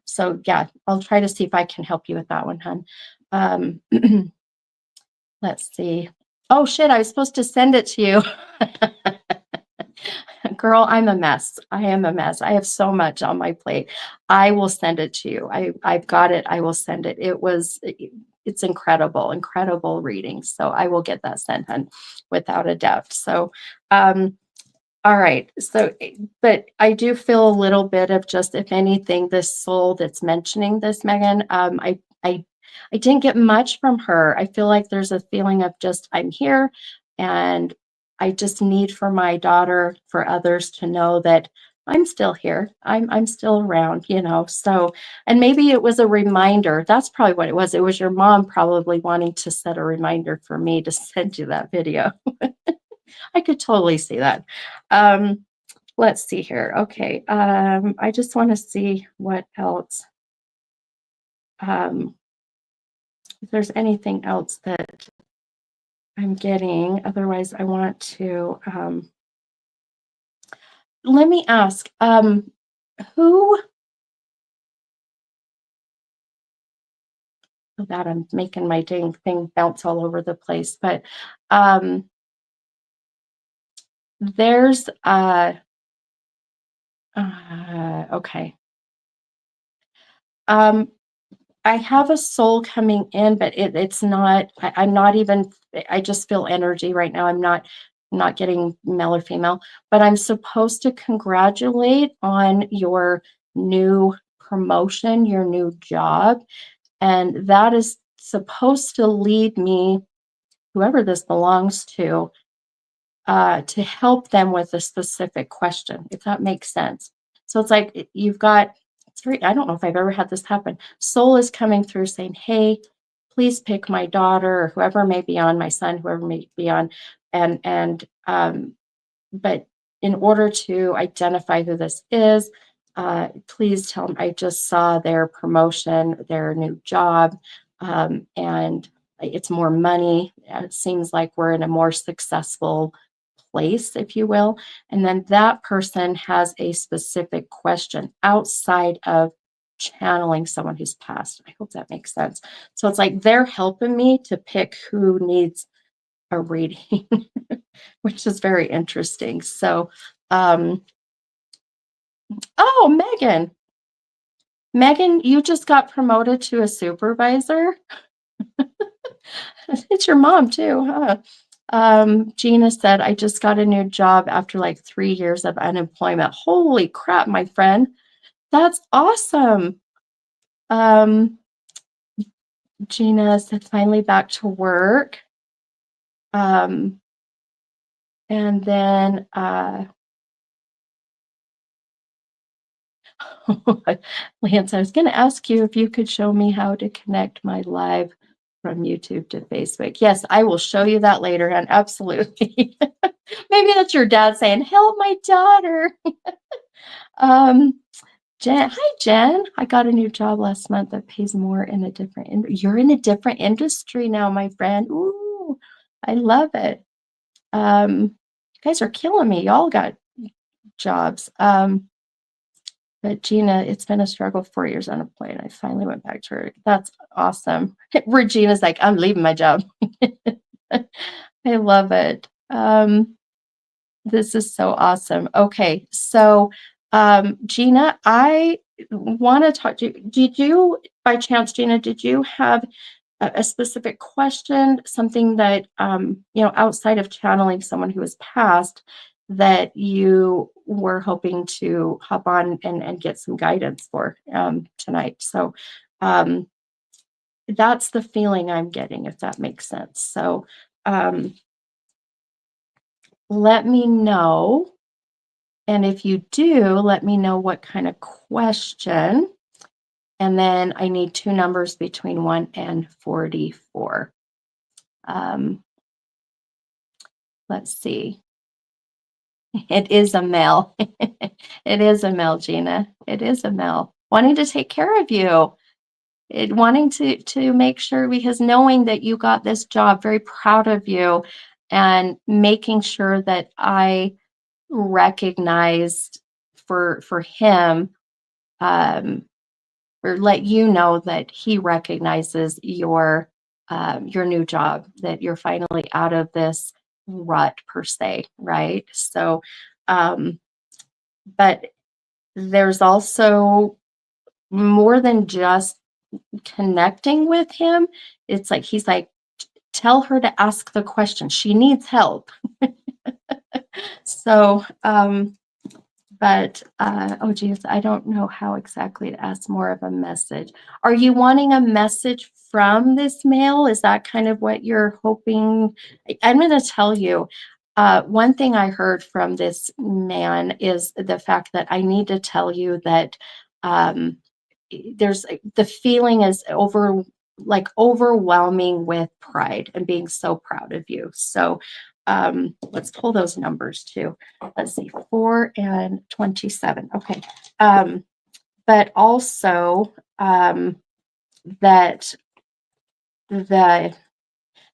So yeah, I'll try to see if I can help you with that one, hon. Um, let's see. Oh shit, I was supposed to send it to you. Girl, I'm a mess. I am a mess. I have so much on my plate. I will send it to you. I've got it. I will send it. It's incredible, incredible reading. So I will get that sent, hun, without a doubt. So all right. So, but I do feel a little bit of just, if anything, this soul that's mentioning this, Megan. I didn't get much from her. I feel like there's a feeling of just, I'm here, and I just need for my daughter, for others to know that I'm still here. I'm still around, you know. So, and maybe it was a reminder. That's probably what it was. It was your mom probably wanting to set a reminder for me to send you that video. I could totally see that. Um, let's see here. Okay. I just want to see what else. If there's anything else that I'm getting. Otherwise, I want to let me ask, who that I'm making my dang thing bounce all over the place, but um there's okay. Um I have a soul coming in, but it's not, I'm not even, I just feel energy right now. I'm not getting male or female, but I'm supposed to congratulate on your new promotion, your new job. And that is supposed to lead me, whoever this belongs to help them with a specific question, if that makes sense. So it's like you've got, it's very, I don't know if I've ever had this happen. Soul is coming through saying, hey, please pick my daughter or whoever may be on, my son, whoever may be on. And but in order to identify who this is, please tell them I just saw their promotion, their new job, and it's more money. It seems like we're in a more successful place, if you will. And then that person has a specific question outside of channeling someone who's passed. I hope that makes sense. So it's like they're helping me to pick who needs a reading, which is very interesting. So, um, oh, Megan, you just got promoted to a supervisor. It's your mom too, huh? Gina said, I just got a new job after like 3 years of unemployment. Holy crap, my friend. That's awesome. Um, Gina said, finally back to work. Um, and then Lance, I was going to ask you if you could show me how to connect my live from YouTube to Facebook. Yes, I will show you that later, and absolutely. Maybe that's your dad saying, help my daughter. Jen, hi Jen. I got a new job last month that pays more in a different you're in a different industry now, my friend. Ooh, I love it. You guys are killing me. Y'all got jobs. But Gina, it's been a struggle, 4 years unemployed. I finally went back to her. That's awesome. Regina's like, I'm leaving my job. I love it. This is so awesome. Okay, so Gina, I want to talk to you. Did you, by chance, Gina, did you have a specific question, something that outside of channeling someone who has passed, that you were hoping to hop on and get some guidance for tonight? So that's the feeling I'm getting, if that makes sense. So let me know. And if you do, let me know what kind of question. And then I need two numbers between 1 and 44. Let's see. It is a male. It is a male, Gina. It is a male wanting to take care of you. Wanting to make sure, because knowing that you got this job, very proud of you, and making sure that I recognized for him, um, or let you know that he recognizes your new job, that you're finally out of this rut per se, right? So, um, but there's also more than just connecting with him. It's like he's like, tell her to ask the question. She needs help. So, but oh geez, I don't know how exactly to ask more of a message. Are you wanting a message from this mail? Is that kind of what you're hoping? I'm going to tell you. One thing I heard from this man is the fact that I need to tell you that um, there's the feeling is overwhelming with pride and being so proud of you. So let's pull those numbers too. Let's see, 4 and 27. Okay. But also that the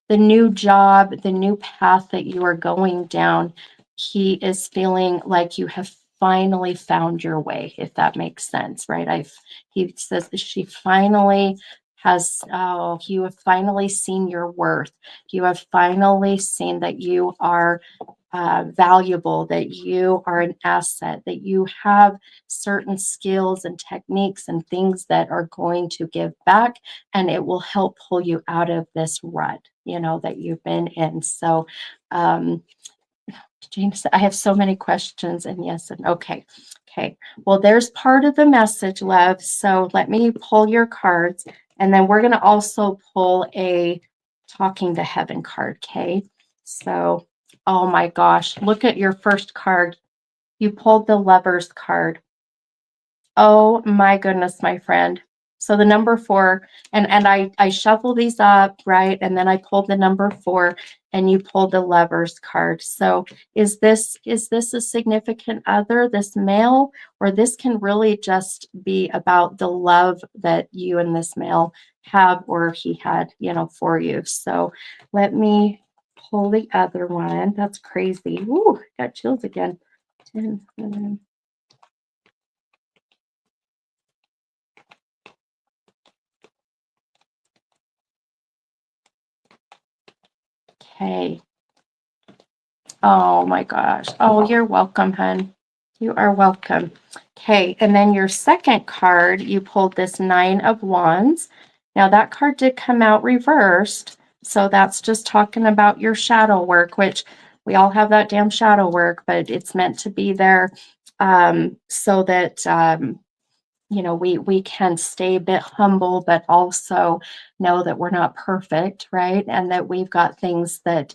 the new job, the new path that you are going down, he is feeling like you have finally found your way, if that makes sense, right? He says she finally has, oh, you have finally seen your worth. You have finally seen that you are valuable, that you are an asset, that you have certain skills and techniques and things that are going to give back, and it will help pull you out of this rut, that you've been in. So, um, James, I have so many questions and yes and okay. Okay. Well, there's part of the message, love. So let me pull your cards, and then we're going to also pull a talking to heaven card. Okay. So, oh my gosh, look at your first card. You pulled the Lovers card. Oh my goodness, my friend. So the number 4, and I shuffle these up, right? And then I pulled the number 4, and you pulled the Lovers card. So is this a significant other, this male, or this can really just be about the love that you and this male have, or he had, for you. So let me pull the other one. That's crazy. Ooh, got chills again. 10, 11. Okay. Oh my gosh. Oh, you're welcome, hun. You are welcome. Okay, and then your second card, you pulled this 9 of Wands. Now that card did come out reversed, so that's just talking about your shadow work, which we all have that damn shadow work, but it's meant to be there so that we can stay a bit humble, but also know that we're not perfect, right? And that we've got things that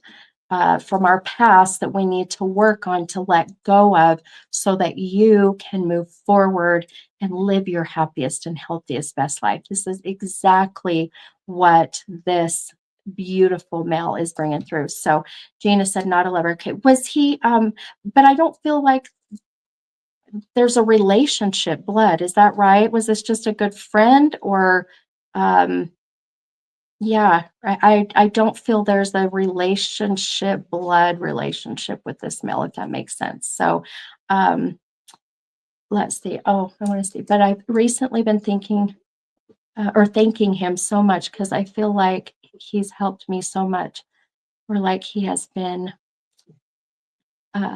from our past that we need to work on to let go of so that you can move forward and live your happiest and healthiest best life. This is exactly what this beautiful male is bringing through. So Gina said not a lover. Okay, was he but I don't feel like there's a relationship blood. Is that right? Was this just a good friend or um yeah, I don't feel there's a relationship, blood relationship with this male, if that makes sense. So let's see. Oh, I want to see. But I've recently been thinking or thanking him so much because I feel like he's helped me so much, or like he has been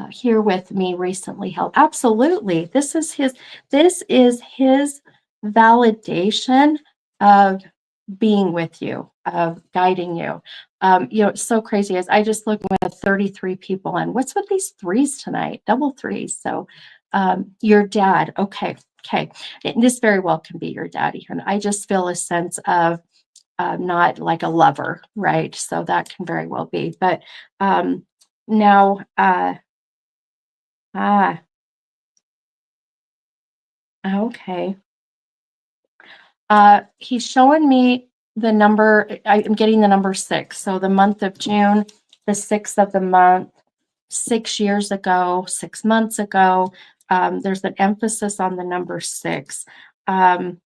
here with me recently. Help. Absolutely. This is his validation of being with you, of guiding you. It's so crazy as I just looked with 33 people and what's with these threes tonight? Double threes. So your dad. Okay. Okay. This very well can be your daddy. And I just feel a sense of not like a lover, right? So that can very well be. But now, ah, okay. He's showing me the number. I'm getting the number 6. So the month of June, the 6th of the month, 6 years ago, 6 months ago. There's an emphasis on the number 6. Um,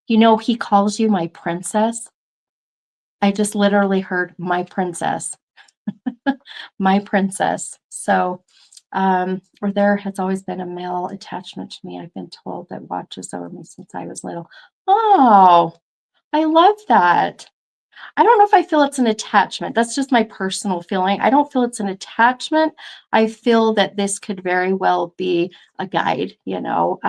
he calls you my princess. I just literally heard my princess. my princess. So, or there has always been a male attachment to me, I've been told, that watches over me since I was little. Oh, I love that. I don't know if I feel it's an attachment. That's just my personal feeling. I don't feel it's an attachment. I feel that this could very well be a guide, you know.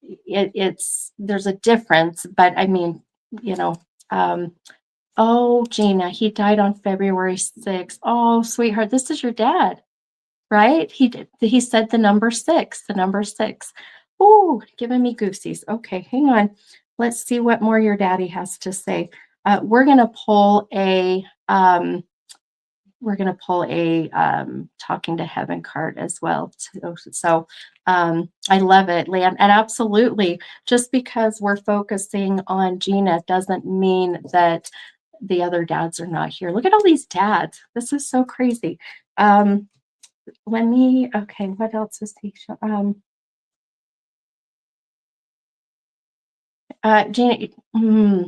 It's there's a difference, but I mean, you know, um, oh, Gina, he died on February 6th. Oh, sweetheart, this is your dad, right? He did. He said the number six, the number six. Oh, giving me goosies. Okay, hang on. Let's see what more your daddy has to say. We're gonna pull a talking to heaven card as well. So I love it, Leanne. And absolutely, just because we're focusing on Gina doesn't mean that the other dads are not here. Look at all these dads. This is so crazy. Okay, what else is he? Gina,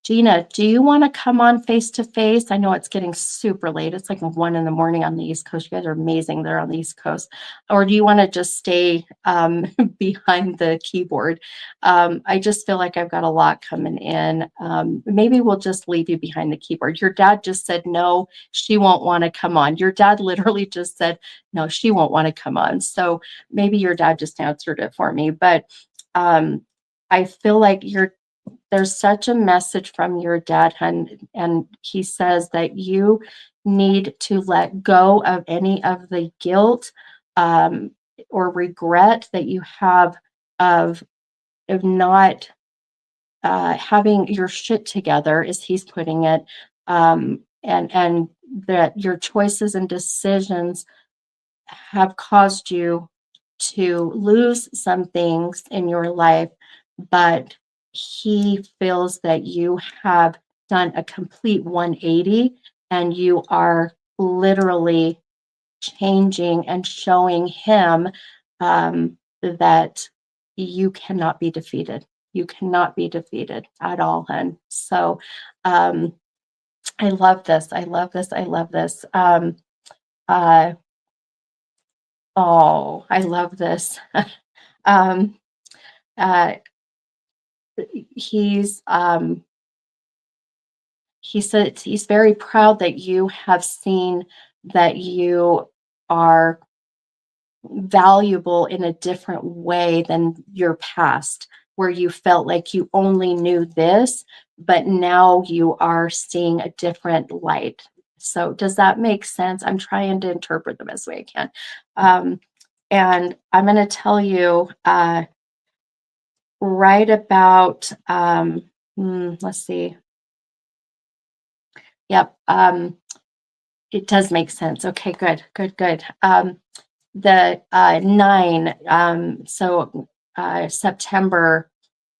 Gina, do you want to come on face to face? I know it's getting super late. It's like 1 a.m. on the East Coast. You guys are amazing there on the East Coast. Or do you want to just stay behind the keyboard? I just feel like I've got a lot coming in. Maybe we'll just leave you behind the keyboard. Your dad just said, no, she won't want to come on. Your dad literally just said, no, she won't want to come on. So maybe your dad just answered it for me. But I feel like there's such a message from your dad, and he says that you need to let go of any of the guilt um, or regret that you have of not having your shit together, as he's putting it, and that your choices and decisions have caused you to lose some things in your life, but he feels that you have done a complete 180 and you are literally changing and showing him that you cannot be defeated. You cannot be defeated at all, hun. So I love this. I love this. I love this. Uh, oh, I love this. um, uh, he's he said he's very proud that you have seen that you are valuable in a different way than your past, where you felt like you only knew this, but now you are seeing a different light. So does that make sense? I'm trying to interpret the best way I can. And I'm going to tell you right about, let's see. Yep. It does make sense. Okay, good, good, good. The 9, so September,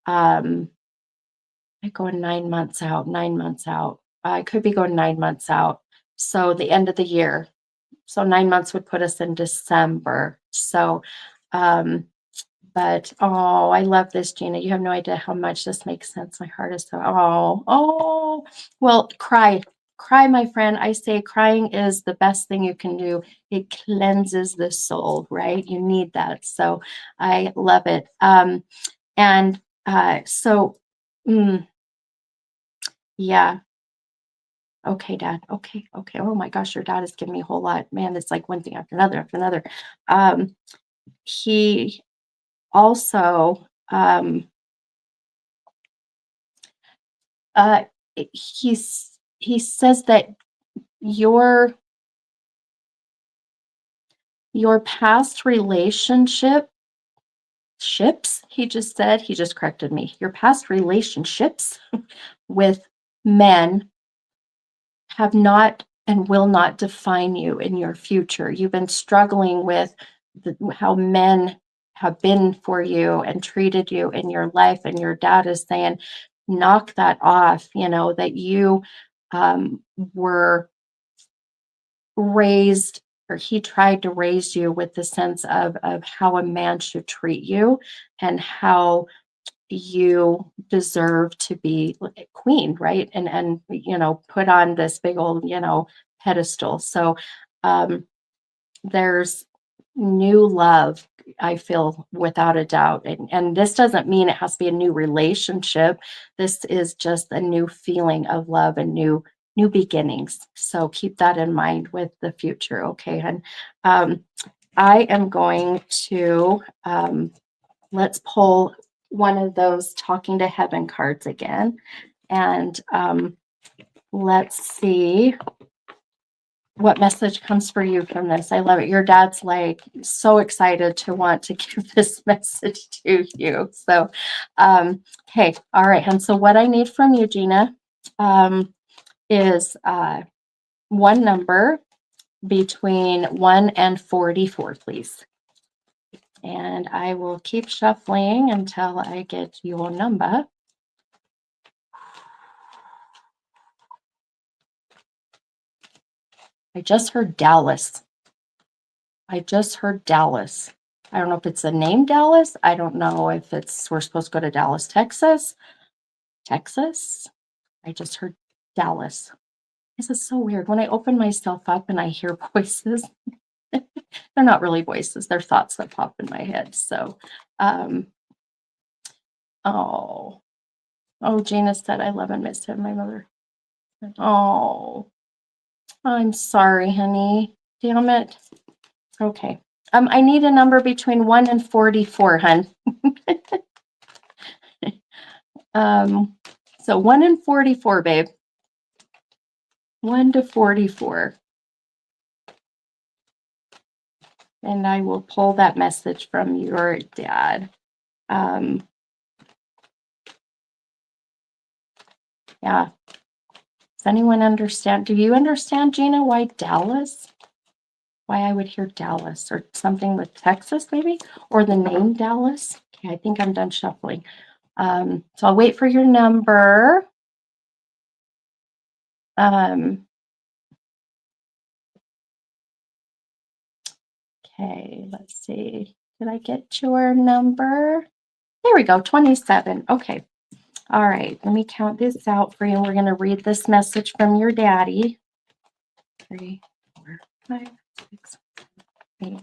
I go 9 months out, 9 months out. I could be going 9 months out. So the end of the year. So 9 months would put us in December. So, but oh, I love this, Gina. You have no idea how much this makes sense. My heart is so, well, cry, my friend. I say crying is the best thing you can do. It cleanses the soul, right? You need that. So I love it. And so, yeah. Okay, Dad. Okay, okay. Oh my gosh, your dad is giving me a whole lot. Man, it's like one thing after another after another. He also uh he says that your past ships, he just said, he just corrected me. Your past relationships with men have not and will not define you in your future. You've been struggling with how men have been for you and treated you in your life, and your dad is saying, knock that off. You know that you were raised, or he tried to raise you with the sense of how a man should treat you, and how you deserve to be queen, right? And put on this big old, pedestal. So there's new love, I feel, without a doubt. And this doesn't mean it has to be a new relationship. This is just a new feeling of love and new beginnings. So keep that in mind with the future, okay? And I am going to let's pull one of those talking to heaven cards again. And let's see what message comes for you from this. I love it. Your dad's like so excited to want to give this message to you. So, okay. All right. And so what I need from you, Gina, is one number between 1 and 44, please. And I will keep shuffling until I get your number. I just heard Dallas. I don't know if it's the name Dallas. I don't know if we're supposed to go to Dallas, Texas. I just heard Dallas. This is so weird. When I open myself up and I hear voices, they're not really voices. They're thoughts that pop in my head. So, Gina said, I love and miss him, my mother. Oh, I'm sorry, honey. Damn it. Okay. I need a number between 1 and 44, hun. So 1 and 44, babe. 1 to 44. And I will pull that message from your dad. Yeah. Does anyone understand? Do you understand, Gina, why Dallas? Why I would hear Dallas or something with Texas, maybe? Or the name Dallas? Okay, I think I'm done shuffling. So I'll wait for your number. Okay, let's see. Did I get your number? There we go, 27. Okay. All right, let me count this out for you. And we're going to read this message from your daddy. 3, 4, 5, 6, 8.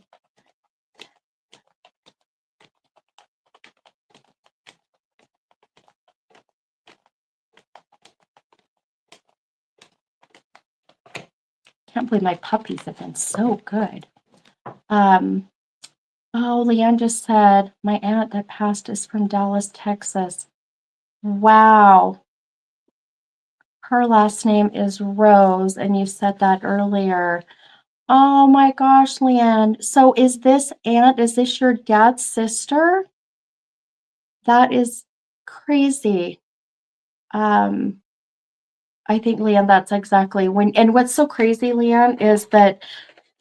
Can't believe my puppies have been so good. Leanne just said, my aunt that passed is from Dallas, Texas. Wow. Her last name is Rose, and you said that earlier. Oh my gosh, Leanne. So is this your dad's sister? That is crazy. I think, Leanne, that's exactly and what's so crazy, Leanne, is that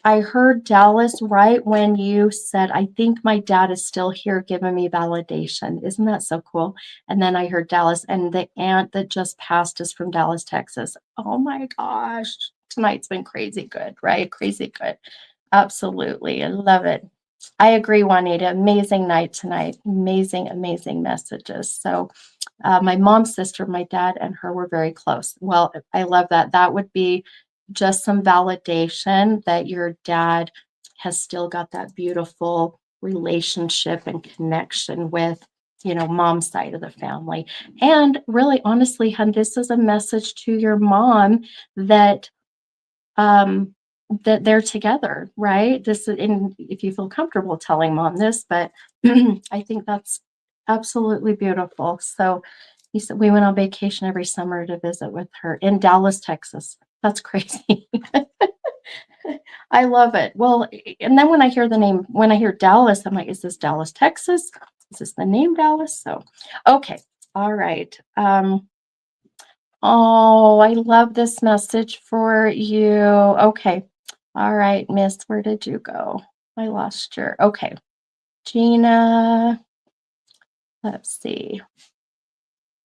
I heard Dallas right when you said, I think my dad is still here giving me validation. Isn't that so cool? And then I heard Dallas, and the aunt that just passed is from Dallas, Texas. Oh my gosh. Tonight's been crazy good, right? Crazy good. Absolutely. I love it. I agree, Juanita. Amazing night tonight. Amazing, amazing messages. So my mom's sister, my dad and her were very close. Well, I love that. That would be just some validation that your dad has still got that beautiful relationship and connection with, mom's side of the family. And really, honestly, hun, this is a message to your mom that that they're together, right? This is if you feel comfortable telling mom this, but I think that's absolutely beautiful. So he said we went on vacation every summer to visit with her in Dallas, Texas. That's crazy. I love it. Well, and then when I hear Dallas, I'm like, is this Dallas, Texas? Is this the name Dallas? So, okay. All right. Oh, I love this message for you. Okay. All right, Miss, where did you go? I lost your, okay. Gina, let's see.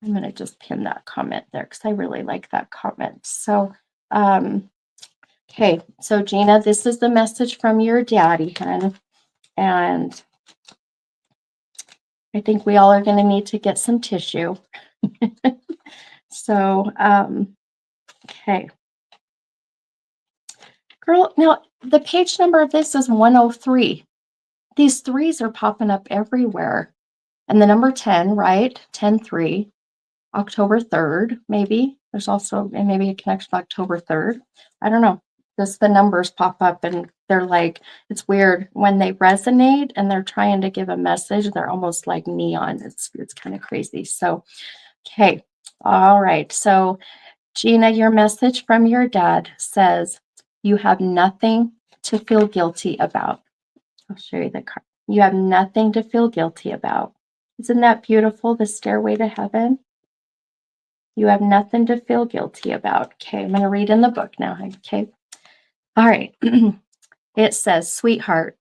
I'm going to just pin that comment there because I really like that comment. So, okay. So, Gina, this is the message from your daddy, hun. And I think we all are going to need to get some tissue. So, okay. Girl, now the page number of this is 103. These threes are popping up everywhere. And the number 10, right? 10-3, October 3rd, maybe. There's also maybe a connection to October 3rd. I don't know. Just the numbers pop up and they're like, it's weird when they resonate and they're trying to give a message. They're almost like neon. It's kind of crazy. So, okay. All right. So, Gina, your message from your dad says, you have nothing to feel guilty about. I'll show you the card. You have nothing to feel guilty about. Isn't that beautiful? The stairway to heaven. You have nothing to feel guilty about. Okay, I'm going to read in the book now. Okay. All right. It says, sweetheart,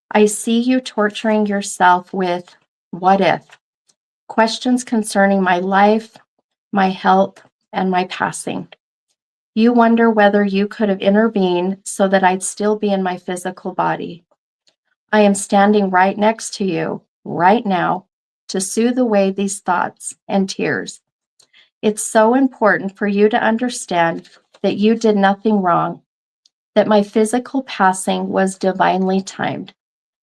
I see you torturing yourself with what if questions concerning my life, my health, and my passing. You wonder whether you could have intervened so that I'd still be in my physical body. I am standing right next to you right now to soothe away these thoughts and tears. It's so important for you to understand that you did nothing wrong, that my physical passing was divinely timed,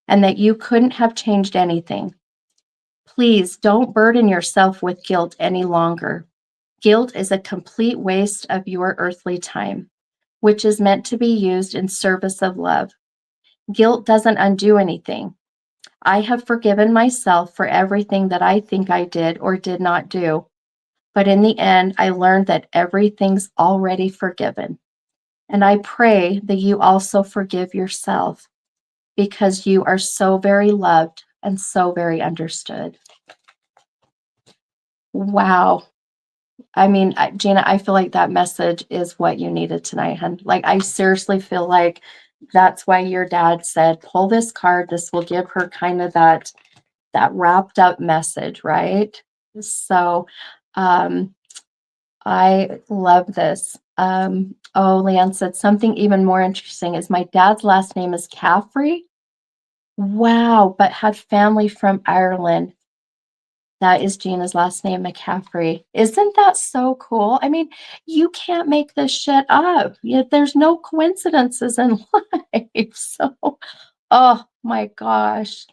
and that you couldn't have changed anything. Please don't burden yourself with guilt any longer. Guilt is a complete waste of your earthly time, which is meant to be used in service of love. Guilt doesn't undo anything. I have forgiven myself for everything that I think I did or did not do. But in the end, I learned that everything's already forgiven. And I pray that you also forgive yourself because you are so very loved and so very understood. Wow. I mean, Gina, I feel like that message is what you needed tonight. And like, I seriously feel like that's why your dad said, pull this card. This will give her kind of that wrapped up message, right? So, I love this. Leanne said something even more interesting is my dad's last name is Caffrey. Wow, but had family from Ireland. That is Gina's last name, McCaffrey. Isn't that so cool? I mean, you can't make this shit up. Yet there's no coincidences in life. So, oh my gosh.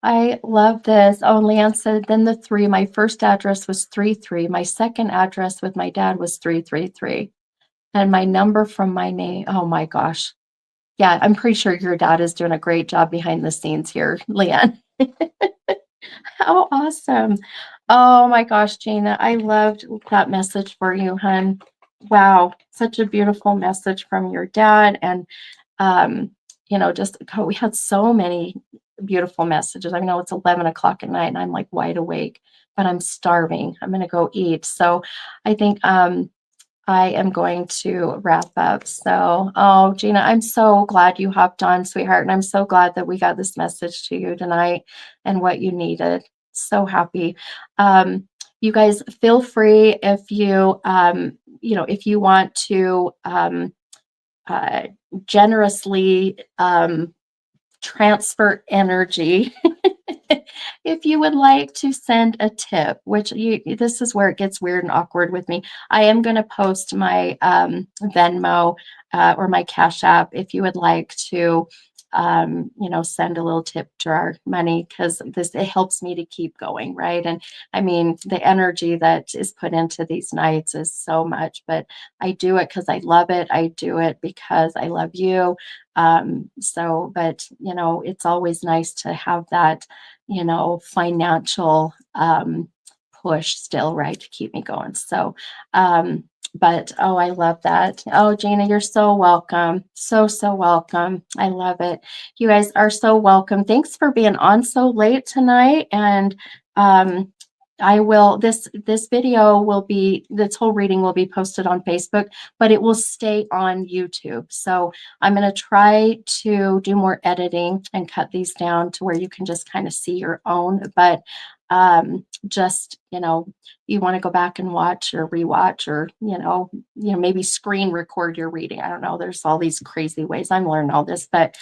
I love this. Oh, Leanne said, then the three, my first address was 33. My second address with my dad was 333. And my number from my name, oh my gosh. Yeah, I'm pretty sure your dad is doing a great job behind the scenes here, Leanne. How awesome. Oh my gosh, Gina, I loved that message for you, hun. Wow, such a beautiful message from your dad. And, just we had so many beautiful messages. I know it's 11 o'clock at night and I'm like wide awake, but I'm starving. I'm going to go eat. So I think I am going to wrap up. So, oh, Gina, I'm so glad you hopped on, sweetheart. And I'm so glad that we got this message to you tonight and what you needed. So happy. You guys feel free if you, if you want to generously transfer energy. If you would like to send a tip, this is where it gets weird and awkward with me. I am going to post my Venmo or my Cash App if you would like to, send a little tip to our money, because it helps me to keep going, right? And I mean, the energy that is put into these nights is so much, but I do it because I love it. I do it because I love you. But it's always nice to have that, financial push still, right, to keep me going. So, but oh, I love that. Oh, Gina, you're so welcome. So, so welcome. I love it. You guys are so welcome. Thanks for being on so late tonight. And I will, this video will be, this whole reading will be posted on Facebook, but it will stay on YouTube. So I'm going to try to do more editing and cut these down to where you can just kind of see your own. But Just, you want to go back and watch or rewatch, or, maybe screen record your reading. I don't know. There's all these crazy ways. I'm learning all this, but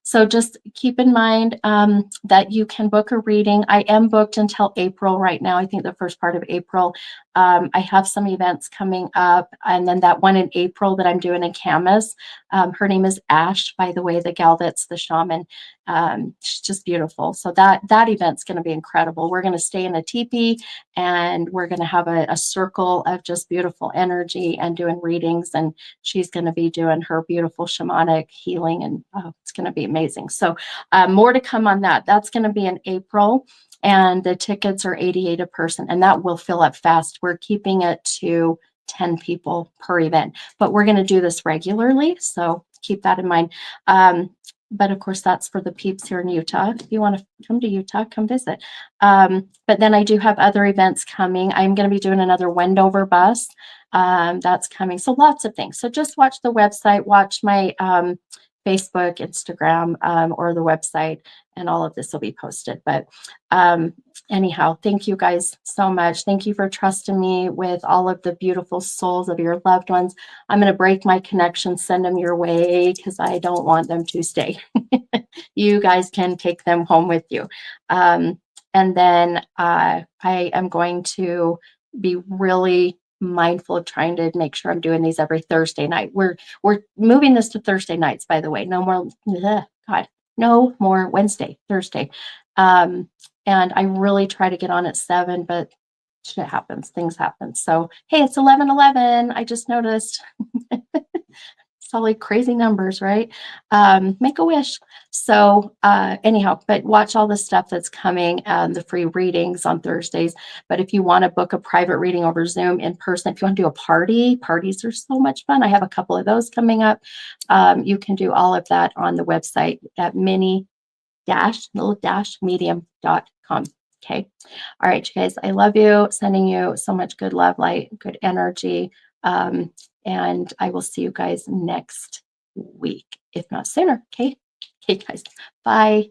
so just keep in mind that you can book a reading. I am booked until April right now. I think the first part of April. I have some events coming up, and then that one in April that I'm doing in Camas. Her name is Ash, by the way, the gal that's the shaman. She's just beautiful. So that event's going to be incredible. We're going to stay in a teepee, and we're going to have a circle of just beautiful energy and doing readings. And she's going to be doing her beautiful shamanic healing, and it's going to be amazing. So more to come on that. That's going to be in April. And the tickets are $88 a person, and that will fill up fast. We're keeping it to 10 people per event, but we're going to do this regularly. So keep that in mind. But of course, that's for the peeps here in Utah. If you want to come to Utah, come visit. But then I do have other events coming. I'm going to be doing another Wendover bus. That's coming. So lots of things. So just watch the website, watch my Facebook, Instagram, or the website, and all of this will be posted. But anyhow, thank you guys so much. Thank you for trusting me with all of the beautiful souls of your loved ones. I'm going to break my connection, send them your way, because I don't want them to stay. You guys can take them home with you. And then I am going to be really mindful of trying to make sure I'm doing these every Thursday night. We're moving this to Thursday nights, by the way. No more, no more Wednesday, Thursday. And I really try to get on at 7, but shit happens, things happen. So, hey, it's 11:11. I just noticed. It's all like crazy numbers, right? Make a wish. So anyhow, but watch all the stuff that's coming, the free readings on Thursdays. But if you want to book a private reading over Zoom in person, if you want to do a parties are so much fun. I have a couple of those coming up. You can do all of that on the website at mini-medium.com. Okay. All right, you guys, I love you. Sending you so much good love, light, good energy. And I will see you guys next week, if not sooner. Okay. Okay, guys. Bye.